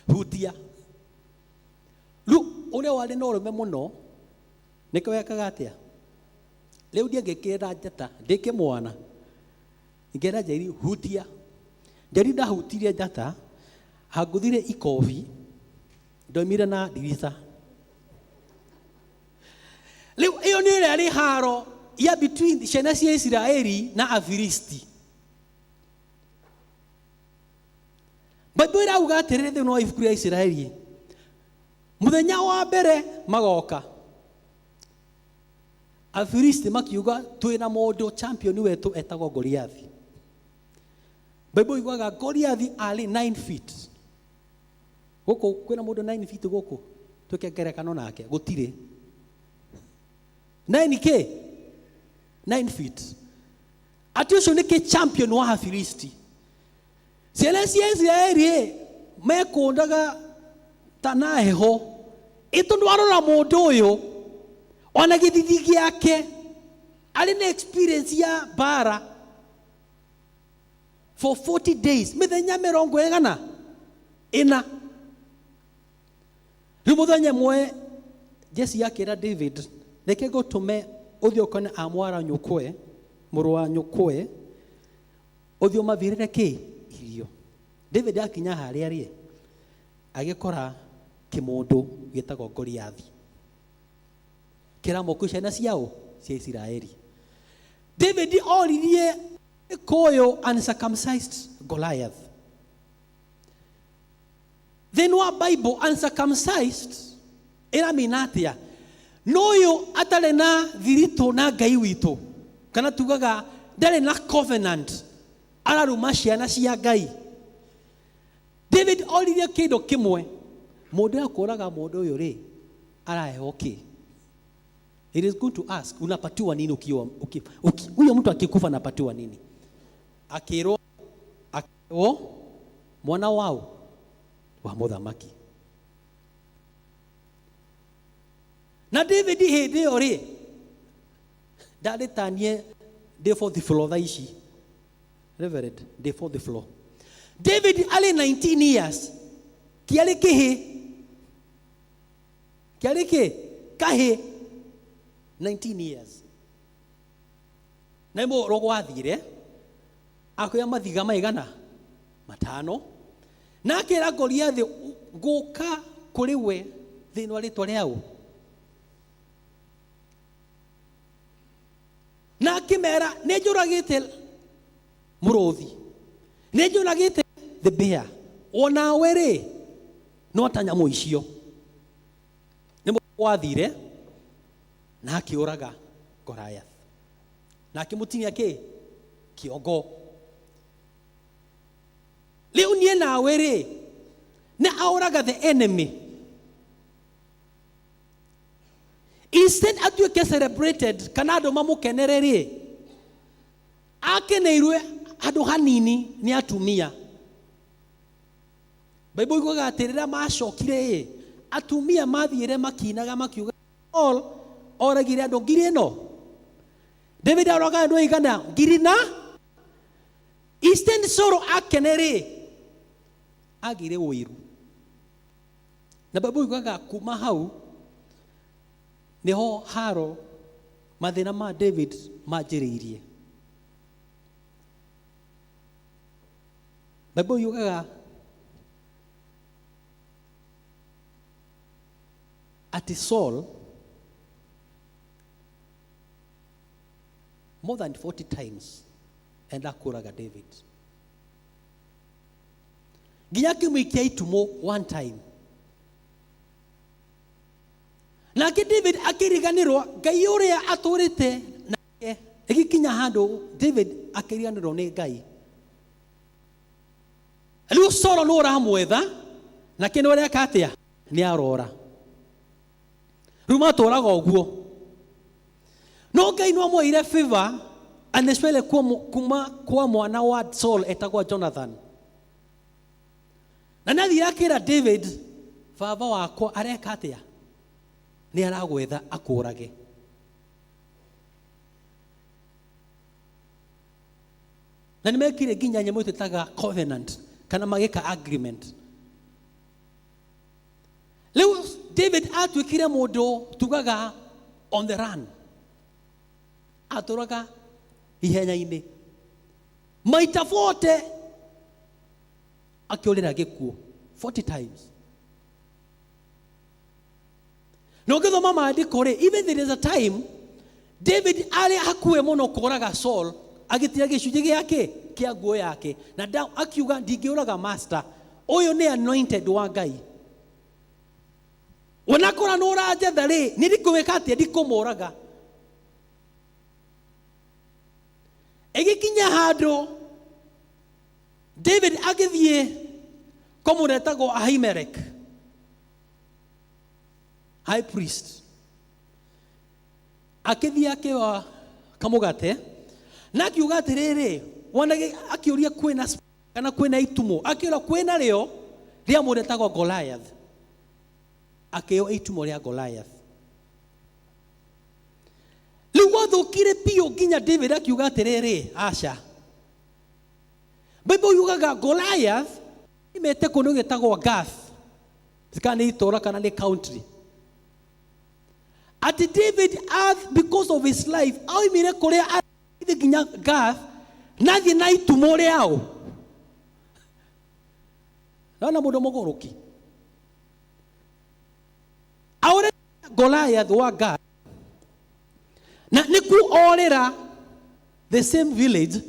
Hutia. Rĩu ũrĩa warĩ na ũrũme mũno nĩkĩ wekaga atĩa? Rĩu ndiangĩkĩra njata ndĩke mwana. Ngera Njeri hutia. Njeri ndahutirie njata, hangũthire ikobi ndoimire na ndirica. Rĩu ĩyo nĩ ĩrĩa arĩ haro ya between ciana cia Isiraeli na Afilisti. Bible irauga atĩrĩrĩ thĩinĩ wa ibuku rĩa Isiraeli, mũthenya wa mbere magoka Afilisti makiuga twĩna mũndũ champion wetu etagwo Goliathi. Bible iguaga Goliathi arĩ 9 feet. Gũkũ kwĩna mũndũ 9 feet gũkũ twĩke ngerekano nake gũtirĩ. 9 feet. Ati ũcio nĩkĩ champion wa Afilisti. Ciana cia Israeli mekundaga tana heho. Ĩtondũ warora mũndũ ũyũ ona gĩthithi gĩake arĩ na experience ya bara for 40 days. Mĩthenya 40 ĩna. Rĩu mũthenya mwe Jesse akĩra David, reke gũtũme ũthiĩ ũkone amwara nyũkwe, mũrũ wa nyũkwe, ũthiĩ ũmavĩrĩre kĩ? Irio. David akinya harĩa rĩ, agĩkora kĩmũndũ gĩtagwo Goliathi. Kĩramo ciana ciao cia Isiraeli. David oririe koyo uncircumcised Goliath. Then what Bible uncircumcised ĩra minatia noyo atarĩ na thirito na Ngai witũ, kana tugaga ndarĩ na covenant, araruma ciana cia Ngai. David oririe kĩndũ kĩmwe, mũndũ akũraga mũndũ ũyũ rĩ, okay. It is good to ask, unapatiwa nini huyo mtu akikufa anapatiwa nini? Akiro mwana wao wa muthamaki. Na David hede ore dade tanie de for the floor daishi. Reverend, de for the floor. David ali 19 years. Kiale kahe 19 years. Na mo rogo athire akoya mathiga maigana matano na akira Goliath guka kuri we thini wa ritwa riao na akimera nejuragite murothi nejuragite the bear ona were no tanyamu icio ni mwathire na akiuraga Goliath na akimutinia kiongo leo nie na were na auraga the enemy. Instead atuike celebrated kanado mamukenerere akeneirwe andu hanini ni atumia. Bible iguaga atirira macokire atumia mathiire makinaga makiuga all oragire andu ngiri ino. David aroga andu igana ngiri na instead soro akenere agire wiru. Na Bible iguaga kuma hau niho haro mathina ma David majiriirie. Bible yugaga ati Saul more than 40 times and akuraga David. Ginya kimwikia itumo one time. Na David akiriganirwa Ngai uria aturite nake igikinya handu David akiriganirwa ni Ngai. Aliu Saul no ramwetha na kino ria katia ni arora. Ruma toraga oguo. No Ngai no amwire favor anespele kuma kwa mwana wa Saul etagwa Jonathan. Na nathira akira David baba wakwa areka atia ni aragwetha akurage. Na nimekire ginya nyemo tutaga covenant kana mageka agreement. Leo David atwikire mundu tugaga on the run. Aturaga ihenya-ini. Maita 40 akiolera gikuo 40 times. No githoma maandiko ri, even there is a time David ali akue muno koraga Saul agitira gicunji giake kia nguo yake na down akiuga ndingiuraga master uyu ni anointed wa Ngai. Wanakora no rajetha ri nirikuweka atia ndikumuraga. Egikinya handu David agithie komuretago Ahimelech high priest akithia akiwa kamugate na akiuga atiriri wanage akiuria kwina kana kwina itumo akira kwina rio ria muretagwo Goliath akio itumo ria Goliath lugo thukire pio ginya David akiuga atiriri acha Bible yugaga Goliath imete kuno getagwo Gath sikani itora kana ni country. At David had, because of his life, how he made Korea the Gath, nothing night tomorrow. Nana mudomogoroki. Our Goliath wa Gath. Na niku orera the same village.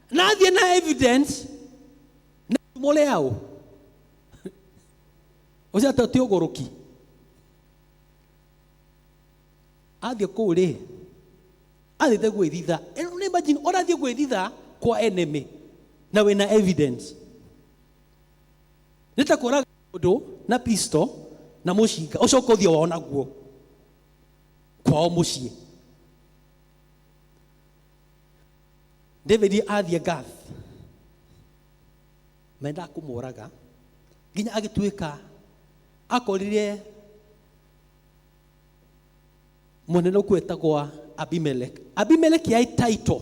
Nothing na evidence. Na tomorrow. Oja teogoroki. Athie kuri athite gwithitha imagine orathie gwithitha kwa enemy na wena evidence nita kora mundu na pistol na mucinga ucoka uthio wona guo kwao mucii. David athie Gath menda kumuraga nginya agituika akorire munene kwetagwa Abimelech. Abimelech yai title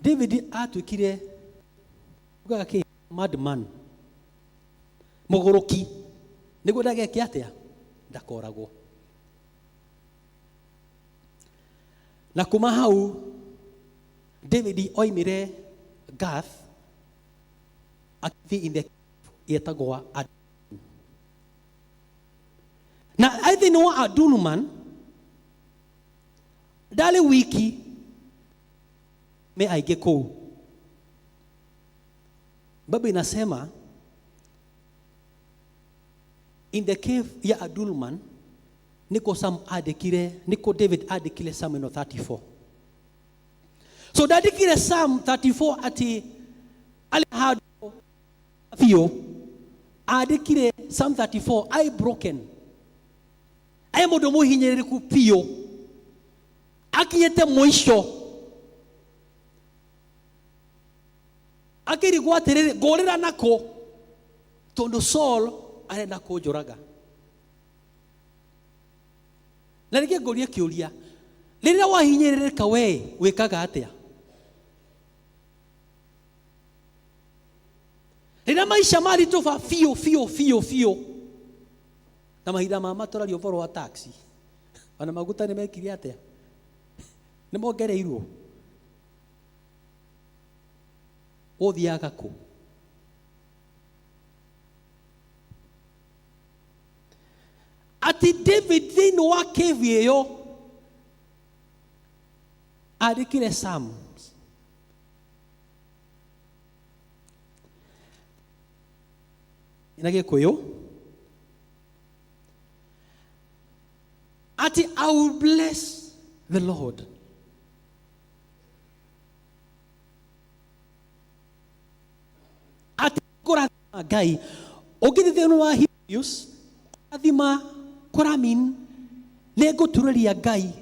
David atuikire ugake madman mugoroki niguo ndageke atia ndakoragwo. Na kuma hau David oimire Gath akithi in the yetagwa na I think no Adulman dale wiki me aige kou. Baba inasema in the cave ya Adulman niko David adekile Psalm 34. So dadikile Psalm 34 ati ale hado fio adekile Psalm 34 I broken I modomo hinyeriku pio akiyete mwisho akiri gwaterere gorera nako tondo Saul arenda kujuraga. Na rĩngĩ ngũria kĩũria, rĩrĩa wahinyĩrĩrĩka we wĩkaga atĩa? Rĩrĩa maisha marituba fio na mahinda ma matũrario ũhoro wa taxi ona maguta nĩmekire atĩa? Nĩmongereirwo. Ũthiaga kũ? Ati David thĩinĩ wa cave ĩyo andĩkire Psalms. Na Gĩkũyũ ati I will bless the Lord. Ati kũrathima Ngai ũngĩthiĩ thĩinĩ wa Hebrews kũrathima kũramin nĩngũturĩria Ngai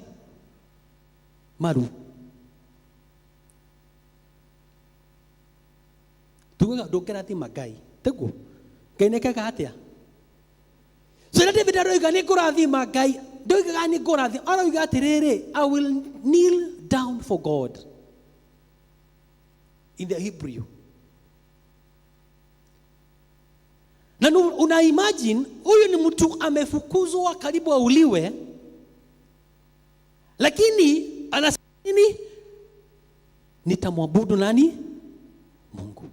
maru. Tugaga ndũngĩrathima Ngai teguo Ngai nĩekaga atĩa? So David aroiga nĩngũrathima Ngai ndoigaga nĩngũrathima aroiga atĩrĩrĩ I will kneel down for God in the Hebrew. Na una imagine huyu ni mtu amefukuzwa karibu auliwe, lakini anasema nini? Nitamwabudu nani? Mungu.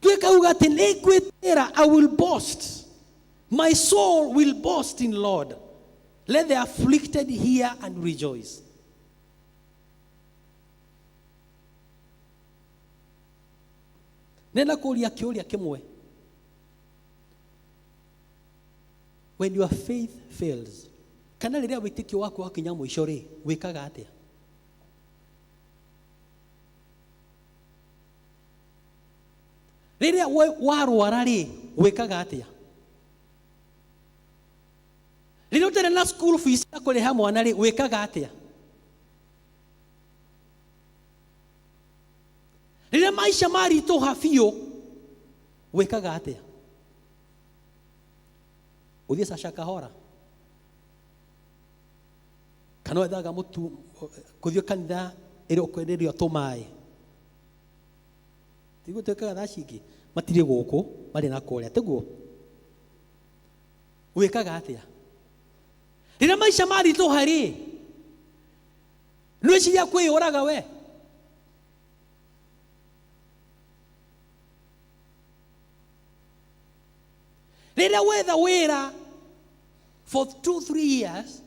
Tuekauga ati nĩngwĩtĩra I will boast. My soul will boast in Lord. Let the afflicted hear and rejoice. Nenda kuulia kĩũria kĩmwe. When your faith fails, kana rĩrĩa wĩtĩkio waku wakinya mũico rĩ, wĩkaga atĩa? Rĩrĩa warwara rĩ, wĩkaga atĩa? Rĩrĩa ũtarĩ na school fees ya kũrĩha mwana rĩ, wĩkaga atĩa? Rĩrĩa maisha maritũha biũ, wĩkaga atĩa? Ũthiĩ Sasha kahora? Kana wethaga mũtu kũthiĩ kanitha ĩrĩa ũkwenderio tũmaĩ? Tiguo twĩkaga thaa cingĩ matirĩ gũkũ marĩ na kũrĩa teguo? Wĩkaga atĩa? Rĩrĩa maisha maritũha rĩ, nĩwĩciria kwĩyũraga we? Rĩrĩa wetha wĩra for 2-3 years,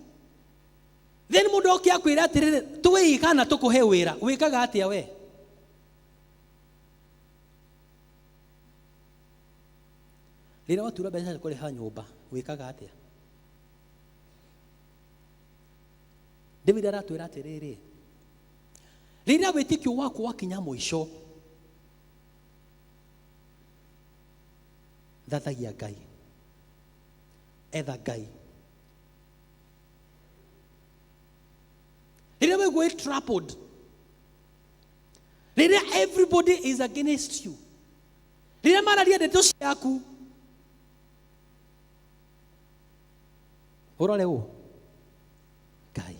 then mũndũ oke akwĩra atĩrĩrĩ tũwĩi kana tũkũhe wĩra, wĩkaga atĩa we? Rĩrĩa watura mbeca cia kũrĩha nyũmba, wĩkaga atĩa? David aratwĩra atĩrĩrĩ, Rĩrĩa wĩtĩkio waku wakinya mũico, thathagia Ngai, etha Ngai. Rĩrĩa wĩgua trampled, rĩrĩa everybody is against you, rĩrĩa mararia ndeto ciaku, ũrore ũũ, Ngai.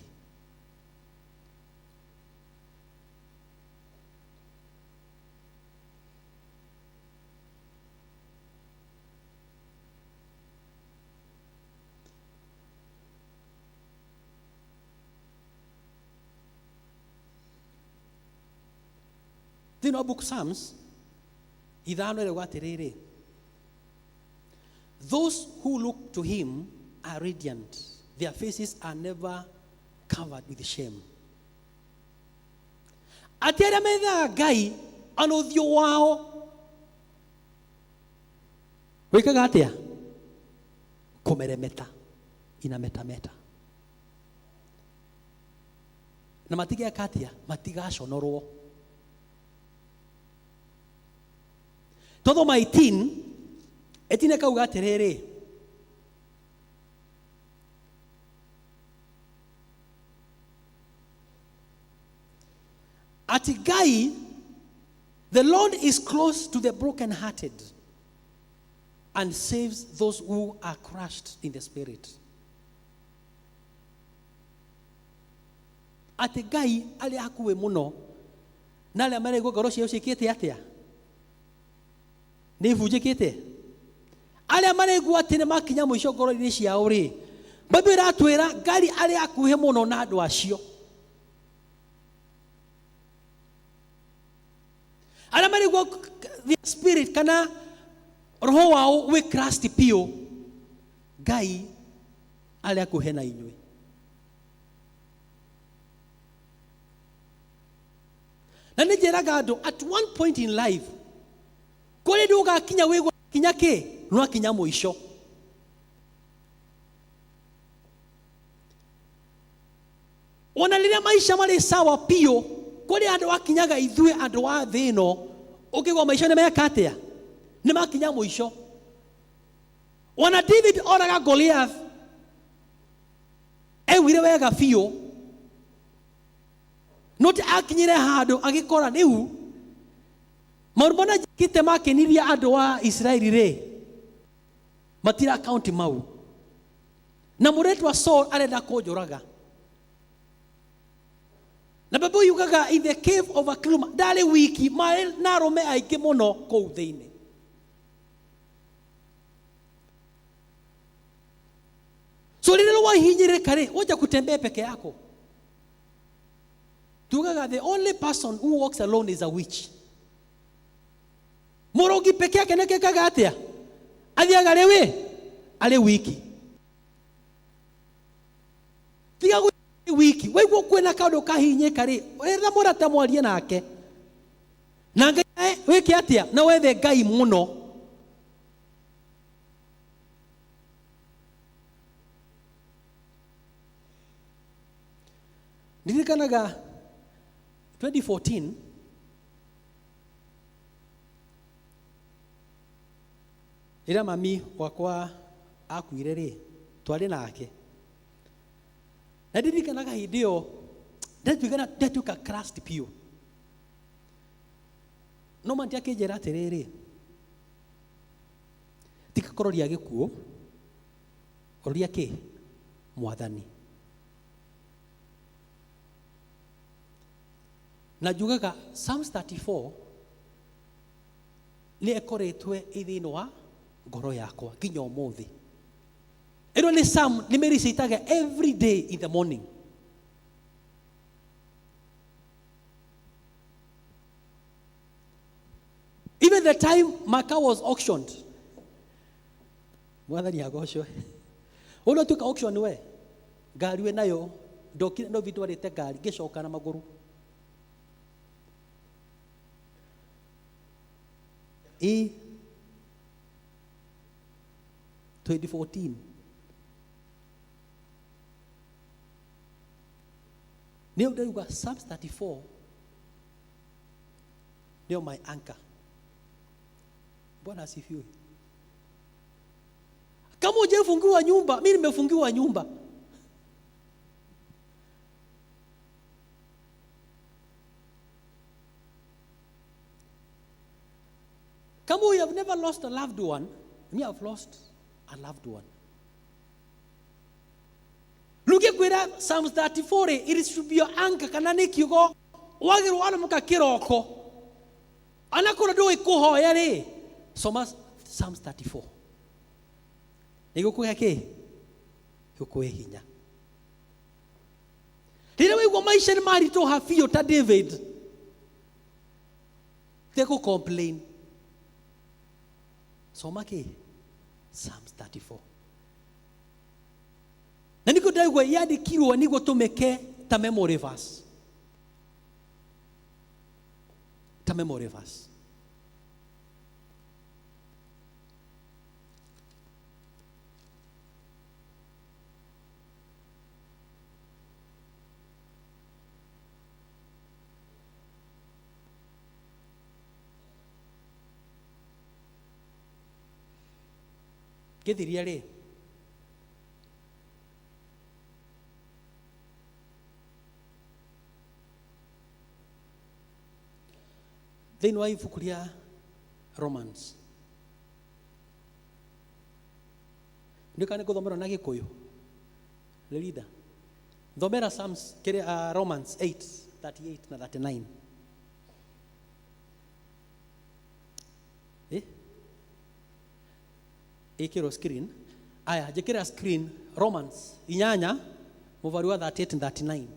Do you know book Psalms? Ithano ĩrauga atĩrĩrĩ, those who look to him are radiant. Their faces are never covered with shame. Atĩ arĩa methaga Ngai, ana ũthiũ wao wĩkaga atĩa? Kũmeremeta, inametameta. Na matigeka atĩa? Matigaconorwo. Todo maitin, etine kauga atĩrĩrĩ, ati Ngai, the Lord is close to the broken-hearted and saves those who are crushed in the spirit. Ati Ngai arĩ hakuhĩ mũno na arĩa marĩ ngoro ciao ciĩkĩte atĩa? Nĩ ibunjĩkĩte? Arĩa maraigua atĩ nĩ makinya mũico ngoro-inĩ ciao rĩ, Bible ĩratwĩra Ngai arĩ hakuhĩ mũno na andũ acio. Arĩa maraigua the spirit kana roho wao wĩ crushed piũ, Ngai arĩ hakuhĩ na inyuĩ. Na nĩ njĩraga andũ, at one point in life, kũrĩ ndũgakinya wĩgwa kinya kĩ? No akinya mũico. Ona rĩrĩa maica marĩ sawa piũ, kũrĩ andũ akinyaga ithuĩ andũ a thĩ ĩno, ũkĩgwa maica nĩ meka atĩa? Nĩ makinya mũico. Ona David oraga Goliath, ewire wega biũ, no ti akinyire handũ agĩkora rĩu maũndũ mana njĩkĩte makenirie andũ a Isiraeli rĩ, matira account mau. Na mũretwa Saul arenda kũnjũraga. Na Bible yugaga in the cave of Adullam, ndarĩ wiki, marĩ na arũme aingĩ mũno kũu thĩinĩ. So rĩrĩa wahinyĩrĩka rĩ, ũnja kutembea peke yako. Tugaga the only person who walks alone is a witch. Mũrogi peke yake nekekaga atĩa? Athiaga rĩwe, arĩ wiki. Tiga wiki, waigua kwĩna kaũndũ kahinyĩka rĩ, wĩra mũrata mwarie nake. Na Ngai wĩke atĩa? Na wethe Ngai mũno. Ndirikanaga 2014 ira mami wakwa akuire rĩ, twarĩ nake. Na ndirikanaga hĩndĩ ĩyo ndatuĩka crushed piũ. No manti akĩnjĩra atĩrĩrĩ, tika kũroria gĩkuũ, roria kĩ? Mwathani. Na njugaga Psalms 34 nĩ ĩkoretwe thĩinĩ wa ngoro yakwa nginya ũmũthĩ. Ĩno nĩ psalm nĩ mĩricitaga every day in the morning. Even the time my car was auctioned. Mwathani agocwo. Ũno tuka auction we. Ngari we nayo ndokire no vitu warĩte ngari ngĩcoka na magũrũ. 2014. Nĩyo ndauga Psalms 34 ndio my anchor. Bwana asifiwe. Kama hujafungiwa nyumba, mimi nimefungiwa nyumba. Kama you have never lost a loved one, me have lost a loved one. Look at where Psalms 34, it should be your anchor. Kanani kiugo wagiru ana muka kiroko. Anakora do ikuho yare. Soma Psalms 34. Nigukuhe ke? Yukuhe hinya. Rira we maisha ni mari to hafio ta David. Teko complain. Soma ke? Psalms 34. Na niko daigwa yadi kiwa niko tumeke ta memory verse. Ta memory verse. ¿Qué diría le? Then why fukuria Romans? Ndio kana kuthomera na Gikuyu. Le leader. Thomera Psalms kile Romans 8:38 na 39. Ikiro screen. Aya, jekira screen Romans inyanya muvali wa 38 and 39.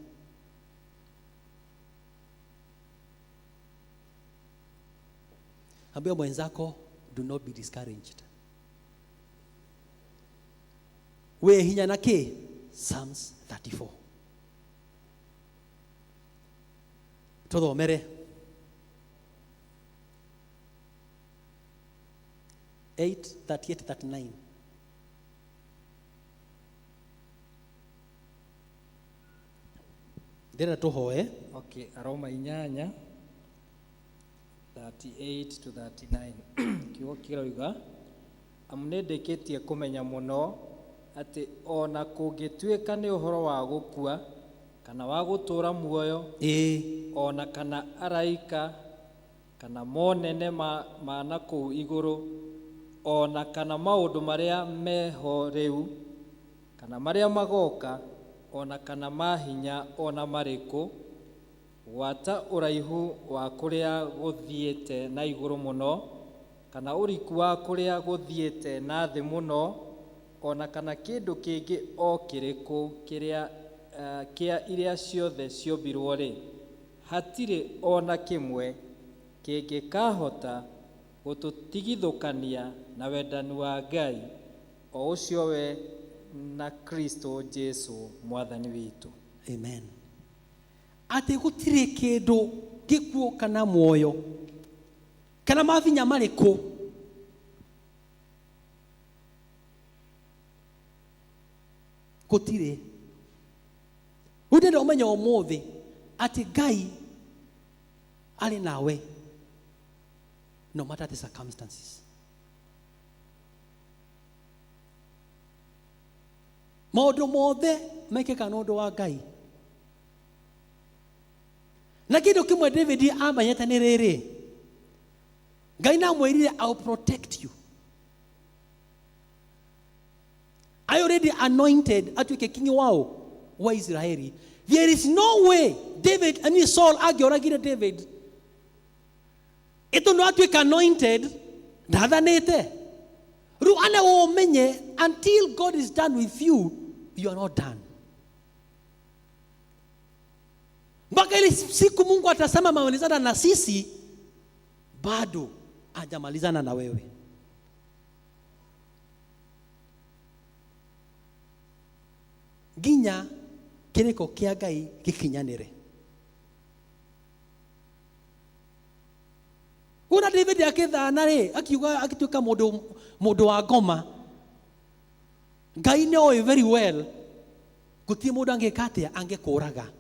Ambia mwenzako, do not be discouraged. We hinya na ke? Psalms 34. Todo mere 8:38-39. Dera tuhoe. Okay, Roma inyanya 38 to 39. Kiugo kiroiga amunendeketie kumenya muno ati ona kungituika ni uhoro wa gukua kana wa gutura muoyo ona kana araika kana monene ma na kuu iguru ona kana maundu maria meho riu kana maria magoka ona kana mahinya ona mariku wata uraihu wa kuria guthiete na iguru muno kana uriku wa kuria guthiete na thi muno ona kana kindu kingi o kiriku kiria kia iria ciothe ciombirwo ri hatire ona kimwe kingikahota gututigithukania na wendani wa Ngai o ucio we na Kristo Jesu mwathani witu. Amen. Ati gutire kindu gikuo kana muoyo kana mavinya mariko gutire udenda umenya umuthi ati Ngai ali nawe no matter the circumstances. Maundu mothe mekeka nundu wa Ngai. Na kindu kimwe David amanyete ni riri. Ngai na mwirire I'll protect you. I already anointed atuike king wao wa Israeli. There is no way Saul agioragire David. Ito no atuike anointed ndathanite. Ru ana umenye until God is done with you, you are not done. Mpaka ile siku Mungu atasema maelezana na sisi bado hajamalizana na wewe. Ginya kiriko kia Ngai gikinyanire. Una David akithana ri akiuga akituika mundu wa ngoma. Ngai knows very well gutie mundu angekatia angekuraga.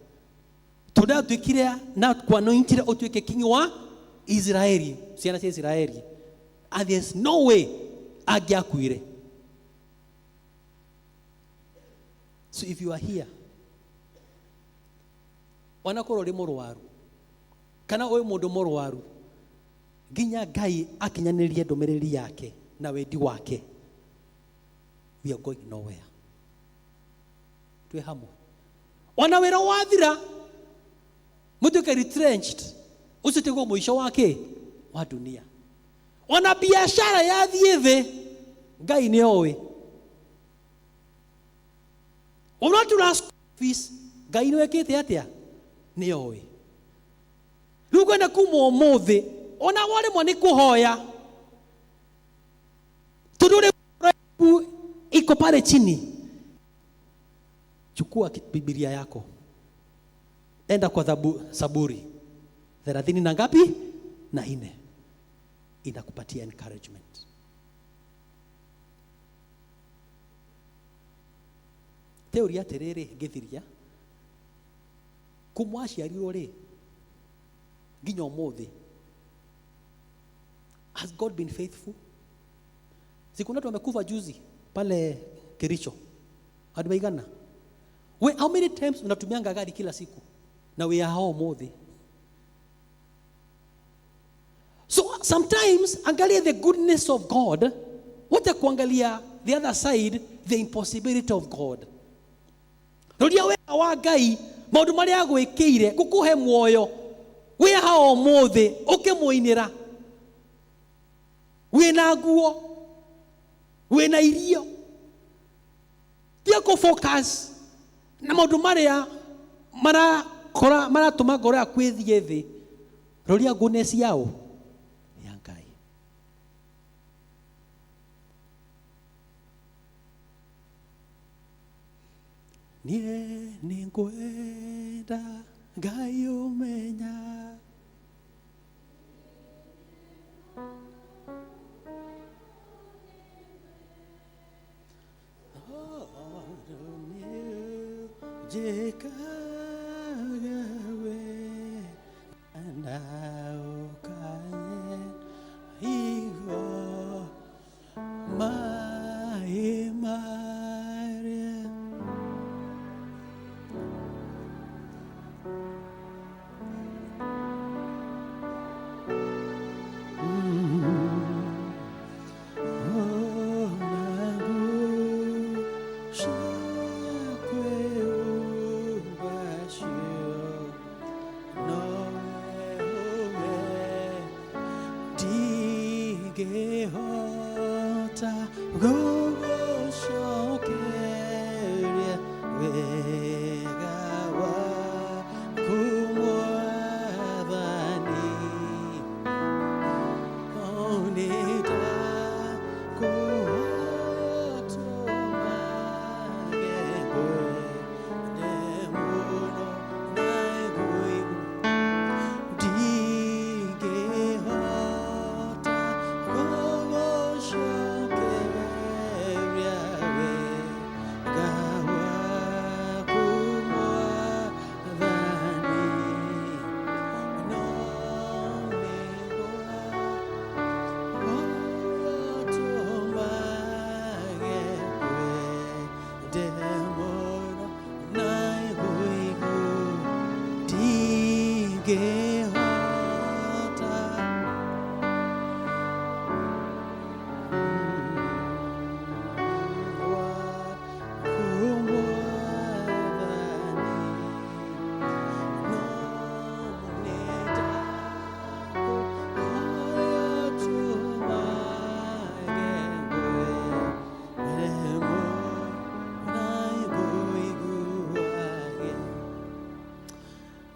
Toda twikire na kwa anointire otuike king wa Israeli, ciana cia Israeli, and there's no way angiakuire. So if you are here, wanakorwo ri murwaru kana oyo mundu murwaru, ginya Ngai akinyanirie ndomereri yake na wendi wake, we are going nowhere. Twe hamwe ona wira wathira mutuke retrenched, usitigwo mwisho wake wa dunia. Ona biashara yathie thi, Ngai ni owe. Ona tura fees, Ngai ni wekete atia ni owe. Rugo na kumo mothi, ona wale mwani kuhoya tudure iko pale chini. Chukua Biblia yako, enda kwa Thaburi 30 na ngapi? Na 4. Inakupatia encouragement. Teoria terere githiria kumwaciarirwo ri nginya umuthi. Has God been faithful? Siku natu wamekufa juzi pale Kericho. Adwaigana. We, how many times unatumianga gari kila siku na we are hao umuthi? So sometimes angalia the goodness of God, wote kuangalia the other side, the impossibility of God. Rodia wega wa Ngai maundu maria agwikire gukuhe muoyo we hao umuthi ukimuinira, we na nguo, we na irio, tia ko focus na maundu maria maratuma ngoro yaku ithie thi. Rodia goodness yao ya Ngai. Nie ningwenda Ngai umenya jekawe anaukanye higo maimare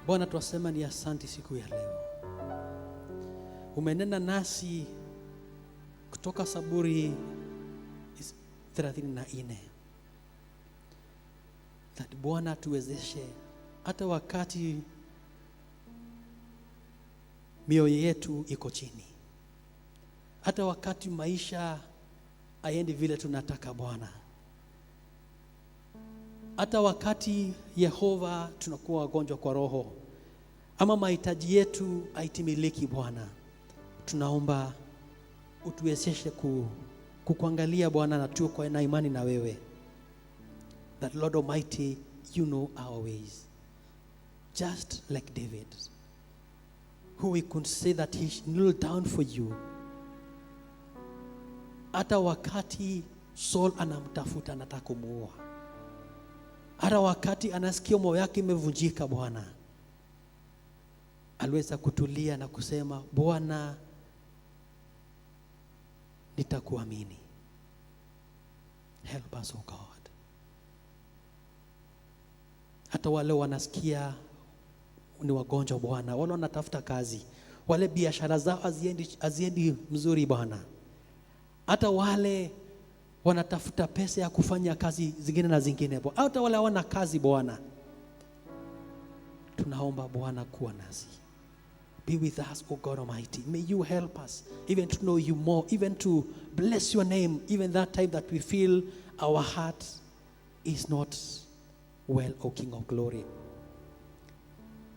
Bwana, tuwasema ni asante siku ya leo. Umenena nasi kutoka Thaburi 34. That Bwana tuwezeshe hata wakati mioyo yetu iko chini, hata wakati maisha haendi vile tunataka Bwana, hata wakati Yehova tunakuwa wagonjwa kwa roho, ama mahitaji yetu haitimiliki Bwana, tunaomba utuwezeshe kukuangalia Bwana, na tuwe kwa na imani na wewe, that Lord Almighty, you know our ways, just like David, who we could say that he kneeled down for you hata wakati Saul anamtafuta, anataka kumuua, hata wakati anasikia moyo wake imevunjika Bwana, aliweza kutulia na kusema, Bwana, nitakuamini. Help us, oh God. Hata wale wanasikia ni wagonjwa Bwana, wale wanatafuta kazi, wale biashara zao haziendi mzuri Bwana, hata wale wanatafuta pesa ya kufanya kazi zingine na zingine Bwana, hata wale hawana kazi Bwana, tunaomba Bwana kuwa nasi. Be with us, O God Almighty. May you help us even to know you more, even to bless your name, even that time that we feel our heart is not well, O King of Glory.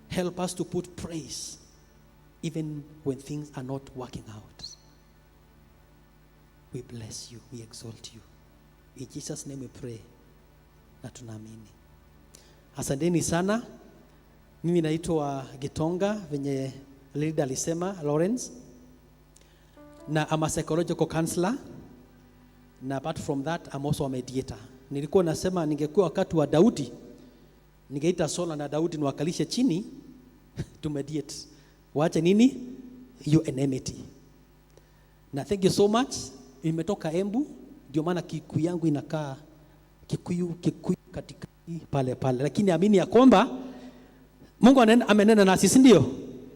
Help us to put praise even when things are not working out. We bless you, we exalt you. In Jesus' name we pray na tunaamini. Asanteni sana. Mimi naitwa Gitonga, venye leader alisema, Lawrence, na I'm a psychological counselor, na apart from that I'm also a mediator. Nilikuwa nasema ningekuwa wakati wa Daudi, ningeita Saul na Daudi niwakalishe chini to mediate. Waache nini? Your enmity. Na thank you so much. Imetoka Embu, ndio maana Kikuyu yangu inakaa Kikuyu katika pale. Lakini amini ya kwamba Mungu amenena nasi, si ndio?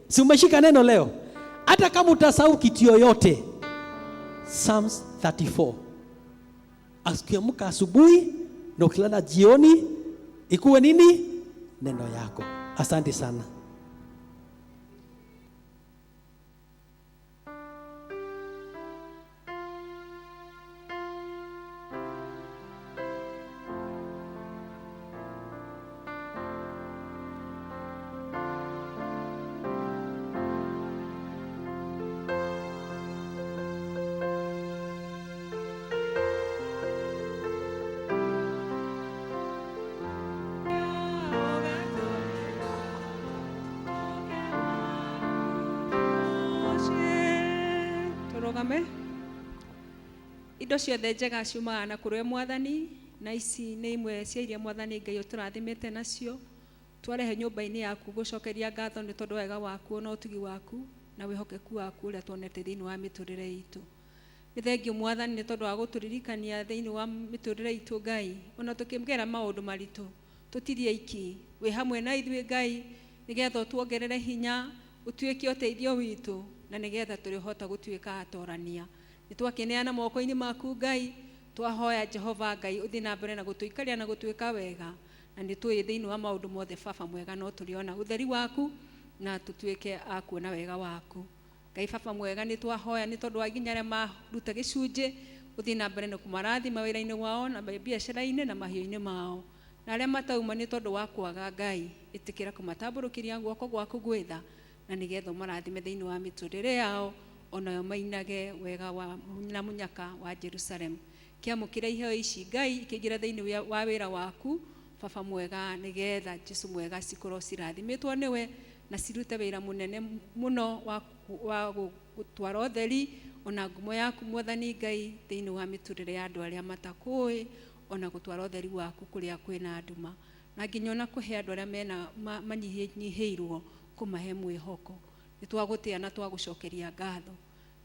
Si umeshika neno leo? Hata kama utasahau kitu yoyote, Psalms 34. Asikiamka asubuhi na ukilala jioni, ikuwe nini? Neno yako. Asante sana. Indo ciothe njega ciumaga na kũrĩ Mwathani, na ici nĩ imwe cia iria Mwathani Ngai ũtũrathimĩte nacio. Twarehe nyũmba-inĩ yaku gũcokeria ngatho nĩ tondũ wega waku na ũtugi waku na wĩhokeku waku ũrĩa tuonete thĩinĩ wa mĩtũrĩre itũ. Nĩ thengiũ Mwathani nĩ tondũ wa gũtũririkania thĩinĩ wa mĩtũrĩre itũ Ngai, ona tũkĩmgera maũndũ maritũ tũtirie iki, wĩ hamwe na ithuĩ Ngai, nĩgetha tuongerere hinya, ũtuĩke ũteithio witũ, na nĩgetha tũrĩhota gũtuĩka atorania. Nĩtwakeneana moko-inĩ maku Ngai, twahoya Jehova Ngai ũthiĩ na mbere na gũtũikaria na gũtuĩka wega, na nĩtũĩ thĩinĩ wa maũndũ mothe Baba mwega no tũrĩona ũtheri waku na tũtuĩke a kuona wega waku. Ngai Baba mwega, nĩtwahoya nĩ tondũ wa nginya arĩa maruta gĩcunjĩ, ũthiĩ na mbere na kũmarathima wĩra-inĩ wao na biacara-inĩ na mahiũ-inĩ mao, na arĩa matauma nĩ tondũ wa kwaga Ngai, ĩtĩkĩra kũmatambũrũkĩria guoko gwaku gwĩtha, na nĩgetha ũmarathime thĩinĩ wa mĩtũrĩre yao, onayo mainage wega wa na munyaka wa Jerusalem. Kiamũkĩra iheo ici Ngai ikĩingĩra thĩinĩ wa wĩra waku Baba mwega, nĩgetha Jesu mwega cikorwo cirathimĩtwo nĩwe na cirute wĩra mũnene mũno wa gũtwara ũtheri ona ngumo yaku Mwathani Ngai thĩinĩ wa mĩtũrĩre ya andũ arĩa matakũĩ, ona gũtwara ũtheri waku kũrĩa kwĩna nduma, na nginya ona kũhe andũ arĩa mena manyihĩirwo kũmahe mwĩhoko. Nĩtwagũtĩa na twagũcokeria ngatho,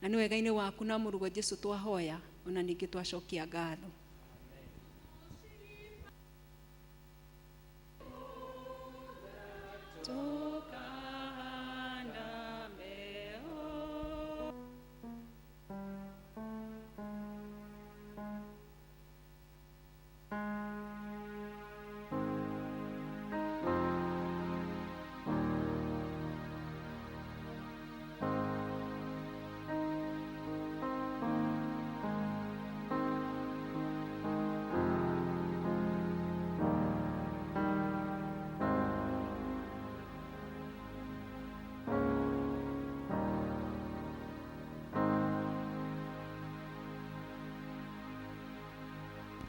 na nĩ wega-inĩ waku na mũrugo Jesu twahoya, ona ningĩ twacokia ngatho.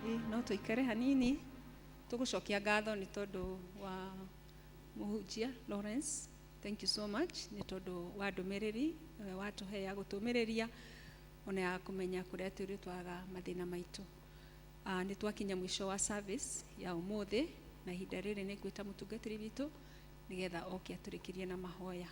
no tuikare hanini tugucokia ngatho ni tondu wa muhunjia Lawrence. Thank you so much ni tondu wa ndumiriri watuhe ya gutumiriria ona ya kumenya kuria turi twaga mathina maitu. Ni twakinya mwisho wa service ya umuthi na ihinda riri ni ngwita mutungatiri witu nigetha oke aturikirie na mahoya.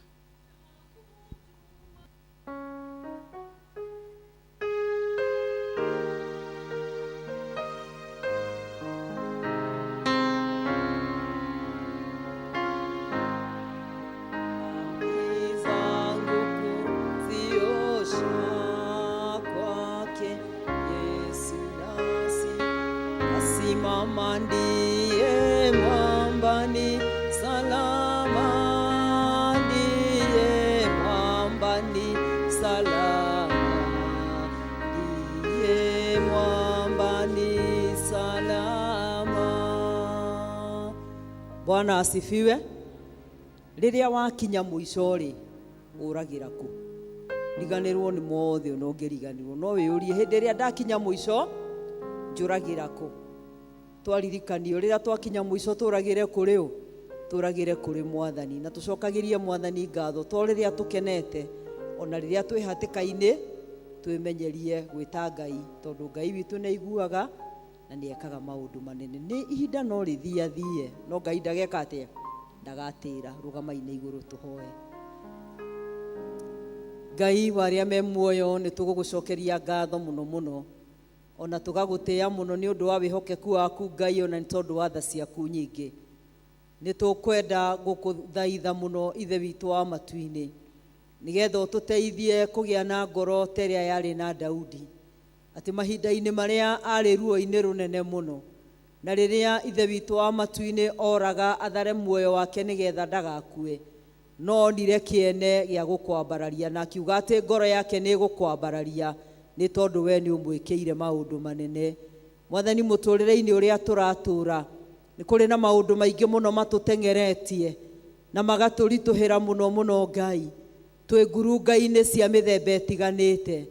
Mama ndiye mwambani salama, ndiye mwambani salama, ndiye mwambani salama. Bwana asifiwe. Riria wakinya mwisho ri uragira ku riganirwo ni mothe no ngeriganirwo no wiyurie hindi ria ndakinya mwisho njuragira ku twaririkanio rira twakinya mwisho turagire kuri u turagire kuri Mwathani na tucokagirie Mwathani ngatho to riria tukenete ona riria twi hatikaini twimenyerie gwita Ngai tondu Ngai witu ni aiguaga na ni ekaga maundu manene. Ni ihinda no rithiathie no Ngai ndageka atia ndagatira. Rugamai-ne iguru tuhoe. Ngai waria me muoyo ni tugugucokeria ngatho muno muno ona tugagutia muno ni undu wa wihokeku waku Ngai ona ni tondu wa tha ciaku nyingi. Ni tukwenda gukuthaitha muno ithe witu wa matu-ini nigetha ututeithie kugia na ngoro teria yari na Daudi ati mahinda-ini maria ari ruo-ini runene muno na riria ithe witu wa matu-ini oraga athare muoyo wake nigetha ndagakue no nire kiene gia gukwambararia na kiuga ati ngoro yake ni gukwambararia ni tondu we ni umwikiire maundu manene. Mwathani muturire-ini uria turatura ni kuri na maundu maingi muno matutengeretie na magaturituhira muno muno Ngai twi ngurunga-ini cia mithemba itiganite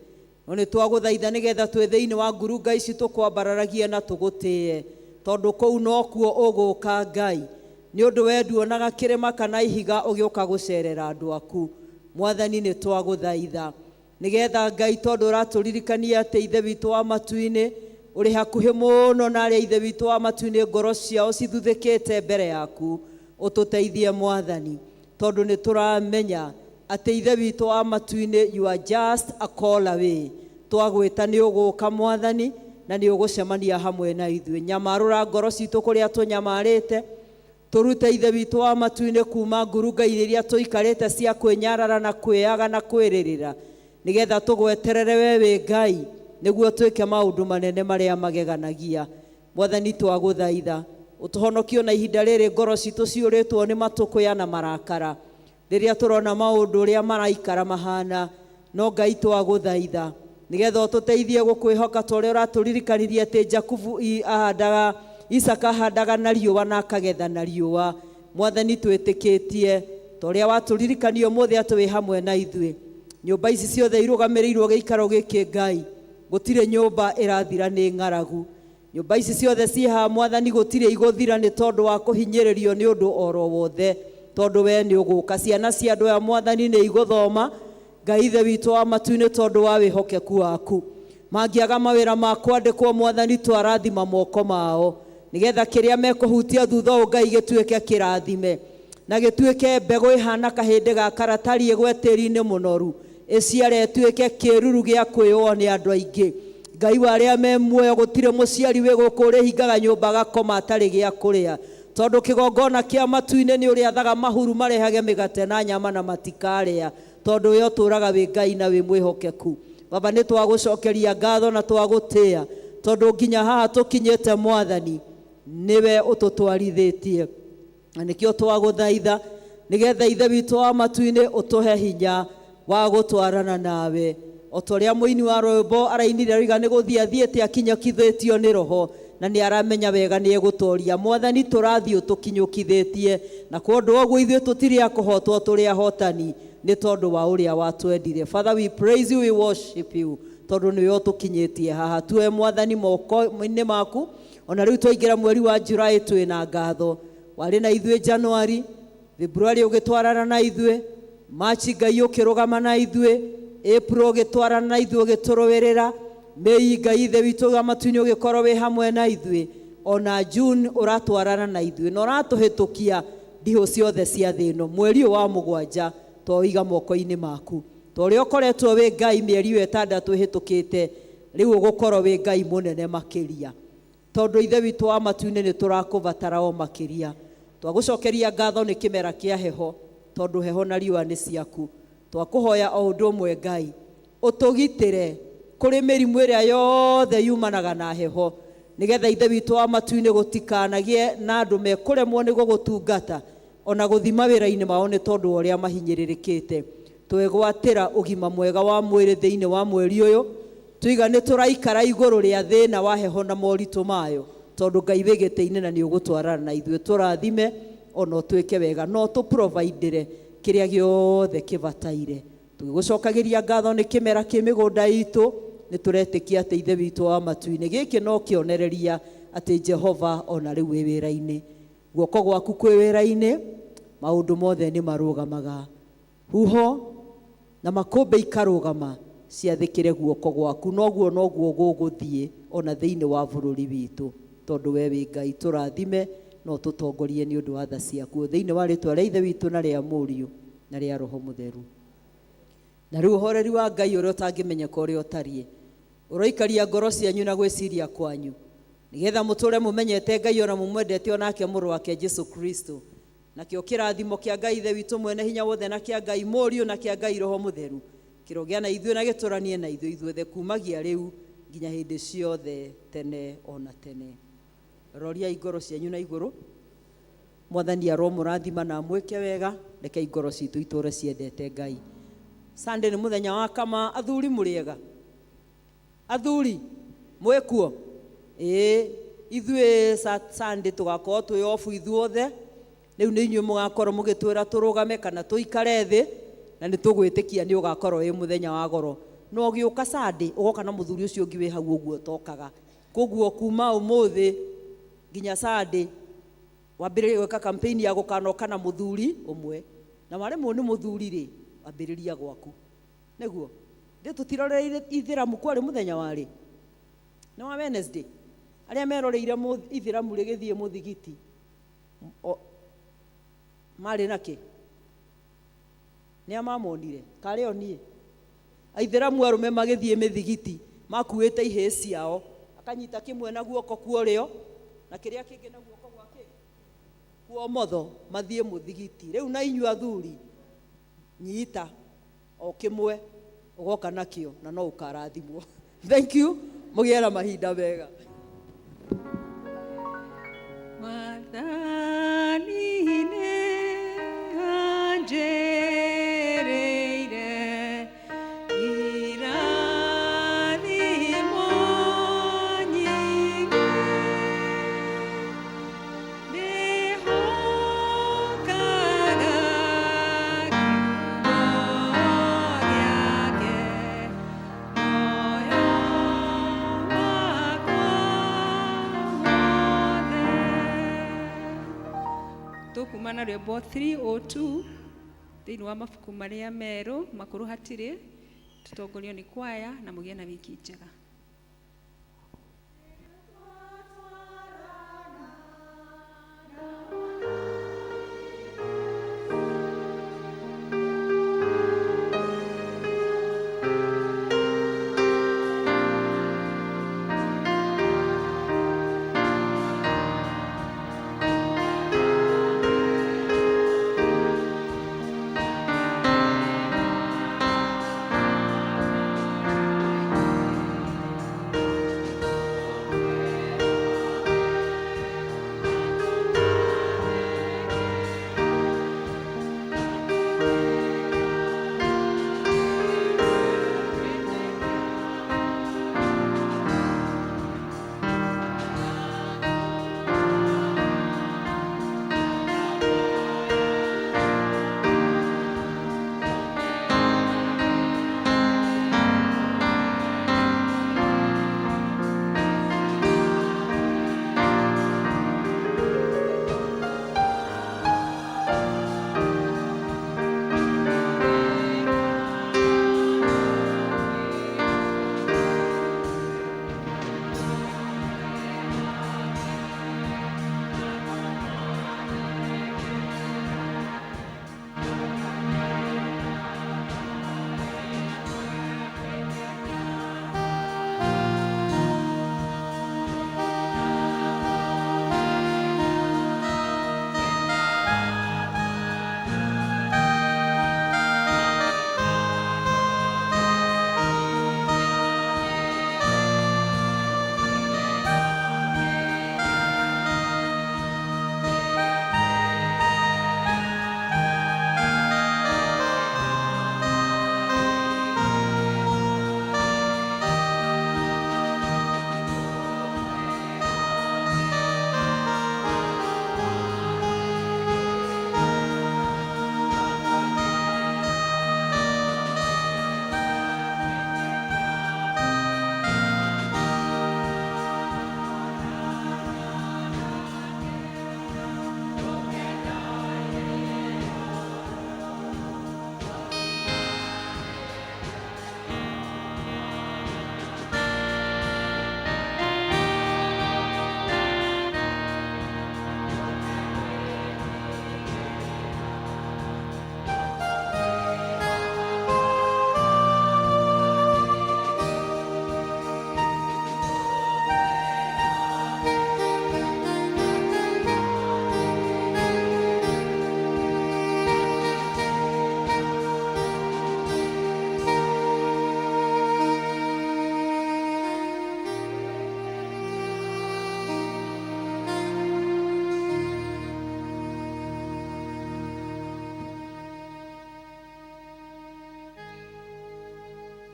no ni twaguthaitha nigetha twi thiini wa ngurunga ici tukwambararagie na tugutie tondu kou no kuo uguka Ngai ni undu we nduonaga kirima kana ihiga ugiuka gucerera andu aku. Mwathani ni twaguthaitha nigetha Ngai tondu uraturirikania ati ithe witu wa matu-ini uri hakuhi muno na aria ithe witu wa matu-ini ngoro ciao cithuthikite mbere yaku ututeithie Mwathani tondu ni turamenya ati ithe witu wa matu-ini you are just a call away. Twagwita ni uguka Mwathani na ni ugucemania hamwe na ithuĩ. Nyamarũra ngoro ciitũ kũrĩa tũnyamarĩte turute ithe witu wa matu-ini kuma ngurunga-inĩ iria tũikarĩte cia kwĩnyarara na kwĩaga na kwĩrĩrĩra nigetha tũgweterere we wĩ Ngai nĩguo twĩke maũndũ manene marĩa mageganagia. Mwathani twagũthaitha utuhonokie na ihinda rĩrĩ ngoro ciitũ ciũrĩtwo nĩ matũkũya na marakara rĩrĩa tũrona maũndũ ũrĩa maraikara mahana no Ngai twagũthaitha nigetha ututeithie gukwĩhoka ta ũrĩa ũratũririkanirie atĩ Jakubu ahandaga Isaka ahandaga na riũa na akagetha na riũa. Mwathani twĩtĩkĩtie ta ũrĩa watũririkanio ũmũthĩ atĩ wĩ hamwe na ithuĩ. Nyũmba ici ciothe irũgamĩrĩirwo gĩikaro gĩkĩ Ngai gũtirĩ nyũmba ĩrathira nĩ ng'aragu. Nyũmba ici ciothe ciĩ haha Mwathani gũtirĩ igũthira nĩ tondũ wa kũhinyĩrĩrio nĩ ũndũ oro wothe tondu we nĩ ũgũka. Ciana cia andũ aya Mwathani nĩ igũthoma Ngai ithe witu wa matu-ini tondu wa wihokeku waku. Mangĩaga mawĩra ma kwandĩkwo Mwathani twarathima moko mao nigetha kĩrĩa mekũhutia thutha ũũ Ngai gĩtuĩke kĩrathime na gĩtuĩke mbegũ ĩhana kahĩndĩ ga karatari ĩgwe tĩri-inĩ mũnoru ĩciare ĩtuĩke kĩruru gĩa kwĩywo nĩ andũ aingĩ. Ngai wa arĩa me muoyo gũtirĩ mũciari wĩ gũkũ ũrĩhingaga nyũmba gakoma atarĩ gĩa kũrĩa tondu kĩgongona kĩa matu-ini nĩ ũrĩathaga mahuru marehage mĩgate na nyama na matikarĩa tondu we ũtũraga wĩ Ngai na wĩ mwĩhokeku. Baba nĩ twagũcokeria ngatho na twagũtĩa tondu nginya haha tũkinyĩte Mwathani niwe ũtũtwarithĩtie na nĩkĩo twagũthaitha nigetha ithe witu wa matu-ini ũtũhe hinya wa gũtwarana nawe o ta ũrĩa mũini wa rwĩmbo arainire oiga nĩ gũthiĩ athiĩte akinyũkithĩtio nĩ Roho na nĩ aramenya wega nĩ egũtooria. Mwathani tũrathiĩ ũtũkinyũkithĩtie na kwa ũndũ ũguo ithuĩ tũtirĩ a kũhotwo tũrĩ ahotani nĩ tondu wa ũrĩa watwendire. Father, we praise you, we worship you tondu niwe utukinyitie haha. Tuwe Mwathani moko-ini maku, ona riu twaingira mweri wa Julai twina ngatho. Wari na ithuĩ Januari, February ugitwarana na ithuĩ, March Ngai ukirugama na ithuĩ, April ugitwarana na ithuĩ ugiturũĩrĩra, May Ngai ithe witũ wa matu-inĩ ugikorwo wi hamwe na ithuĩ, ona June uratwarana na ithuĩ na uratuhĩtũkia ndiho ciothe cia thĩ ĩno. Mweri wa mũgwanja twoiga moko-inĩ maku, torĩa ũkoretwo wi Ngai mĩeri ĩyo 6 ĩhĩtũkĩte, rĩu ũgũkorwo wi Ngai mũnene makĩria, tondu ithe witũ wa matu-inĩ nĩ tũrakũbatara o makĩria. Twagucokeria ngatho nĩ kĩmera kĩa heho, tondu heho na riũa nĩ ciaku. Twakũhoya o ũndũ ũmwe Ngai, ũtũgitĩre kũrĩ mĩrimũ ĩrĩa yothe yumanaga na heho, nĩgetha ithe witũ wa matu-inĩ gũtikanagie na andũ mekũremwo nĩ gũgũtungata ona gũthima wĩra-inĩ mao nĩ tondu wa ũrĩa mahinyĩrĩrĩkĩte. Twegwatĩra ũgima mwega wa mwĩrĩ thĩinĩ wa mweri ũyũ, tuiga nĩ tũraikara igũrũ rĩa thĩna wa heho na moritũ mayo, tondu Ngai wĩ gĩtĩ-inĩ na nĩ ũgũtwarana na ithuĩ. Tũrathime ona ũtwĩke wega, no tũprovaidĩre kĩrĩa gĩothe kĩbataire. Tũgĩgũcokagĩria ngatho nĩ kĩmera kĩ mĩgũnda itũ, nĩ tũretĩkia atĩ ithe witũ wa matu-inĩ gĩkĩ no kĩonereria atĩ Jehova ona rĩu wĩ wĩra-inĩ. Guoko gwaku kwĩ wĩra-inĩ, maũndũ mothe nĩ marũgamaga. Huho na makũmbĩ ikarũgama ciathĩkĩre guoko gwaku, noguo gũgũthiĩ ona thĩinĩ wa bũrũri witũ, tondu we wĩ Ngai. Tũrathime no tũtongorie nĩ ũndũ wa tha ciaku, thĩinĩ wa rĩtwa rĩa ithe witũ na rĩa Mũriũ na rĩa Roho Mũtheru. Na rĩu ũhoreri wa Ngai ũrĩa ũtangĩmenyeka ũrĩa ũtariĩ ũroikaria ngoro cianyu na gwĩciria kwanyu, nĩgetha mũtũre mũmenyete Ngai ona mũmwendete onake mũrũ wake Jesu Kristo, nakĩo kĩrathimo kĩa Ngai ithe witũ mwene hinya wothe na kĩa Ngai Mũriũ na kĩa Ngai Roho Mũtheru kĩrogĩa na ithuĩ na gĩtũranie na ithuĩ ithuothe kumagia rĩu nginya hĩndĩ ciothe tene ona tene. Roria igoro cianyu na igũrũ. Mwathani aromũrathima na mwĩke wega, reke igoro citũ itũre ciendete Ngai. Sunday nĩ mũthenya wa kama. Athuri mũrĩega? Athuri mwĩkuo? Ithuĩ Sunday tũgakorwo twĩ off ithuothe. Rĩu nĩ inyuĩ mũgakorwo mũgĩtwĩra tũrũgame kana tũikare thĩ, na nĩ tũgwĩtĩkia nĩ ũgakorwo wĩ mũthenya wa goro. No ũgĩũka Sunday ũgoka na mũthuri ũcio ũngĩ wĩ hau ũguo tokaga. Koguo kuma ũmũthĩ nginya Sunday wambĩrĩrie gwĩka campaign ya gũkanoka na mũthuri ũmwe, na waremwo nĩ mũthuri rĩ, wambĩrĩria gwaku. Nĩguo ndĩ tũtiroreire ithĩramu kwarĩ mũthenya warĩ nĩ wa Wednesday. Arĩa meroreire ithĩramu rĩgĩthiĩ mũthigiti marĩ nakĩ? Nĩ amamonire karĩ onie aithĩramu arũme magĩthiĩ mĩthigiti makuĩte ihĩ ciao, akanyita kĩmwe na guoko kwa ũrĩo na kĩrĩa kĩngĩ na guoko gwake kwa ũmotho, mathiĩ mũthigiti. Rĩu na inyuĩ athuri nyita o kĩmwe ũgoka nakĩo na no ũkarathimwo. Thank you, mũgĩe na mahinda mega. Kumana rwĩmbo 302 thĩinĩ wa mabuku marĩa merũ makũrũ hatirĩ, tũtongorio nĩ kwaya na mũgĩe na wiki njega.